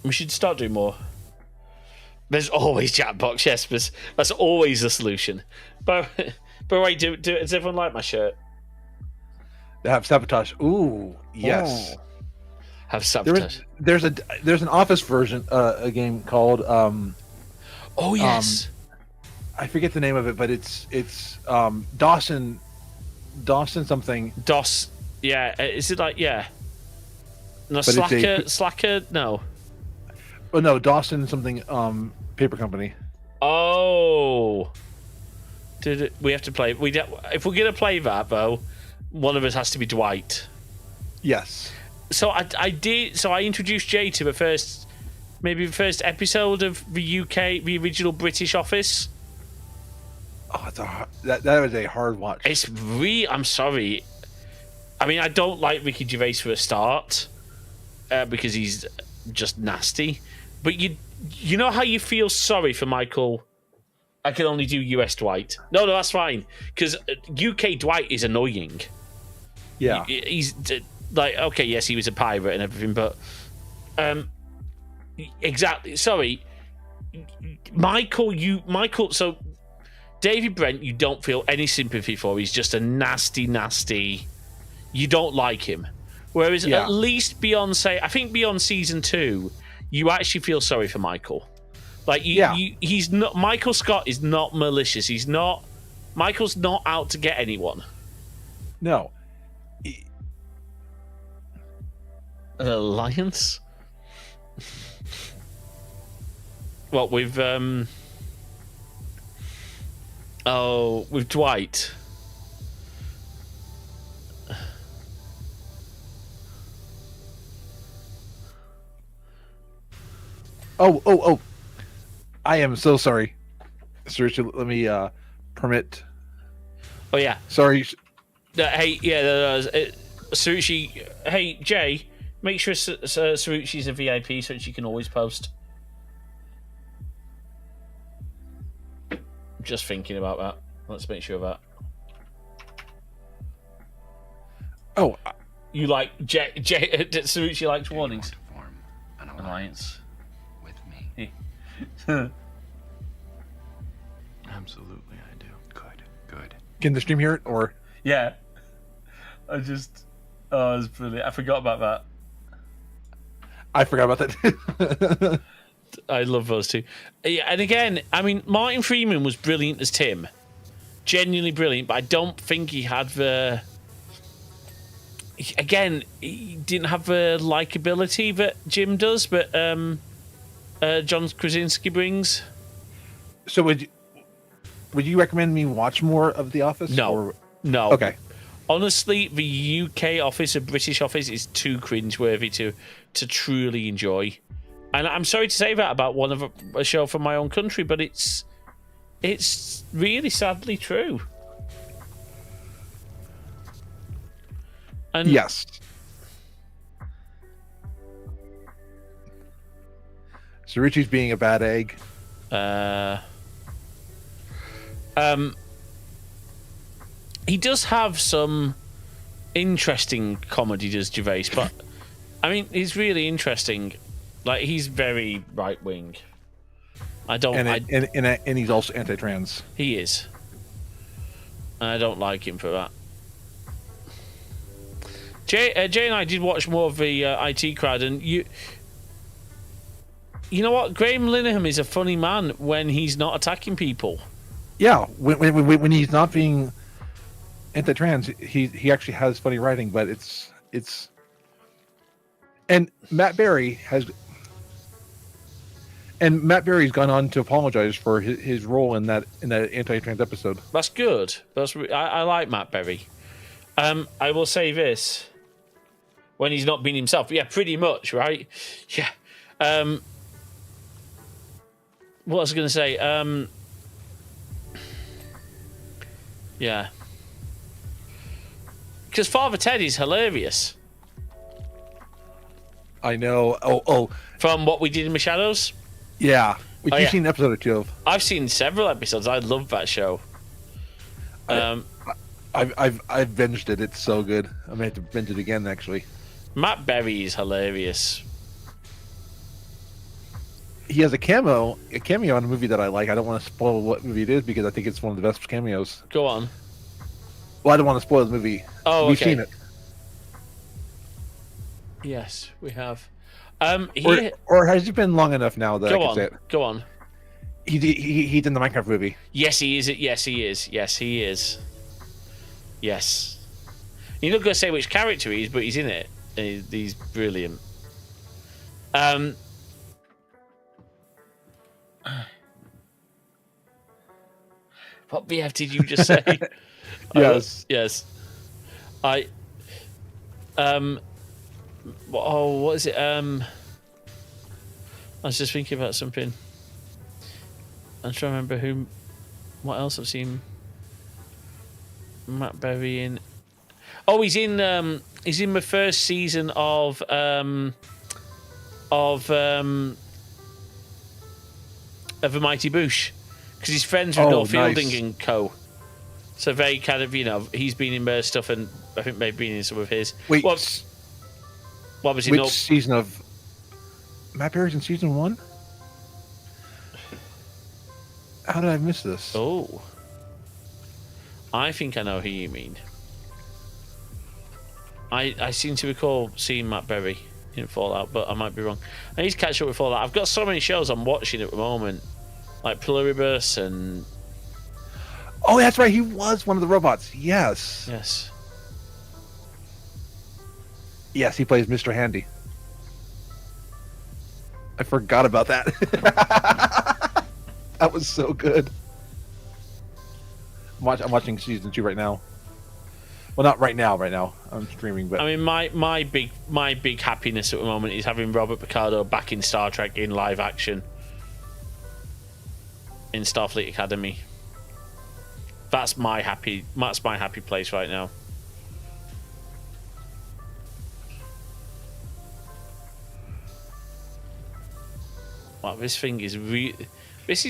We should start doing more. There's always Jackbox, yes, but that's always the solution. But wait, does everyone like my shirt? They have Sabotage. Ooh, yes. Oh. Have Sabotage. There's an Office version, a game called. Oh yes. I forget the name of it, but it's Dawson something. DOS. Yeah. Is it like yeah? No, Slacker. No. Oh no, Dawson something. Paper company. Oh. We have to play? If we're gonna play that though, one of us has to be Dwight. Yes. So I did. So I introduced Jay to the first episode of the original British Office. Oh, that was a hard watch. I'm sorry. I mean, I don't like Ricky Gervais for a start because he's just nasty. But you know how you feel sorry for Michael. I can only do US Dwight. No, that's fine because UK Dwight is annoying. Yeah, he's. Like, okay, yes, he was a pirate and everything, but exactly. Sorry, Michael. So David Brent, you don't feel any sympathy for. He's just a nasty. You don't like him. Whereas at least I think beyond season 2, you actually feel sorry for Michael. Like he's not. Michael Scott is not malicious. Michael's not out to get anyone. No. An alliance? What with Oh, with Dwight. Oh. I am so sorry. Sir, let me permit. Oh yeah. Sorry. Hey, yeah, Saruchi. Hey, Jay, make sure Saruchi's a VIP so she can always post. Just thinking about that. Let's make sure of that. Oh, You like Jay? Saruchi likes warnings. Form an Alliance. with me. Absolutely, I do. Good. can the stream hear it or? Yeah. Oh, it was brilliant. I forgot about that. I forgot about that. I love those two. Yeah, and again, I mean, Martin Freeman was brilliant as Tim. Genuinely brilliant, but I don't think he had the... Again, he didn't have the likability that Jim does, but John Krasinski brings. So would you recommend me watch more of The Office? No. No. Okay. Honestly, the UK Office, the British Office, is too cringeworthy to truly enjoy. And I'm sorry to say that about one of a show from my own country, but it's really sadly true. And Yes. So Richie's being a bad egg. He does have some interesting comedy, does Gervais, but I mean, he's really interesting. Like, he's very right wing. And he's also anti-trans. He is. And I don't like him for that. Jay and I did watch more of the IT crowd, and you know what? Graham Linehan is a funny man when he's not attacking people. Yeah, when he's not being anti-trans, he actually has funny writing, but it's and Matt Berry's gone on to apologize for his role in that anti-trans episode. That's good. I like Matt Berry. I will say this: when he's not being himself, yeah, pretty much, right? Yeah. What was I going to say? Yeah. Because Father Ted is hilarious. I know. Oh. From What We Did in the Shadows? Yeah. Which you've seen an episode or two of. I've seen several episodes. I love that show. I've binged it. It's so good. I may have to binge it again, actually. Matt Berry is hilarious. He has a cameo in a movie that I like. I don't want to spoil what movie it is because I think it's one of the best cameos. Go on. Well, I don't want to spoil the movie. Oh, We've okay. seen it. Yes, we have. Or has it been long enough now that I can say it? Go on. He's in the Minecraft movie. Yes, he is. Yes, he is. Yes, he is. Yes. You're not going to say which character he is, but he's in it. And he's brilliant. What BF did you just say? Yes. Yes. What is it? I was just thinking about something. I'm trying to remember what else I've seen Matt Berry in. Oh, he's in the first season of The Mighty Boosh, because he's friends with Noel Fielding and co. So very kind of, he's been in their stuff, and I think they've been in some of his. Wait, what was which season of Matt Berry's in season 1? How did I miss this? Oh, I think I know who you mean. I seem to recall seeing Matt Berry in Fallout, but I might be wrong. I need to catch up with Fallout. I've got so many shows I'm watching at the moment, like Pluribus and... Oh, that's right. He was one of the robots. Yes. Yes. Yes, he plays Mr. Handy. I forgot about that. That was so good. I'm watching season 2 right now. Well, not right now. Right now, I'm streaming. But I mean, my big happiness at the moment is having Robert Picardo back in Star Trek in live action in Starfleet Academy. That's my happy place right now. Wow, this thing is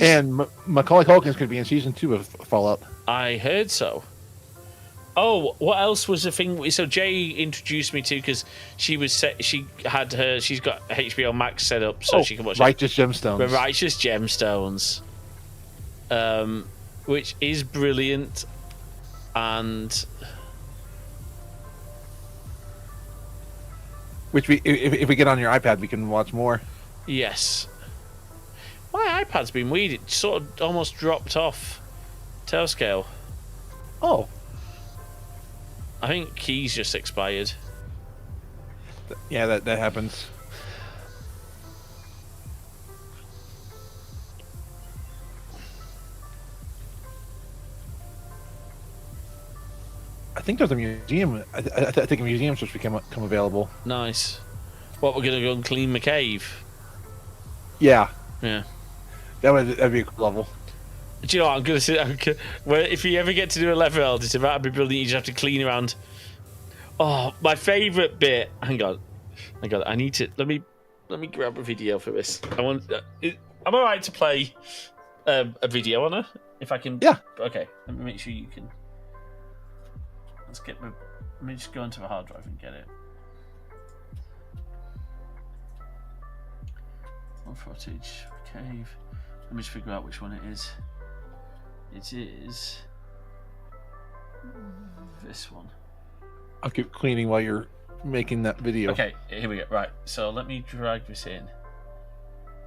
and Macaulay Culkin's going to be in season 2 of Fallout. I heard so. Oh, what else was the thing? So Jay introduced me to, because she's got HBO Max set up so she can watch Righteous Gemstones. The Righteous Gemstones, which is brilliant, and which if we get on your iPad, we can watch more. Yes. My iPad's been weird. It sort of almost dropped off Tailscale. Oh. I think keys just expired. Yeah, that happens. I think there's a museum. I think a museum's supposed to come available. Nice. What, we're going to go and clean the cave? Yeah. Yeah. That'd be a cool level. Do you know what I'm going to say? Well, if you ever get to do a level, that'd be brilliant. You just have to clean around. Oh, my favourite bit. Hang on. I need to. Let me grab a video for this. I'm alright to play a video on her if I can. Yeah. Okay. Let me make sure you can. Let me just go into the hard drive and get it. One footage cave. Let me just figure out which one it is. It is this one. I'll keep cleaning while you're making that video. Okay, here we go. Right, so let me drag this in.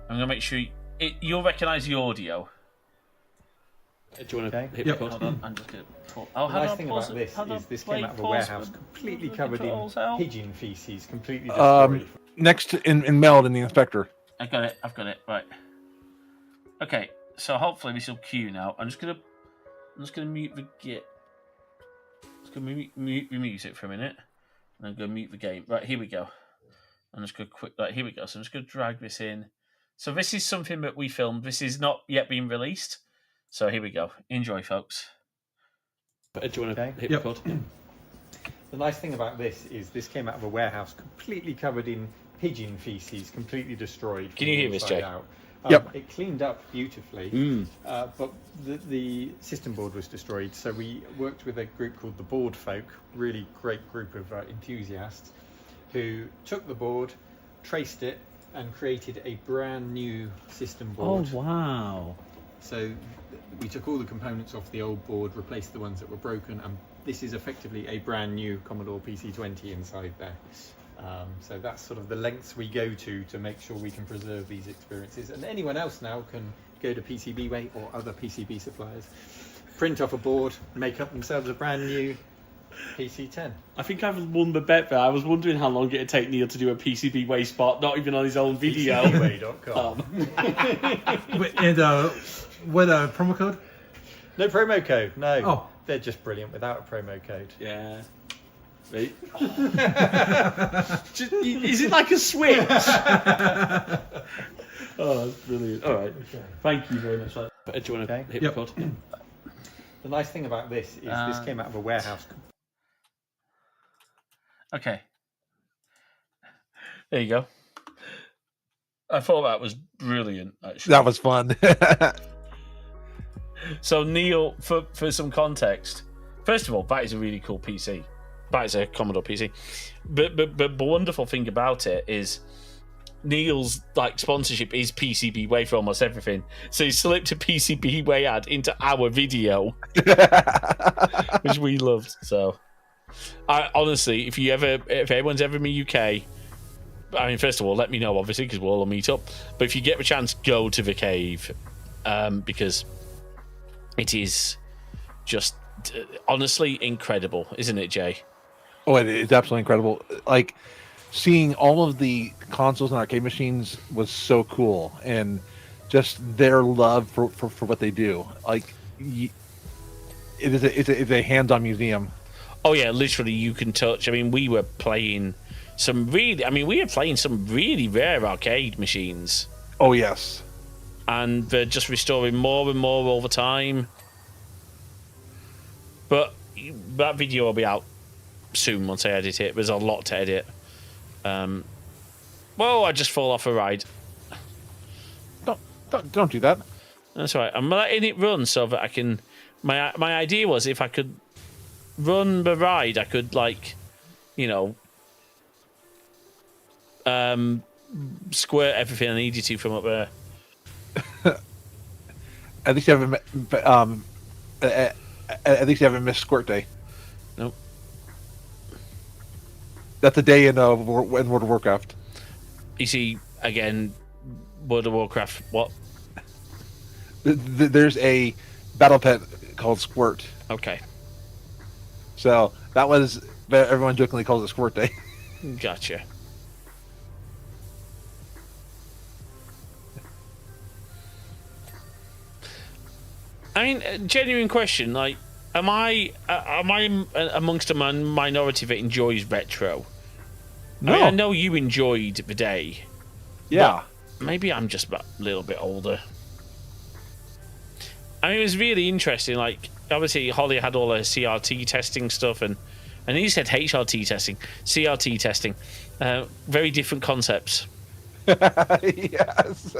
I'm going to make sure you'll recognise the audio. Do you want to hit record? Hold on, I'm just going to pull. The nice thing about this is this came out of a warehouse completely covered in pigeon feces, completely destroyed. Next in Meld in the inspector. I've got it. Right. Okay, so hopefully this will cue now. I'm just gonna mute the git. Just gonna mute the music for a minute, and I'm gonna mute the game. Right, here we go. I'm just gonna here we go. So I'm just gonna drag this in. So this is something that we filmed. This is not yet being released. So here we go. Enjoy, folks. Do you want to hit record? The nice thing about this is this came out of a warehouse completely covered in pigeon feces, completely destroyed. Can you hear this, Jay? Yep. It cleaned up beautifully, but the system board was destroyed. So we worked with a group called the Board Folk, really great group of enthusiasts, who took the board, traced it, and created a brand new system board. Oh, wow. So we took all the components off the old board, replaced the ones that were broken, and this is effectively a brand new Commodore PC-20 inside there. So that's sort of the lengths we go to make sure we can preserve these experiences. And anyone else now can go to PCBWay or other PCB suppliers, print off a board, make up themselves a brand new PC-10. I think I've won the bet there. I was wondering how long it'd take Neil to do a PCBWay spot, not even on his own video. PCBWay.com. And what promo code? No promo code, no. Oh. They're just brilliant without a promo code. Yeah. Right. Is it like a switch? Oh, that's brilliant. All right. Okay. Thank you very much. Do you want to hit record? The nice thing about this is this came out of a warehouse. Okay. There you go. I thought that was brilliant, actually. That was fun. So, Neil, for some context, first of all, that is a really cool PC. That is a Commodore PC. But the wonderful thing about it is Neil's sponsorship is PCBWay for almost everything. So he slipped a PCBWay ad into our video, which we loved. So, I honestly, if anyone's ever in the UK, I mean, first of all, let me know, obviously, because we'll all meet up. But if you get the chance, go to the cave, because it is just honestly incredible, isn't it, Jay? Oh, it's absolutely incredible. Like, seeing all of the consoles and arcade machines was so cool, and just their love for what they do. Like, it's a hands-on museum. Oh yeah, literally you can touch. I mean, we were playing we were playing some really rare arcade machines, Oh yes. and they're just restoring more and more over time. But that video will be out soon once I edit it. There's a lot to edit. Whoa, I just fall off a ride. Don't do that. That's right. I'm letting it run so that I can. My idea was if I could run the ride, I could squirt everything I needed to from up there. At least you haven't. At least you haven't missed Squirt Day. Nope. That's a day in World of Warcraft. You see, again, World of Warcraft. What? There's a battle pet called Squirt. Okay. So that was everyone jokingly calls it Squirt Day. Gotcha. I mean, genuine question. Like, am I amongst a minority that enjoys retro? No. I mean, I know you enjoyed the day. Yeah. Maybe I'm just a little bit older. I mean, it was really interesting. Like, obviously, Holly had all her CRT testing stuff, and he said HRT testing, CRT testing. Very different concepts. Yes.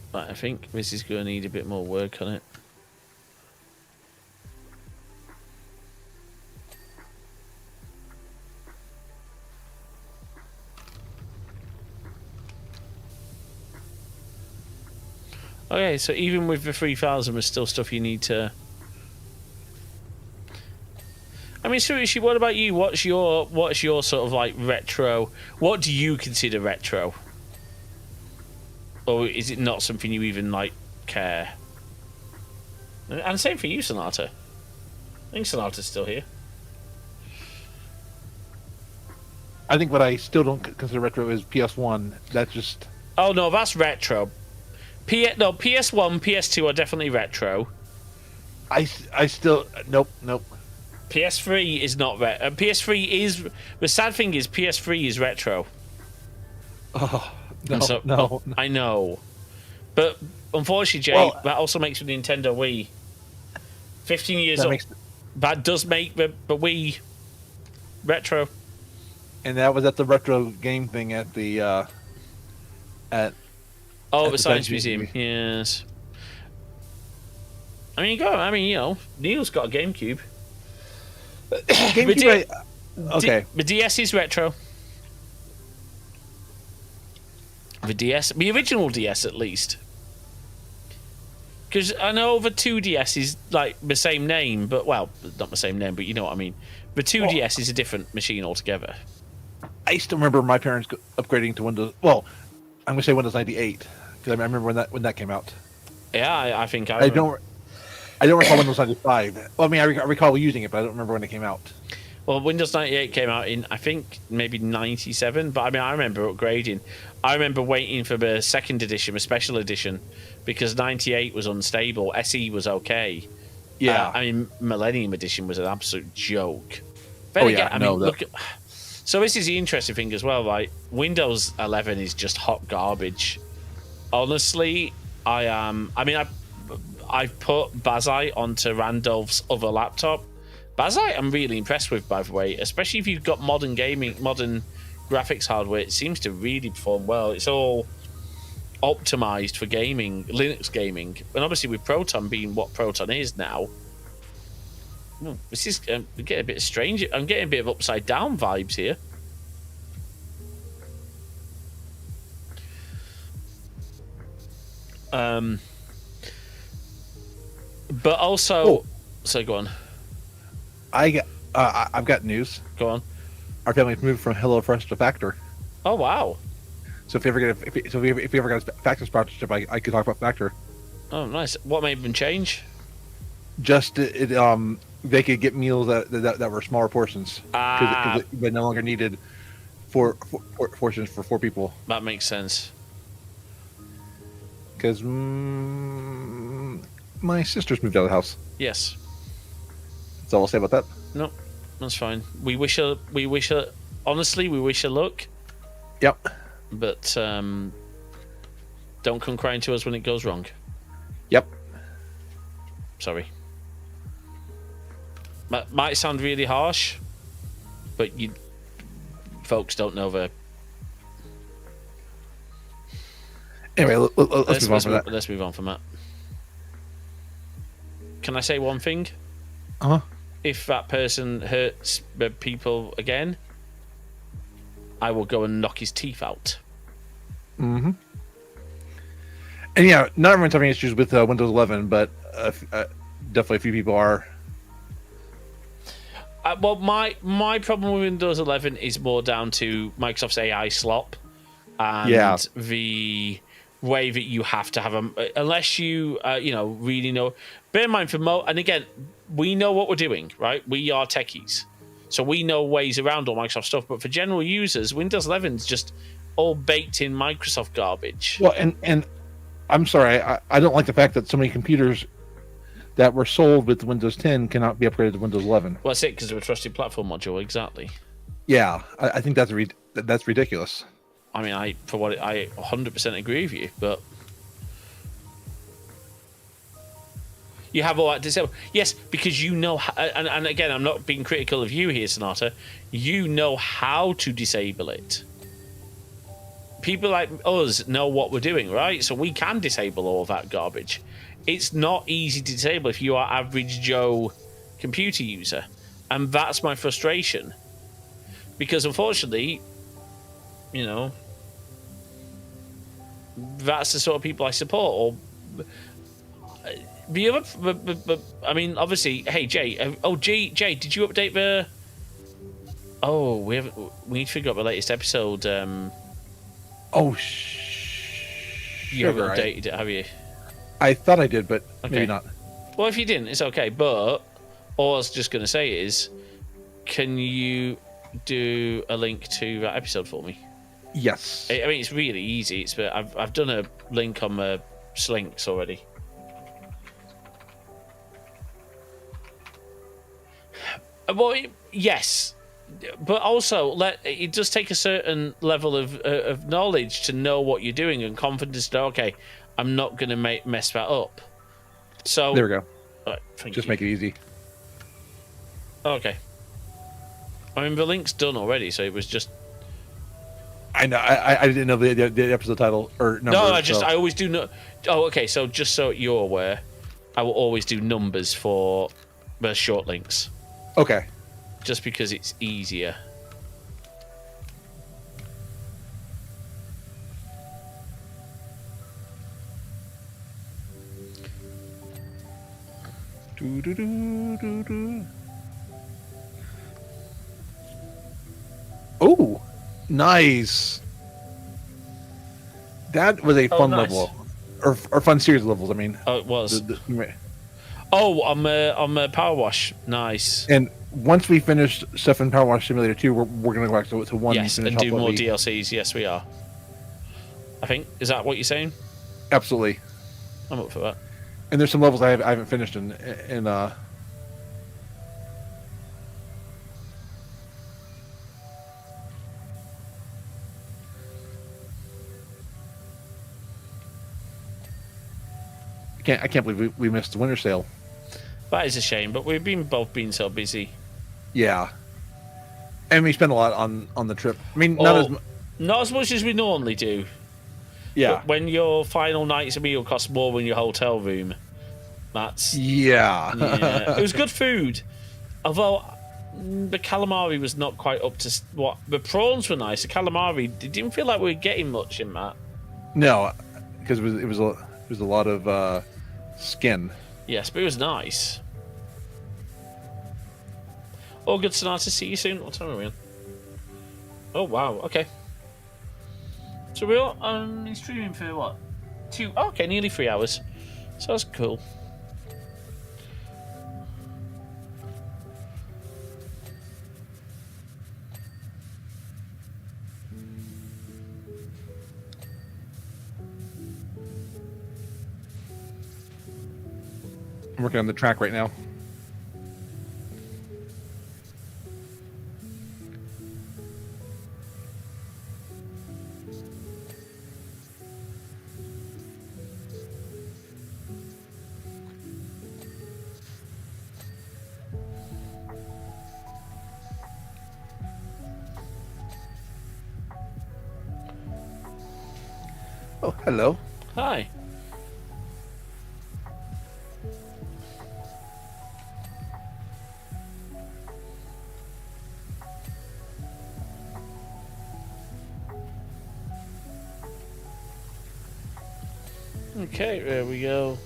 But I think this is going to need a bit more work on it. Okay, so even with the 3,000, there's still stuff you need to. I mean, seriously, what about you? What's your sort of like retro? What do you consider retro? Or is it not something you even like care? And same for you, Sonata. I think Sonata's still here. I think what I still don't consider retro is PS1. That's just. Oh no, that's retro. PS1, PS2 are definitely retro. I still nope. PS3 is not retro. PS3 is the sad thing is PS3 is retro. Oh no, So, no. I know, but unfortunately, Jay, Well, that also makes the Nintendo Wii 15 years old. That does make the Wii retro. And that was at the retro game thing at the at The Science Museum. Yes. I mean, Neil's got a GameCube. GameCube. Okay. The DS is retro. The DS, the original DS at least. Because I know the 2DS is like the same name, but well, not the same name, but you know what I mean. The 2DS is a different machine altogether. I still remember my parents upgrading to Windows. Well, I'm gonna say Windows 98 because I remember when that came out. Yeah, I think I don't recall Windows 95. Well, I mean, I recall using it, but I don't remember when it came out. Well, Windows 98 came out in, I think, maybe 97, but I mean, I remember upgrading. I remember waiting for the second edition, the special edition, because 98 was unstable. SE was okay. Yeah. I mean, Millennium Edition was an absolute joke. So this is the interesting thing as well, right? Windows 11 is just hot garbage. Honestly, I've put Bazai onto Randolph's other laptop. Bazai I'm really impressed with, by the way, especially if you've got modern graphics hardware. It seems to really perform well. It's all optimized for gaming, Linux gaming, and obviously with Proton being what Proton is now, this is getting a bit strange. I'm getting a bit of upside down vibes here. But also, so go on. I've got news. Go on. Our family's moved from HelloFresh to Factor. Oh wow! So if you ever get a Factor sponsorship, I could talk about Factor. Oh nice. What made them change? Just they could get meals that were smaller portions because they no longer needed four portions for 4 people. That makes sense. because my sister's moved out of the house. Yes. That's all I'll say about that. No, that's fine. We wish her. Honestly, we wish her luck. Yep. But don't come crying to us when it goes wrong. Yep. Sorry. Might sound really harsh, but you folks don't know the. Anyway, let's move on from that. Let's move on from that. Can I say one thing? If that person hurts the people again, I will go and knock his teeth out. Mm-hmm. And yeah, not everyone's having issues with Windows 11, but definitely a few people are. Well, my problem with Windows 11 is more down to Microsoft's AI slop and the way that you have to have them, unless you really know. Bear in mind, and again, we know what we're doing, right? We are techies, so we know ways around all Microsoft stuff. But for general users, Windows 11 is just all baked in Microsoft garbage. Well, and I'm sorry, I don't like the fact that so many computers that were sold with Windows 10 cannot be upgraded to Windows 11. Well, that's it, because of a trusted platform module, exactly. Yeah, I think that's ridiculous. I mean, I 100% agree with you, but you have all that disabled. Yes, because you know, and again, I'm not being critical of you here, Sonata. You know how to disable it. People like us know what we're doing, right? So we can disable all that garbage. It's not easy to disable if you are average Joe computer user, and that's my frustration. Because unfortunately, that's the sort of people I support. Or the other, I mean, obviously, hey Jay, Jay, did you update the? Oh, we need to figure out the latest episode. You haven't updated it, have you? I thought I did, but okay. Maybe not. Well, if you didn't, it's okay. But all I was just going to say is, can you do a link to that episode for me? Yes. I mean, it's really easy. I've done a link on the Slinks already. Well, yes, but also it does take a certain level of knowledge to know what you're doing and confidence to know, okay, I'm not going to mess that up. So there we go. Right, just make it easy. Okay. I mean, the link's done already, so it was just. I know. I didn't know the episode title or number. No, I always do know. Oh, okay. So just so you're aware, I will always do numbers for the short links. Okay. Just because it's easier. Oh, nice. That was a fun level, or fun series of levels. I mean, oh, it was. On the PowerWash, nice. And once we finish stuff in PowerWash Simulator 2, we're gonna go back to one. Yes, and do more DLCs. Yes, we are. I think is that what you're saying? Absolutely. I'm up for that. And there's some levels I haven't finished in I can't believe we missed the winter sale. That is a shame, but we've both been so busy. Yeah, and we spent a lot on the trip. I mean, not as much as we normally do. Yeah. But when your final night's meal costs more than your hotel room, that's yeah. It was good food, although the calamari was not quite up to what. The prawns were nice. The calamari, it didn't feel like we were getting much in that. No, because it was a lot of skin. Yes, but it was nice. Oh, good, Sonata. See you soon. What time are we on? Oh, wow. Okay. So we're streaming for what? Okay, nearly 3 hours. So that's cool. I'm working on the track right now. Oh, hello. Hi. Okay, there we go.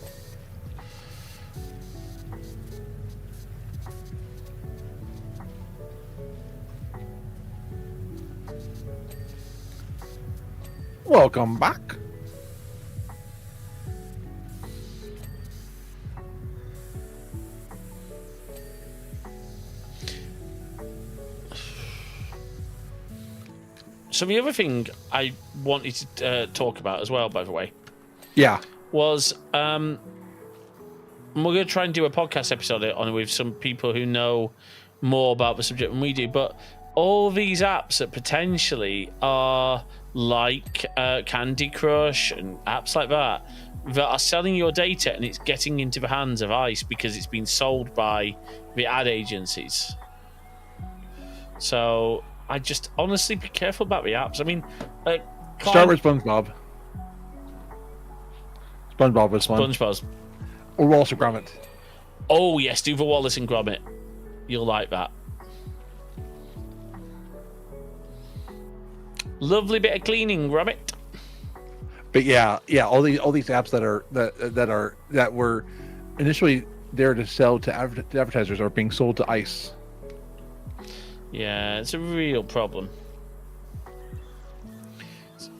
Welcome back. So the other thing I wanted to talk about as well, by the way, Yeah. was we're going to try and do a podcast episode on it with some people who know more about the subject than we do. But all these apps that potentially are like Candy Crush and apps like that are selling your data, and it's getting into the hands of ICE because it's been sold by the ad agencies. So I just honestly be careful about the apps. I mean, Start with SpongeBob. SpongeBob was one. SpongeBob. Or Wallace and Gromit. Oh yes, do the Wallace and Gromit. You'll like that. Lovely bit of cleaning, Gromit. But yeah, all these apps that were initially there to sell to advertisers are being sold to ICE. Yeah, it's a real problem.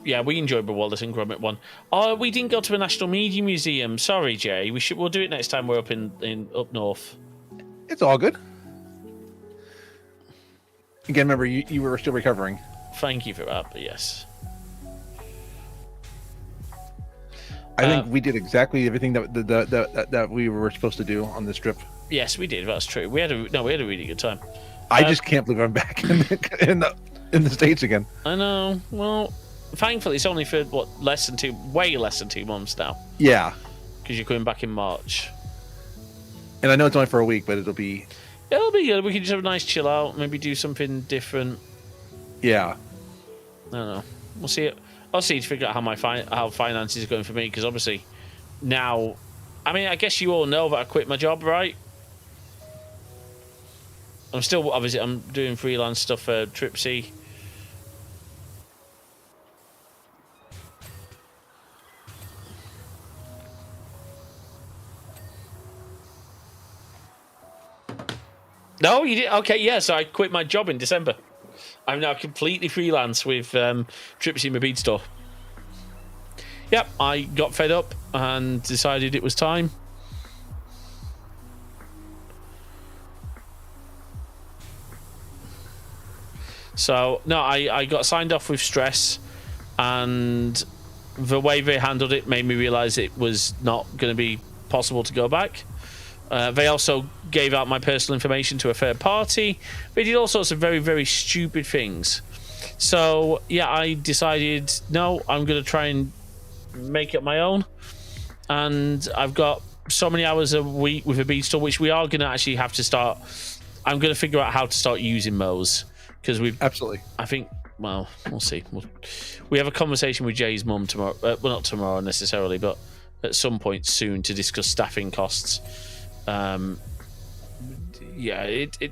Yeah, we enjoyed the Wallace and Gromit one. Oh, we didn't go to the National Media Museum. Sorry, Jay. We'll do it next time we're up up north. It's all good. Again, remember you were still recovering. Thank you for that. But yes. I think we did exactly everything that we were supposed to do on this trip. Yes, we did. That's true. We had a really good time. I just can't believe I'm back in the States again. I know. Well, thankfully, it's only for way less than 2 months now. Yeah. Because you're coming back in March. And I know it's only for a week, but it'll be good. We can just have a nice chill out, maybe do something different. Yeah. I don't know. We'll see. I'll see to figure out how finances are going for me, because obviously now, I mean, I guess you all know that I quit my job, right? I'm doing freelance stuff for Tripsy. No, you did. Okay, yeah. So I quit my job in December. I'm now completely freelance with Tripsy in my bead store. Yep, I got fed up and decided it was time. So, no, I got signed off with stress, and the way they handled it made me realise it was not going to be possible to go back. They also gave out my personal information to a third party. They did all sorts of very, very stupid things. So, yeah, I decided, no, I'm going to try and make it my own. And I've got so many hours a week with a bead store, which we are going to actually have to start. I'm going to figure out how to start using those. Because absolutely. I think, well, we'll see. We have a conversation with Jay's mum tomorrow. Well, not tomorrow necessarily, but at some point soon to discuss staffing costs. Yeah,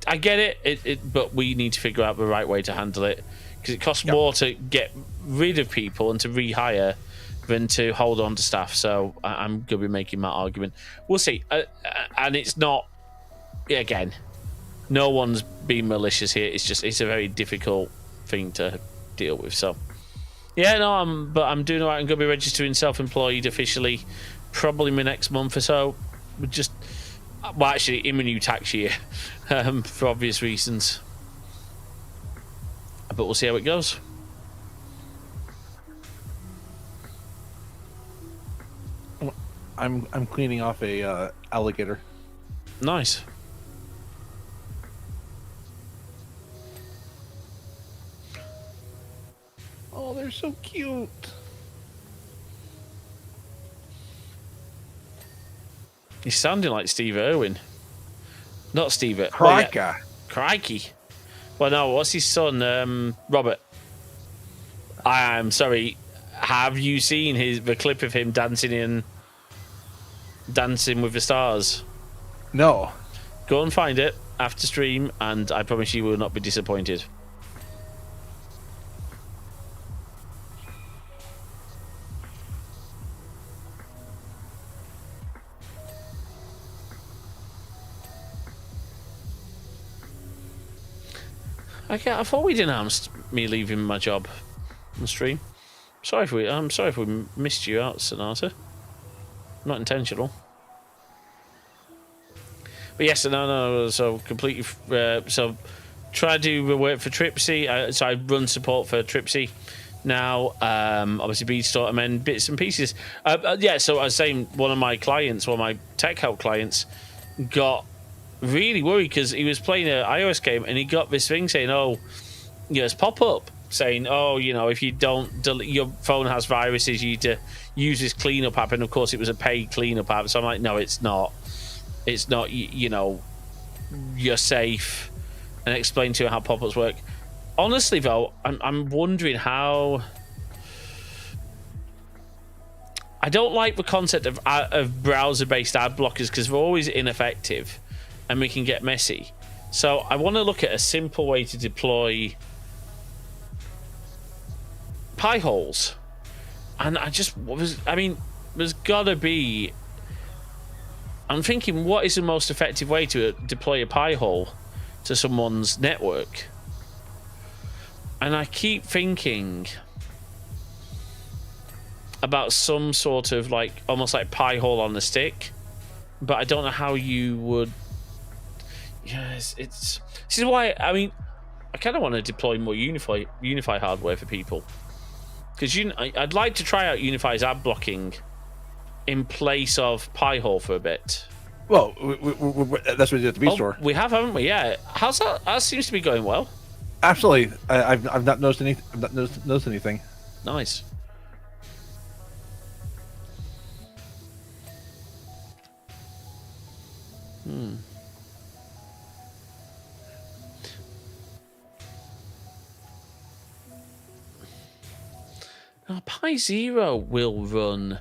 I get it, but we need to figure out the right way to handle it, because it costs more to get rid of people and to rehire than to hold on to staff. So I'm going to be making that argument. We'll see. And it's not, again, no one's being malicious here. It's a very difficult thing to deal with. So yeah, no, I'm doing all right. I'm going to be registering self-employed officially probably in the next month or so. Well, actually, in the new tax year, for obvious reasons. But we'll see how it goes. I'm cleaning off a alligator. Nice. Oh, they're so cute. He's sounding like Steve Irwin. Not Steve. Crikey. Well, yeah. Crikey. Well, no, what's his son? Robert. I'm sorry. Have you seen the clip of him dancing with the Stars? No. Go and find it after stream, and I promise you will not be disappointed. Okay, I thought we'd announced me leaving my job on stream. I'm sorry if we missed you out, Sonata. Not intentional. But yes, no. So completely. So try to do work for Tripsy. So I run support for Tripsy now. Obviously, Beadstorm and bits and pieces. Yeah. So I was saying, one of my tech help clients, got really worried because he was playing an iOS game and he got this thing saying, "Oh, it's pop up saying, oh, if you don't your phone has viruses, you need to use this cleanup app." And of course, it was a paid cleanup app. So I'm like, no, it's not. It's not. You're safe. And explain to him how pop-ups work. Honestly, though, I'm wondering how. I don't like the concept of browser-based ad blockers because they're always ineffective. And we can get messy. So I want to look at a simple way to deploy pie holes. And there's gotta be. I'm thinking, what is the most effective way to deploy a pie hole to someone's network? And I keep thinking about some sort of almost like pie hole on the stick, but I don't know how you would. Yes, this is why I kind of want to deploy more Unify hardware for people, because I'd like to try out Unify's ad blocking in place of Pi-hole for a bit. Well, that's what we did at the B-store. We have, haven't we? Yeah. How's that? That seems to be going well. Absolutely. I've not noticed anything. I've not noticed anything. Nice. Now, Pi Zero will run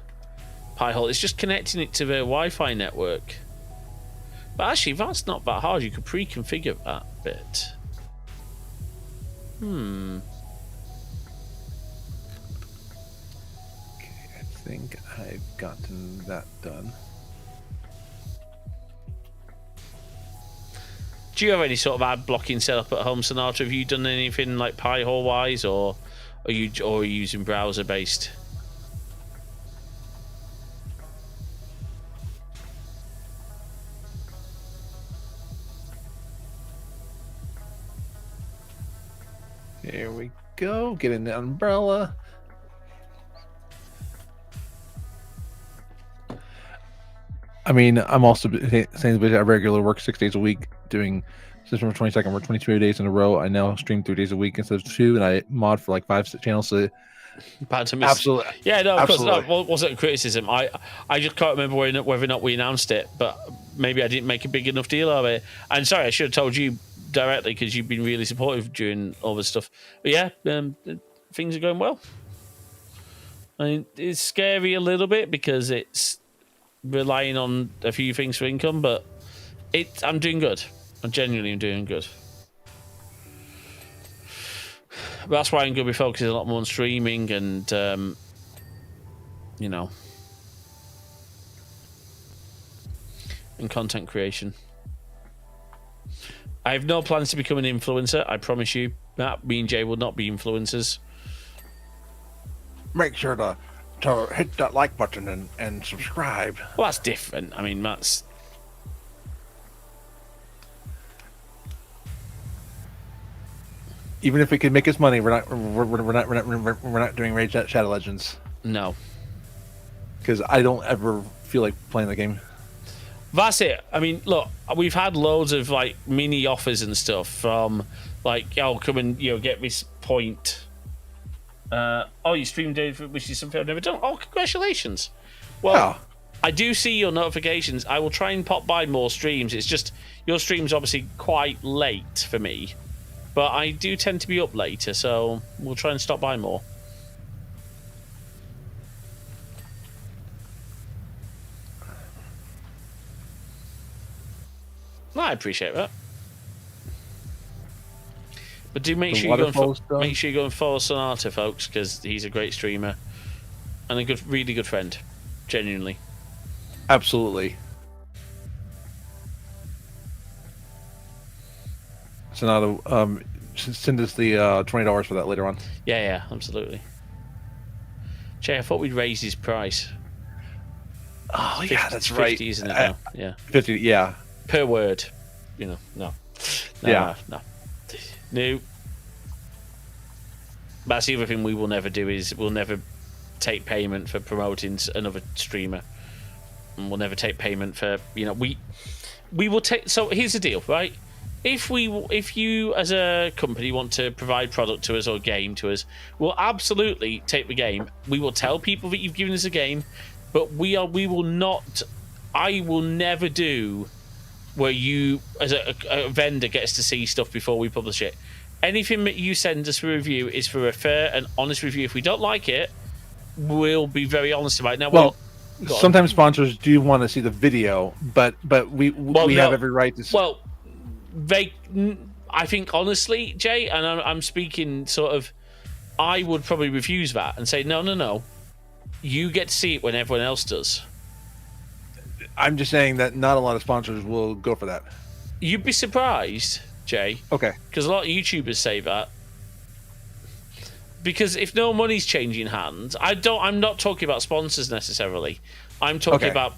Pi-hole. It's just connecting it to the Wi-Fi network. But actually, that's not that hard. You could pre-configure that bit. Okay, I think I've gotten that done. Do you have any sort of ad blocking set up at home, Sonata? Have you done anything like Pi-hole wise, or are you using browser based? Here we go. Get in the umbrella. I'm also saying that I regularly work 6 days a week, doing September 22nd, work 22 days in a row. I now stream 3 days a week instead of 2, and I mod for 5 channels. So absolutely, yeah, no, of course, absolutely. no, wasn't a criticism. I just can't remember whether or not we announced it, but maybe I didn't make a big enough deal of it. And sorry, I should have told you directly because you've been really supportive during all this stuff. But yeah, things are going well. It's scary a little bit because it's relying on a few things for income, but I'm doing good. I'm genuinely doing good. But that's why I'm going to be focusing a lot more on streaming and, and content creation. I have no plans to become an influencer. I promise you that. Me and Jay will not be influencers. Make sure to hit that like button and subscribe. Well, that's different. That's... Even if we could make us money, we're not doing Raid Shadow Legends. No, because I don't ever feel like playing the game. That's it. I mean, look, we've had loads of like mini offers and stuff from like, oh, come and get this point. Oh, you streamed Dave, which is something I've never done. Oh, congratulations. Well, Yeah. I do see your notifications. I will try and pop by more streams. It's just your stream's obviously quite late for me, but I do tend to be up later, so we'll try and stop by more. I appreciate that. But do make sure you go and follow Sonata, folks, because he's a great streamer and a really good friend, genuinely. Absolutely. Sonata, send us the $20 for that later on. Yeah, absolutely. Jay, I thought we'd raise his price. Oh, yeah, that's 50, right. Isn't it now? Yeah. 50, yeah. Per word. No. Yeah. No. That's the other thing we will never do is we'll never take payment for promoting another streamer. And we'll never take payment for, we will take. So here's the deal, right? If you as a company want to provide product to us or game to us, we'll absolutely take the game. We will tell people that you've given us a game, but we will not. I will never do where you as a vendor gets to see stuff before we publish it. Anything that you send us for review is for a fair and honest review. If we don't like it, we'll be very honest about it. Now, well, sometimes sponsors do want to see the video, but we have every right to. Well, I think honestly, Jay, and I'm speaking sort of, I would probably refuse that and say no. You get to see it when everyone else does. I'm just saying that not a lot of sponsors will go for that. You'd be surprised, Jay. Okay. Because a lot of YouTubers say that. Because if no money's changing hands, I'm not talking about sponsors necessarily. I'm talking about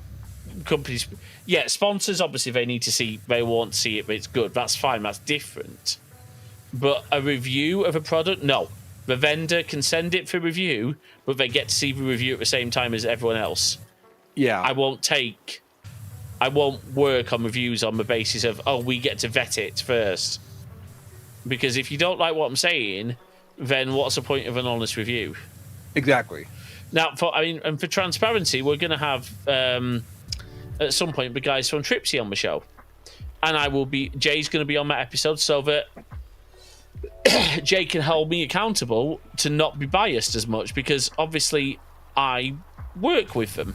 companies. Yeah, sponsors, obviously, they want to see it, but it's good. That's fine. That's different. But a review of a product, no. The vendor can send it for review, but they get to see the review at the same time as everyone else. Yeah. I won't work on reviews on the basis of, we get to vet it first. Because if you don't like what I'm saying, then what's the point of an honest review? Exactly. Now, for transparency, we're going to have, at some point, the guys from Tripsy on the show. And Jay's going to be on that episode so that Jay can hold me accountable to not be biased as much, because obviously I work with them.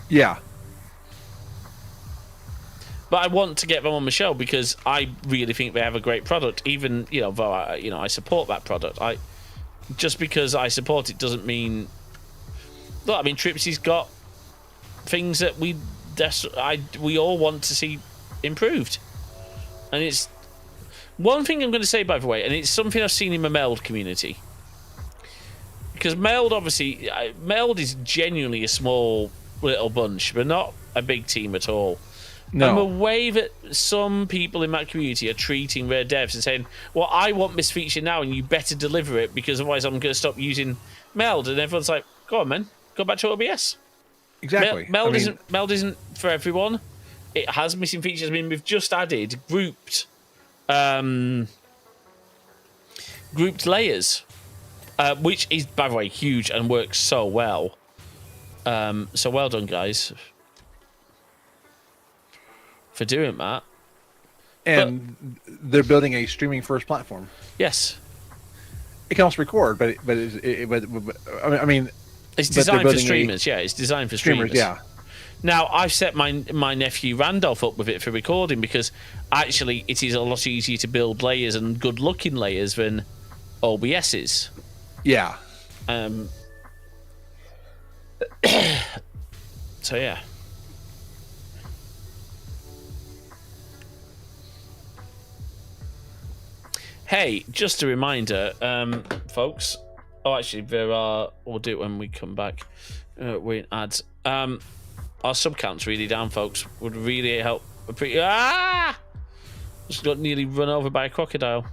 Yeah. But I want to get them on the show because I really think they have a great product. Even though I support that product. Just because I support it doesn't mean. Look, I mean, Tripsy's got things that we all want to see improved, and it's one thing I'm going to say, by the way, and it's something I've seen in the Meld community. Because Meld is genuinely a small little bunch, but not a big team at all. No. And the way that some people in that community are treating their devs and saying, well, I want this feature now and you better deliver it because otherwise I'm going to stop using Meld. And everyone's like, go on, man. Go back to OBS. Exactly. Meld isn't for everyone. It has missing features. I mean, we've just added grouped layers, which is, by the way, huge and works so well. So well done, guys, for doing that. And they're building a streaming first platform. Yes. It can also record, but I mean, it's designed for streamers. Yeah, it's designed for streamers. Yeah. Now, I've set my nephew Randolph up with it for recording because actually it is a lot easier to build layers and good-looking layers than OBS is. Yeah. So, yeah. Hey, just a reminder, folks. Oh, actually, we'll do it when we come back. We're in ads. Our sub count's really down, folks. Would really help. Just got nearly run over by a crocodile.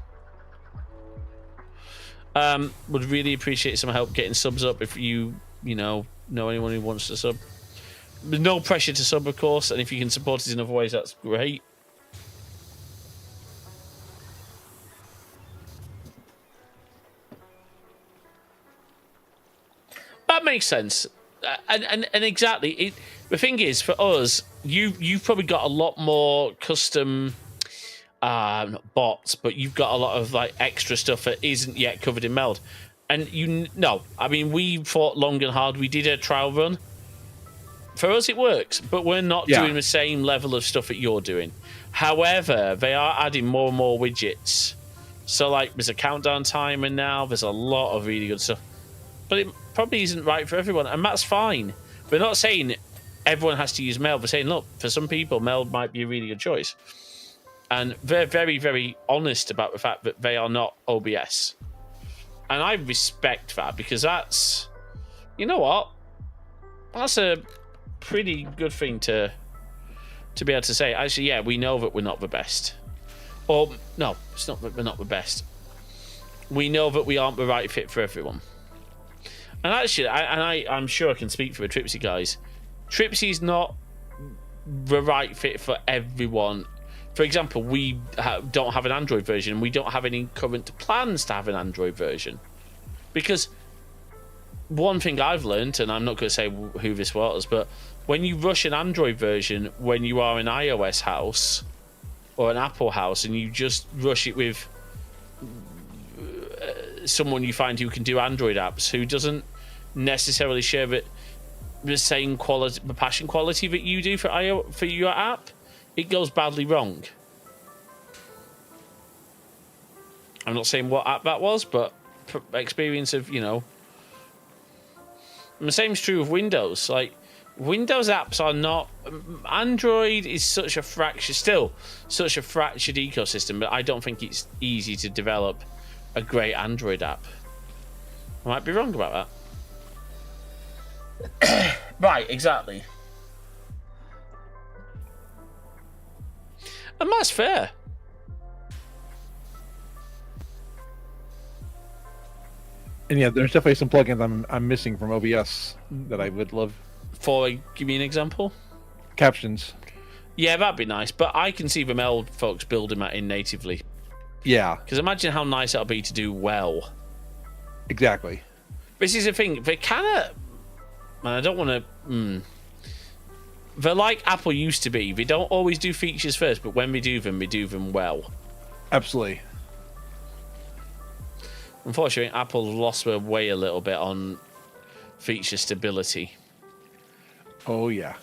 Would really appreciate some help getting subs up if you know anyone who wants to sub. There's no pressure to sub, of course, and if you can support us in other ways, that's great. That makes sense, and exactly. The thing is, for us, you've probably got a lot more custom, not bots, but you've got a lot of like extra stuff that isn't yet covered in Meld. And I mean, we fought long and hard. We did a trial run. For us, it works, but we're not doing the same level of stuff that you're doing. However, they are adding more and more widgets. So, like, there's a countdown timer now. There's a lot of really good stuff. But it probably isn't right for everyone, and that's fine. We're not saying everyone has to use Meld. We're saying, look, for some people, Meld might be a really good choice. And they're very, very honest about the fact that they are not OBS. And I respect that, because that's, you know what? That's a pretty good thing to be able to say. Actually, yeah, we know that we're not the best. Or, no, it's not that we're not the best. We know that we aren't the right fit for everyone. And actually, I'm sure I can speak for the Tripsy guys. Tripsy's not the right fit for everyone. For example, we don't have an Android version. We don't have any current plans to have an Android version. Because one thing I've learned, and I'm not going to say who this was, but when you rush an Android version, when you are an iOS house or an Apple house, and you just rush it with someone you find who can do Android apps, who doesn't necessarily share the same quality, the passion quality that you do for your app, it goes badly wrong. I'm not saying what app that was, but experience of, you know. And the same is true of Windows. Like, Windows apps are not. Android is such a fractured ecosystem, but I don't think it's easy to develop a great Android app. I might be wrong about that. Right, exactly. And that's fair. And yeah, there's definitely some plugins I'm missing from OBS that I would love. Give me an example. Captions. Yeah, that'd be nice. But I can see the Meld folks building that in natively. Yeah. Because imagine how nice that'll be to do well. Exactly. This is the thing. They kind of... And I don't want to... They're like Apple used to be. They don't always do features first, but when we do them well. Absolutely. Unfortunately, Apple lost their way a little bit on feature stability. Oh, yeah.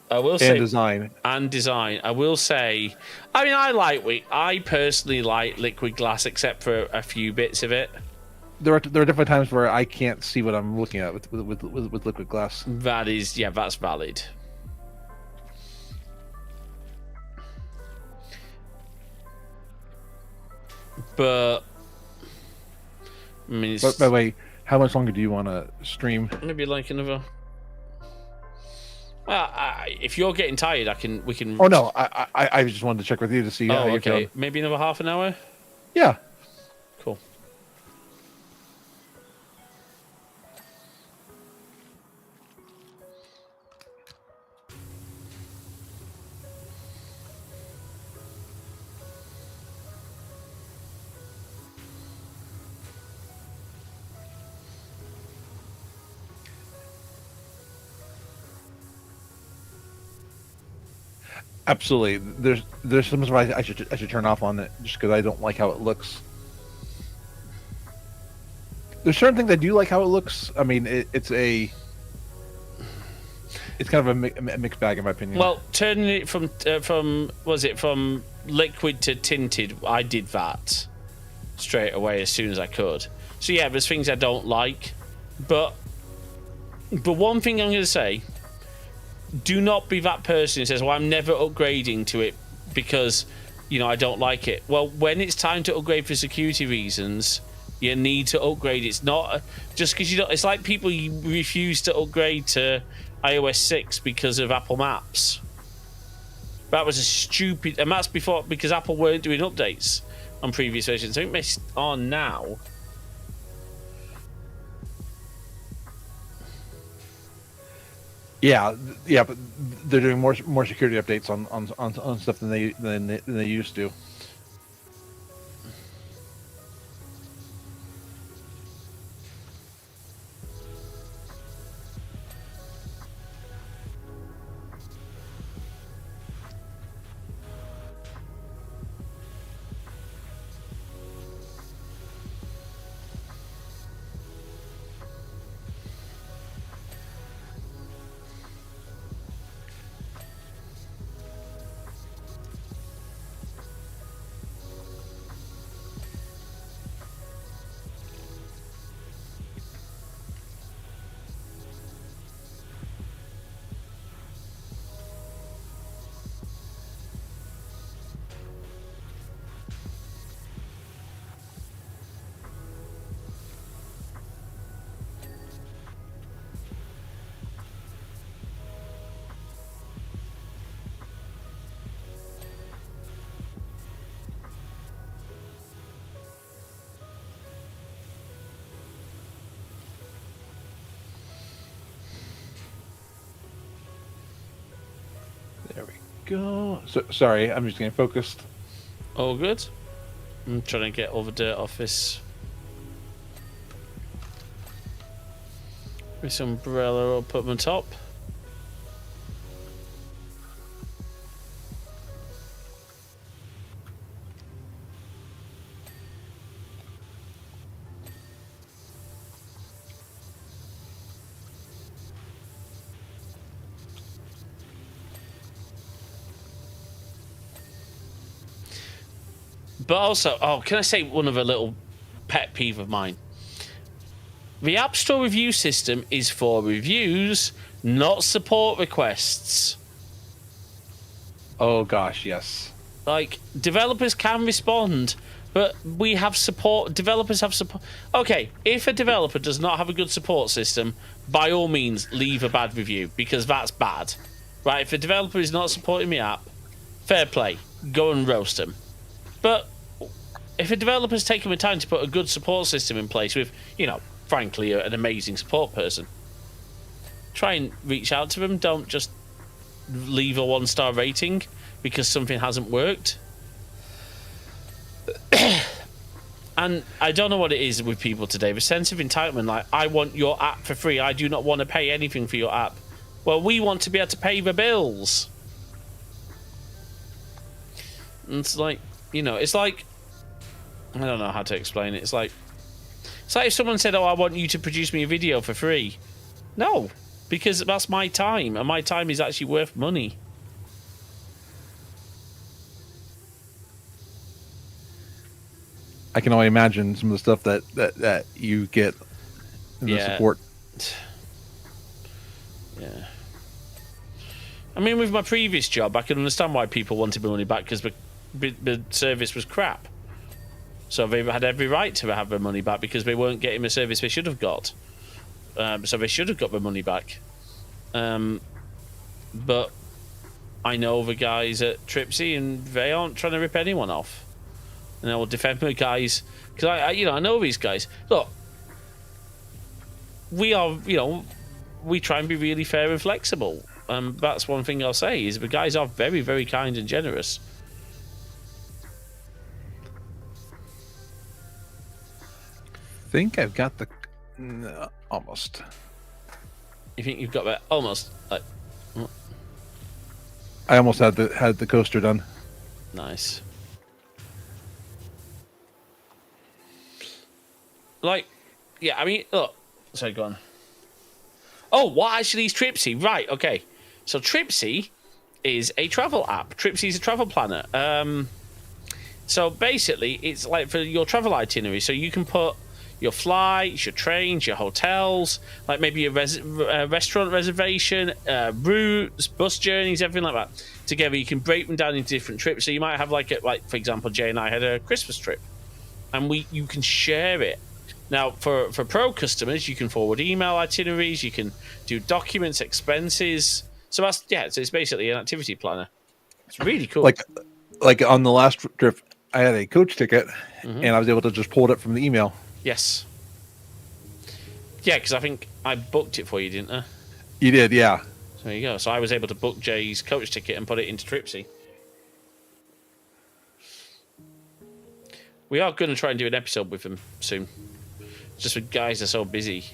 I will say, design. And design. I will say, I mean, I personally like liquid glass, except for a few bits of it. There are different times where I can't see what I'm looking at with liquid glass. That is, yeah, that's valid. But I mean, by the way, how much longer do you want to stream? Maybe like another. Well, if you're getting tired, we can. Oh no, I just wanted to check with you to see how you're feeling. Maybe another half an hour. Yeah. Cool. Absolutely. There's some stuff I should turn off on it just because I don't like how it looks. There's certain things I do like how it looks. I mean, it's kind of a mixed bag in my opinion. Well, turning it from liquid to tinted, I did that straight away as soon as I could. So yeah, there's things I don't like, but one thing I'm going to say. Do not be that person who says, well, I'm never upgrading to it because, you know, I don't like it. Well, when it's time to upgrade for security reasons, you need to upgrade. It's not just because you don't. It's like people refuse to upgrade to iOS 6 because of Apple Maps. That was a stupid... And that's before, because Apple weren't doing updates on previous versions. I think they are now. Yeah, but they're doing more security updates on stuff than they used to. There we go. So, sorry, I'm just getting focused. All good. I'm trying to get all the dirt off this umbrella up on top. But also, can I say one other little pet peeve of mine? The App Store review system is for reviews, not support requests. Oh gosh, yes. Like, developers can respond, but we have support. Developers have support. Okay, if a developer does not have a good support system, by all means, leave a bad review, because that's bad. Right, if a developer is not supporting the app, fair play. Go and roast them. But if a developer's taking the time to put a good support system in place with, frankly, an amazing support person, try and reach out to them. Don't just leave a 1-star rating because something hasn't worked. And I don't know what it is with people today. The sense of entitlement, like, I want your app for free. I do not want to pay anything for your app. Well, we want to be able to pay the bills. And it's like, it's like, I don't know how to explain it. It's like if someone said, I want you to produce me a video for free. No, because that's my time, and my time is actually worth money. I can only imagine some of the stuff that you get in the support. Yeah. I mean, with my previous job, I can understand why people wanted my money back, because the service was crap. So they had every right to have their money back because they weren't getting the service they should have got. So they should have got their money back. But I know the guys at Tripsy, and they aren't trying to rip anyone off. And I will defend the guys because I know these guys. Look, we are, we try and be really fair and flexible. That's one thing I'll say is the guys are very, very kind and generous. I think I've got the almost. You think you've got that almost? Like, I almost had the coaster done. Nice. Like, yeah, I mean, look. Sorry, go on. Oh, what actually is Tripsy? Right, okay. So Tripsy is a travel app. Tripsy is a travel planner. So basically, it's like for your travel itinerary. So you can put your flights, your trains, your hotels, like maybe a restaurant reservation, routes, bus journeys, everything like that together. You can break them down into different trips. So you might have like for example, Jay and I had a Christmas trip, and you can share it. Now, for pro customers, you can forward email itineraries, you can do documents, expenses. So so it's basically an activity planner. It's really cool. Like on the last trip, I had a coach ticket, and I was able to just pull it up from the email. Yes. Yeah, because I think I booked it for you, didn't I? You did, yeah. There you go. So I was able to book Jay's coach ticket and put it into Tripsy. We are going to try and do an episode with him soon. Just with guys are so busy.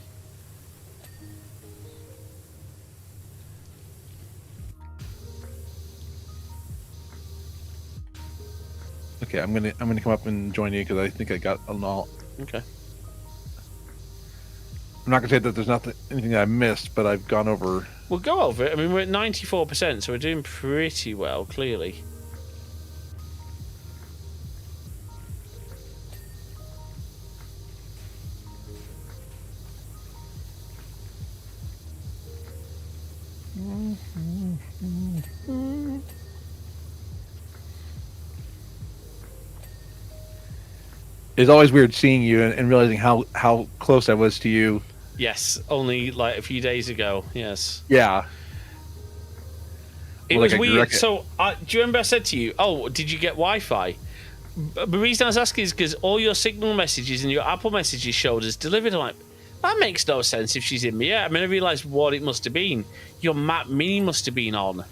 Okay, I'm gonna come up and join you because I think I got an all. Okay. I'm not gonna say that there's anything that I missed, but I've gone over. We'll go over it. I mean, we're at 94%, so we're doing pretty well, clearly. It's always weird seeing you and realizing how close I was to you. Yes, only like a few days ago. Yes. Yeah. It was weird. So, do you remember I said to you, "Oh, did you get Wi-Fi?" The reason I was asking is because all your Signal messages and your Apple messages showed us delivered. I'm like, that makes no sense if she's in me. Yeah, I mean, I realised what it must have been. Your Mac Mini must have been on.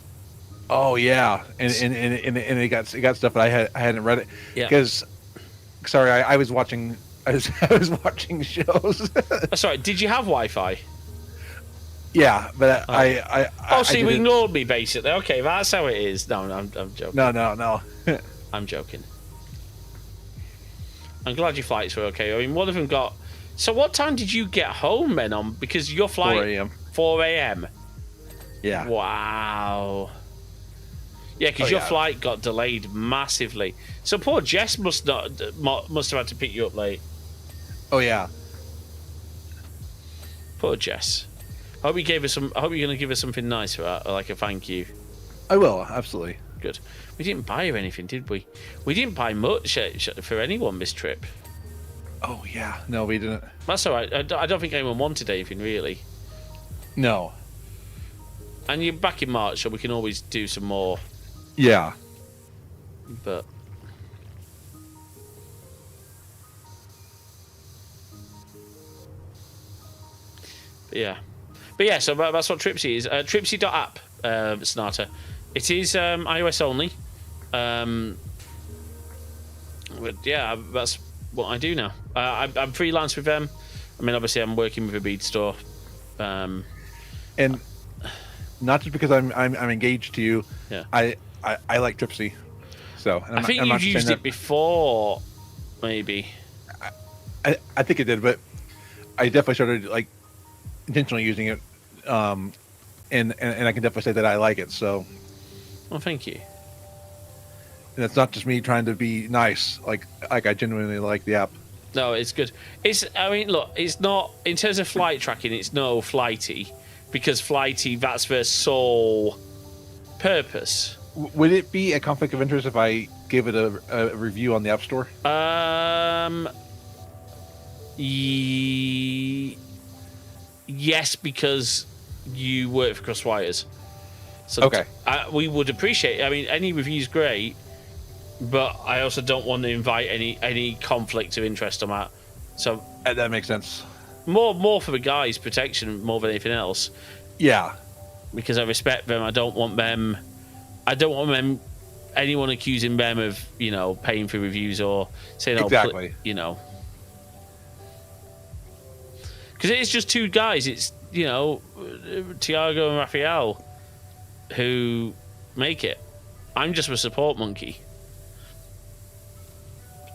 Oh yeah, and it got stuff, but I hadn't read it. Yeah. Because, sorry, I was watching. I was watching shows. Sorry, did you have Wi-Fi? Yeah, but so you ignored me basically. Okay, that's how it is. No, I'm joking. No. I'm joking. I'm glad your flights were okay. I mean, one of them got. So, what time did you get home then? On because your flight 4 a.m. 4 a.m. Yeah. Wow. Yeah, because your flight got delayed massively. So poor Jess must have had to pick you up late. Oh yeah. Poor Jess. I hope you gave her some. I hope you're going to give her something nice for that, like a thank you. I will, absolutely. Good. We didn't buy her anything, did we? We didn't buy much for anyone this trip. Oh yeah. No, we didn't. That's all right. I don't think anyone wanted anything really. No. And you're back in March, so we can always do some more. Yeah. But yeah. So that's what Tripsy is. Tripsy.app, Sonata. It is iOS only. But yeah, that's what I do now. I'm freelance with them. I mean, obviously, I'm working with a bead store. And not just because I'm engaged to you. Yeah. I like Tripsy. So I think you've used it before, maybe. I think it did, but I definitely started like intentionally using it, and I can definitely say that I like it. So, well, thank you. And it's not just me trying to be nice. Like I genuinely like the app. No, it's good. I mean, look, it's not in terms of flight tracking. It's no Flighty, because Flighty, that's their sole purpose. Would it be a conflict of interest if I gave it a review on the App Store? Yes, because you work for Crosswires. So okay. We would appreciate. I mean, any review's great, but I also don't want to invite any conflict of interest on that. So that makes sense. More for the guys' protection more than anything else. Yeah. Because I respect them. I don't want them. Anyone accusing them of, paying for reviews or saying, exactly. Because it's just two guys. It's, Tiago and Raphael who make it. I'm just a support monkey.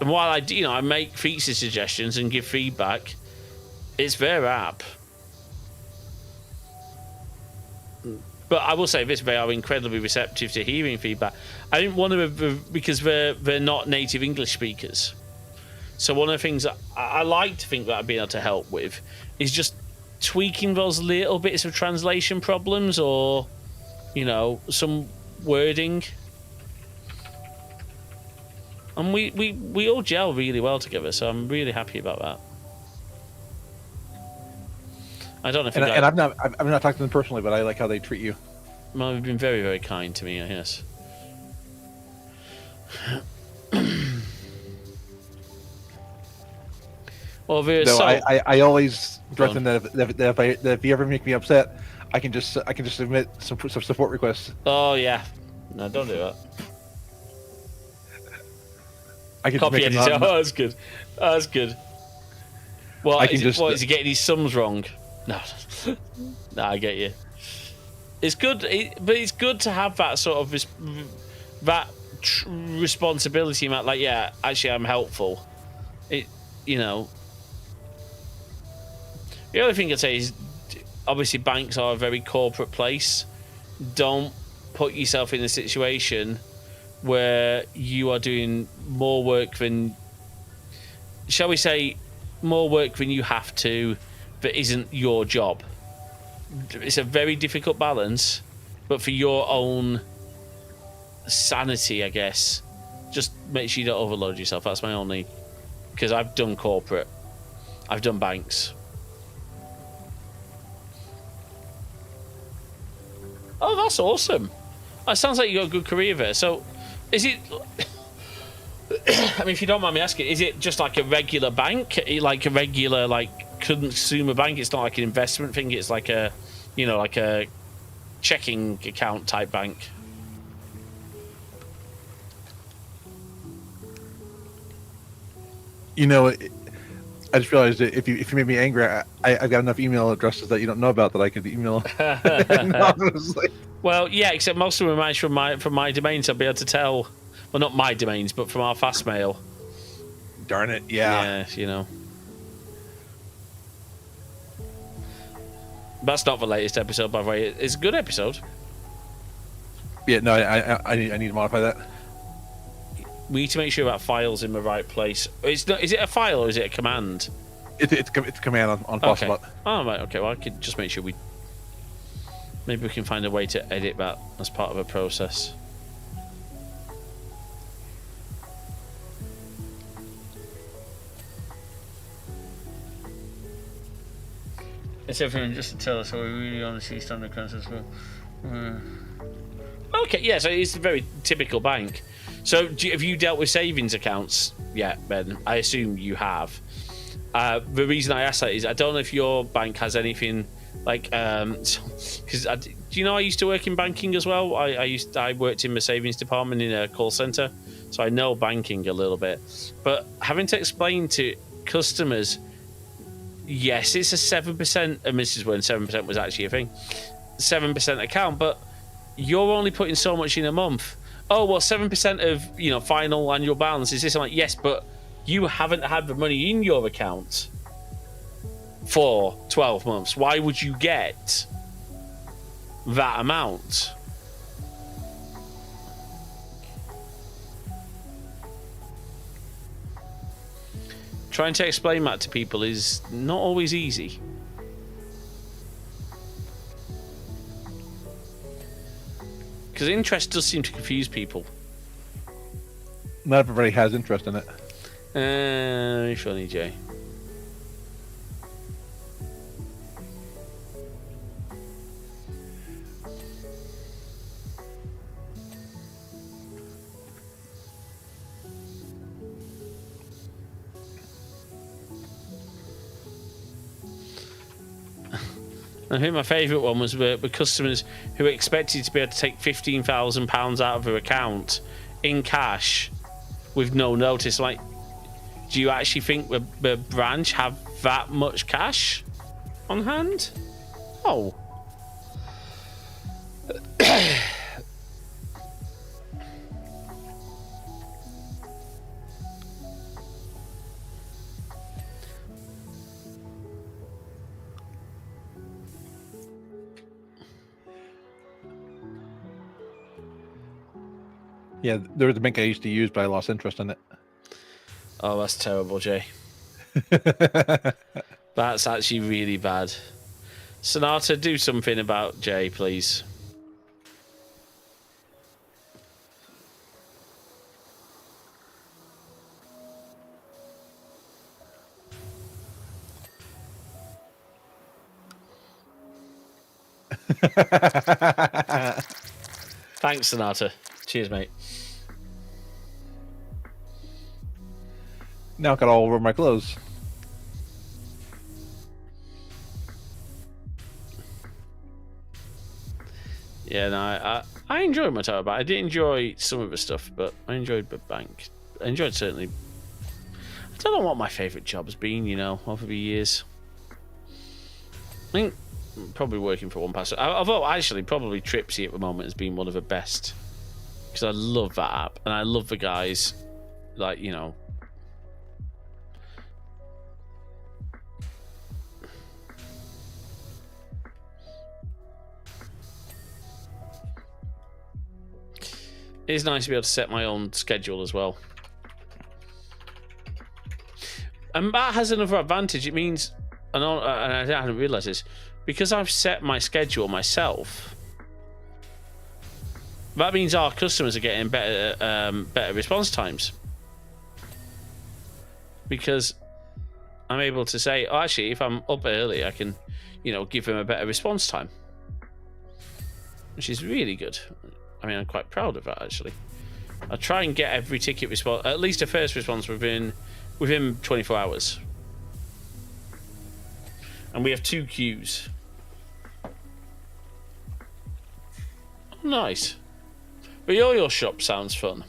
And while I make feature suggestions and give feedback, it's their app. But I will say this, they are incredibly receptive to hearing feedback. I didn't want to, because they're not native English speakers. So one of the things that I like to think that I've been able to help with is just tweaking those little bits of translation problems or, some wording. And we all gel really well together, so I'm really happy about that. I don't know if I've not talked to them personally, but I like how they treat you. Well, they've been very, very kind to me, I guess. Well, I always threaten that if you ever make me upset, I can just submit some support requests. Oh yeah, no, don't do that. I can Copy just editor. make Oh, that's good. That's good. Well, I can just. what is he getting his sums wrong? No, no, I get you. It's good, but it's good to have that sort of responsibility. Like, yeah, actually, I'm helpful. You know. The other thing I'd say is, obviously, banks are a very corporate place. Don't put yourself in a situation where you are doing more work than, shall we say, more work than you have to, that isn't your job. It's a very difficult balance, but for your own sanity, I guess, just make sure you don't overload yourself. That's my only, because I've done corporate, I've done banks. Oh, that's awesome. It sounds like you got a good career there. So, is it? I mean, if you don't mind me asking, is it just like a regular bank, like a regular consumer bank? It's not like an investment thing. It's like a, like a checking account type bank. I just realized that if you made me angry, I've got enough email addresses that you don't know about that I could email anonymously. Well, yeah, except most of them are managed from my domains. I'll be able to tell. Well, not my domains, but from our fast mail. Darn it! Yeah. Yeah, That's not the latest episode, by the way. It's a good episode. Yeah, no, I need to modify that. We need to make sure that file's in the right place. It's not. Is it a file or is it a command? It's a command on Fossilbot. Okay. Oh, right. Okay. Well, I could just make sure maybe we can find a way to edit that as part of a process. It's everything just to tell us, so we really honestly stand the crisis. Okay, yeah, so it's a very typical bank. So, have you dealt with savings accounts yet, Ben? I assume you have. The reason I ask that is I don't know if your bank has anything like, because do you know I used to work in banking as well? I worked in the savings department in a call center, so I know banking a little bit. But having to explain to customers, yes, it's a 7%, and this is when 7% was actually a thing, 7% account, but you're only putting so much in a month. Oh, well, 7% of, final annual balance is this. I'm like, yes, but you haven't had the money in your account for 12 months. Why would you get that amount? Trying to explain that to people is not always easy. Because interest does seem to confuse people. Not everybody has interest in it. Funny, Jay. I think my favourite one was the customers who expected to be able to take £15,000 out of their account in cash with no notice. Like, do you actually think the branch have that much cash on hand? Oh. Yeah, there was a bank I used to use, but I lost interest in it. Oh, that's terrible, Jay. That's actually really bad. Sonata, do something about Jay, please. Thanks, Sonata. Cheers, mate. Now I got all over my clothes. Yeah, no, I enjoyed my time back. I did enjoy some of the stuff, but I enjoyed the bank. I enjoyed certainly. I don't know what my favourite job has been, you know, over the years. I think probably working for one person. Although actually, probably Tripsy at the moment has been one of the best because I love that app and I love the guys. Like, you know. It is nice to be able to set my own schedule as well. And that has another advantage. It means, and I hadn't realised this, because I've set my schedule myself, that means our customers are getting better response times. Because I'm able to say, oh, actually, if I'm up early, I can, you know, give them a better response time. Which is really good. I mean, I'm quite proud of that, actually. I try and get every ticket response, at least a first response within 24 hours. And we have 2 queues. Oh, nice. But the oil shop sounds fun.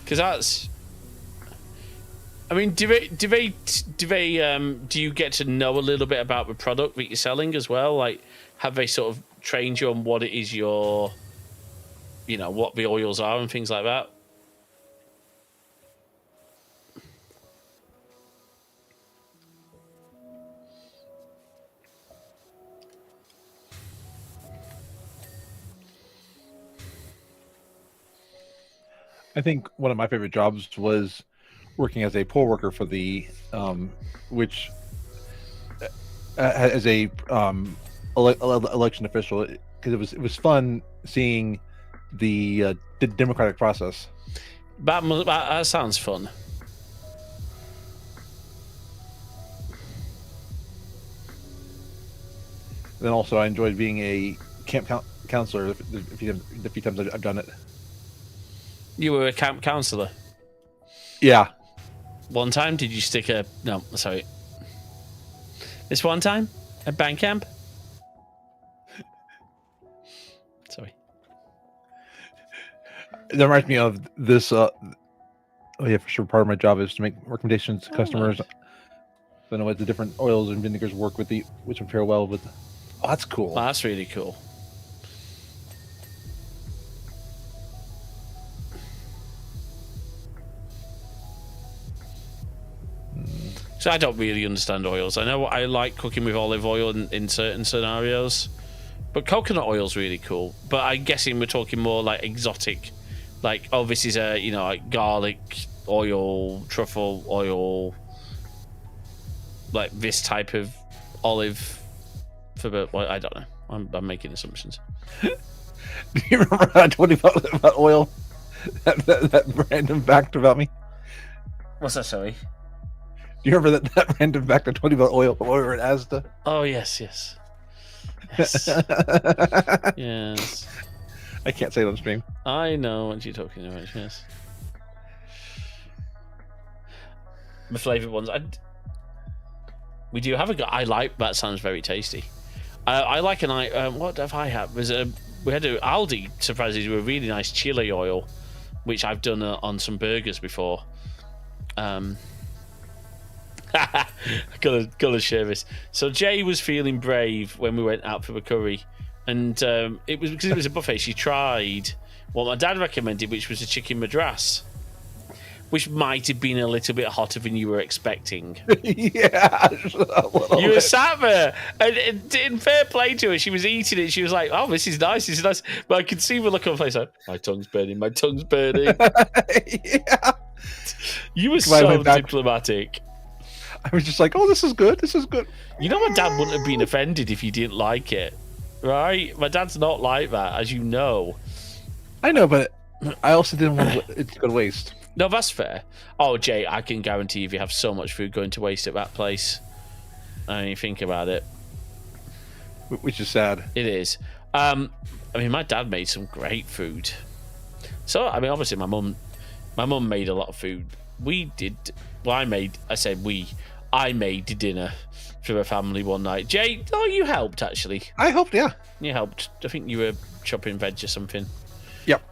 Because that's... I mean, do you get to know a little bit about the product that you're selling as well? Like, have they sort of trained you on what it is you know, what the oils are and things like that? I think one of my favorite jobs was working as a poll worker for the, which as a election official, because it was fun seeing the democratic process. That sounds fun. Then also I enjoyed being a camp counselor the few times I've done it. You were a camp counselor? Yeah. One time, did you stick a... No, sorry. This one time? At band camp? Sorry. That reminds me of this... oh yeah, for sure. Part of my job is to make recommendations to customers. Nice. I know what the different oils and vinegars work with, which would pair well with... Oh, that's cool. Oh, that's really cool. So I don't really understand oils. I know I like cooking with olive oil in certain scenarios, but coconut oil is really cool. But I'm guessing we're talking more like exotic, like, oh, this is a, you know, like garlic oil, truffle oil, like this type of olive for the. Well, I don't know. I'm making assumptions. Do you remember I told you about oil? That random fact about me? What's that, sorry? Do you remember that random fact I told you about oil while we were at Asda? Oh, yes. Yes. Yes. I can't say it on stream. I know what you're talking about, yes. The flavoured ones. We do have I like, that sounds very tasty. I like what have I had? We had Aldi, surprisingly, with a really nice chili oil, which I've done on some burgers before. Gotta share this. So Jay was feeling brave when we went out for the curry, and it was because it was a buffet. She tried what my dad recommended, which was a chicken madras, which might have been a little bit hotter than you were expecting. Yeah, you were sat there, and in fair play to her, she was eating it. She was like, "Oh, this is nice, this is nice." But I could see the look on her face, like, "My tongue's burning, my tongue's burning." Yeah. You were so diplomatic. I was just like, "Oh, this is good. This is good." You know, my dad wouldn't have been offended if you didn't like it, right? My dad's not like that, as you know. I know, but I also didn't want it to go to waste. No, that's fair. Oh, Jay, I can guarantee you have so much food going to waste at that place. I mean, think about it. Which is sad. It is. I mean, my dad made some great food. So, I mean, obviously, my mum made a lot of food. We did. Well, I made dinner, for a family one night. Jay, you helped actually. I helped, yeah. You helped. I think you were chopping veg or something. Yep.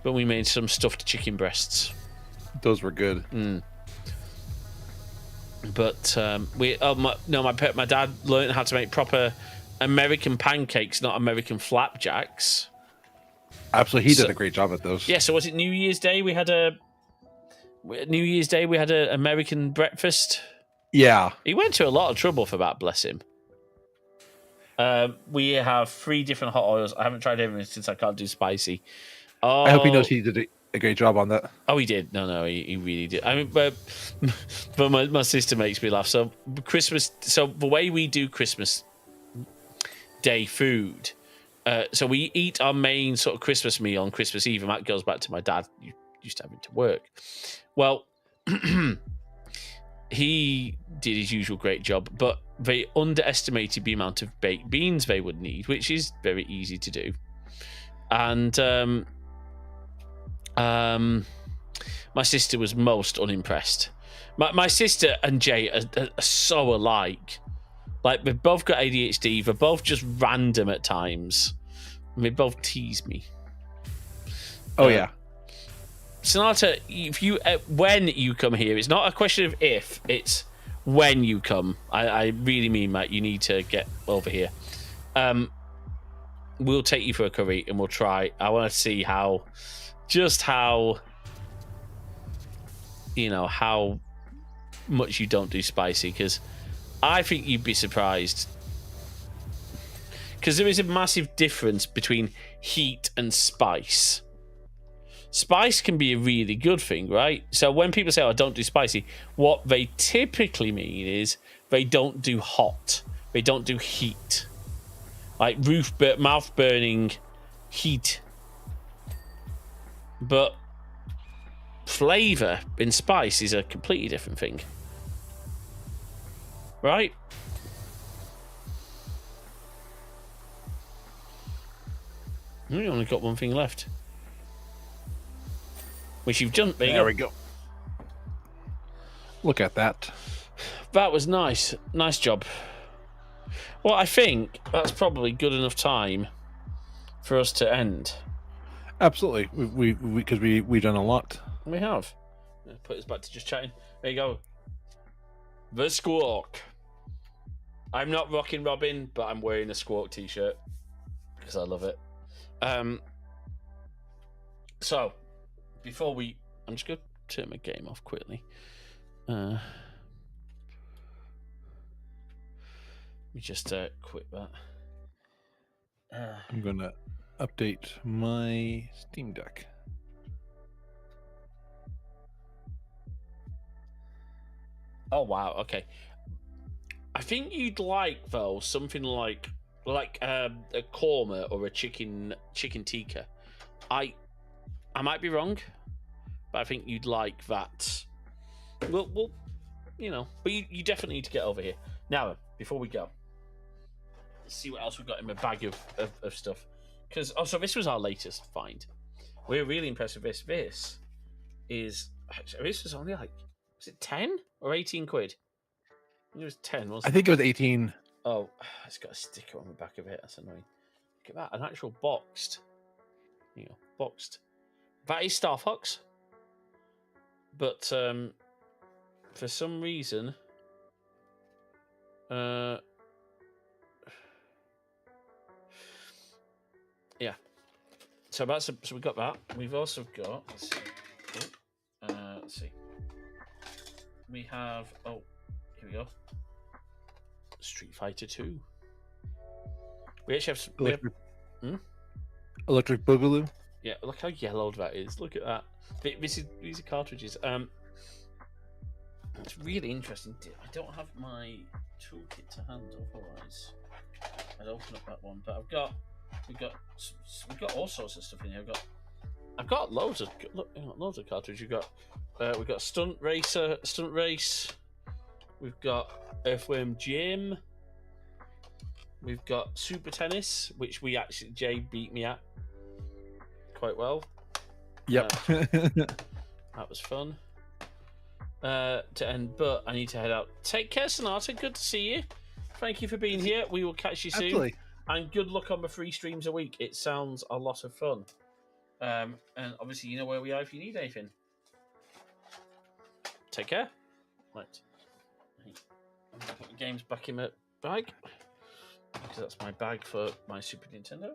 But we made some stuffed chicken breasts. Those were good. But my dad learned how to make proper American pancakes, not American flapjacks. Absolutely, he did a great job at those. Yeah. So was it New Year's Day? We had an American breakfast. Yeah. He went to a lot of trouble for that. Bless him. We have 3 different hot oils. I haven't tried everything since I can't do spicy. Oh, I hope he knows he did a great job on that. Oh, he did. No, he really did. I mean, but my sister makes me laugh. So Christmas. So the way we do Christmas Day food. So we eat our main sort of Christmas meal on Christmas Eve, and that goes back to my dad used to having to work. Well, he did his usual great job, but they underestimated the amount of baked beans they would need, which is very easy to do. And my sister was most unimpressed. My sister and Jay are so alike. Like, they've both got ADHD. They're both just random at times. And they both tease me. Oh, yeah. Sonata, if you when you come here, it's not a question of if, it's when you come. I really mean, Matt, you need to get over here. We'll take you for a curry and we'll try. I want to see how much you don't do spicy, because I think you'd be surprised. Because there is a massive difference between heat and spice. Spice can be a really good thing, right? So when people say, "Oh, don't do spicy," what they typically mean is they don't do hot. They don't do heat. Like mouth burning heat. But flavor in spice is a completely different thing. Right? We only got one thing left. Which you've done. There we go. Look at that. That was nice. Nice job. Well, I think that's probably good enough time for us to end. Absolutely. Because we've done a lot. We have. Put us back to just chatting. There you go. The Squawk. I'm not rocking Robin, but I'm wearing a Squawk t-shirt because I love it. So, before I'm just going to turn my game off quickly. Let me just quit that. I'm going to update my Steam Deck. Oh, wow. Okay. I think you'd like, though, something like a korma or a chicken tikka. I might be wrong, but I think you'd like that. Well, but you definitely need to get over here. Now, before we go, let's see what else we've got in my bag of stuff. Because, so this was our latest find. We're really impressed with this. This was only was it 10 or 18 quid? It was 10, wasn't it? I think it was 18. Oh, it's got a sticker on the back of it. That's annoying. Look at that, an actual boxed. Boxed. That is Star Fox. But for some reason, yeah. So we got that. We've also got. Let's see. We have. Oh, here we go. Street Fighter 2. We actually have. Electric Boogaloo. Yeah, look how yellowed that is. Look at that. These are cartridges. It's really interesting. I don't have my toolkit to hand, otherwise I'd open up that one. But we've got all sorts of stuff in here. I've got loads of cartridges. We've got Stunt Race. We've got Earthworm Jim. We've got Super Tennis, which Jay beat me at quite well. Yep. That was fun. to end, but I need to head out. Take care, Sonata. Good to see you. Thank you for being here. We will catch you soon. Absolutely. And good luck on the 3 streams a week. It sounds a lot of fun. And obviously, you know where we are if you need anything. Take care. Right. I'm going to put the games back in my bag. Because that's my bag for my Super Nintendo.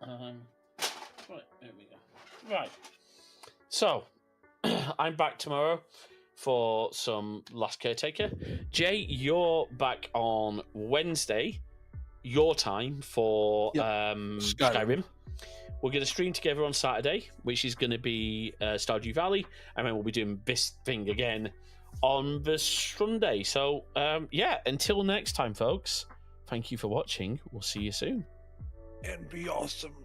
Right, there we go. Right. So, I'm back tomorrow for some Last Caretaker. Jay, you're back on Wednesday, your time, for Skyrim. We're going to stream together on Saturday, which is going to be Stardew Valley, and then we'll be doing this thing again on the Sunday. So, until next time, folks, thank you for watching. We'll see you soon. And be awesome.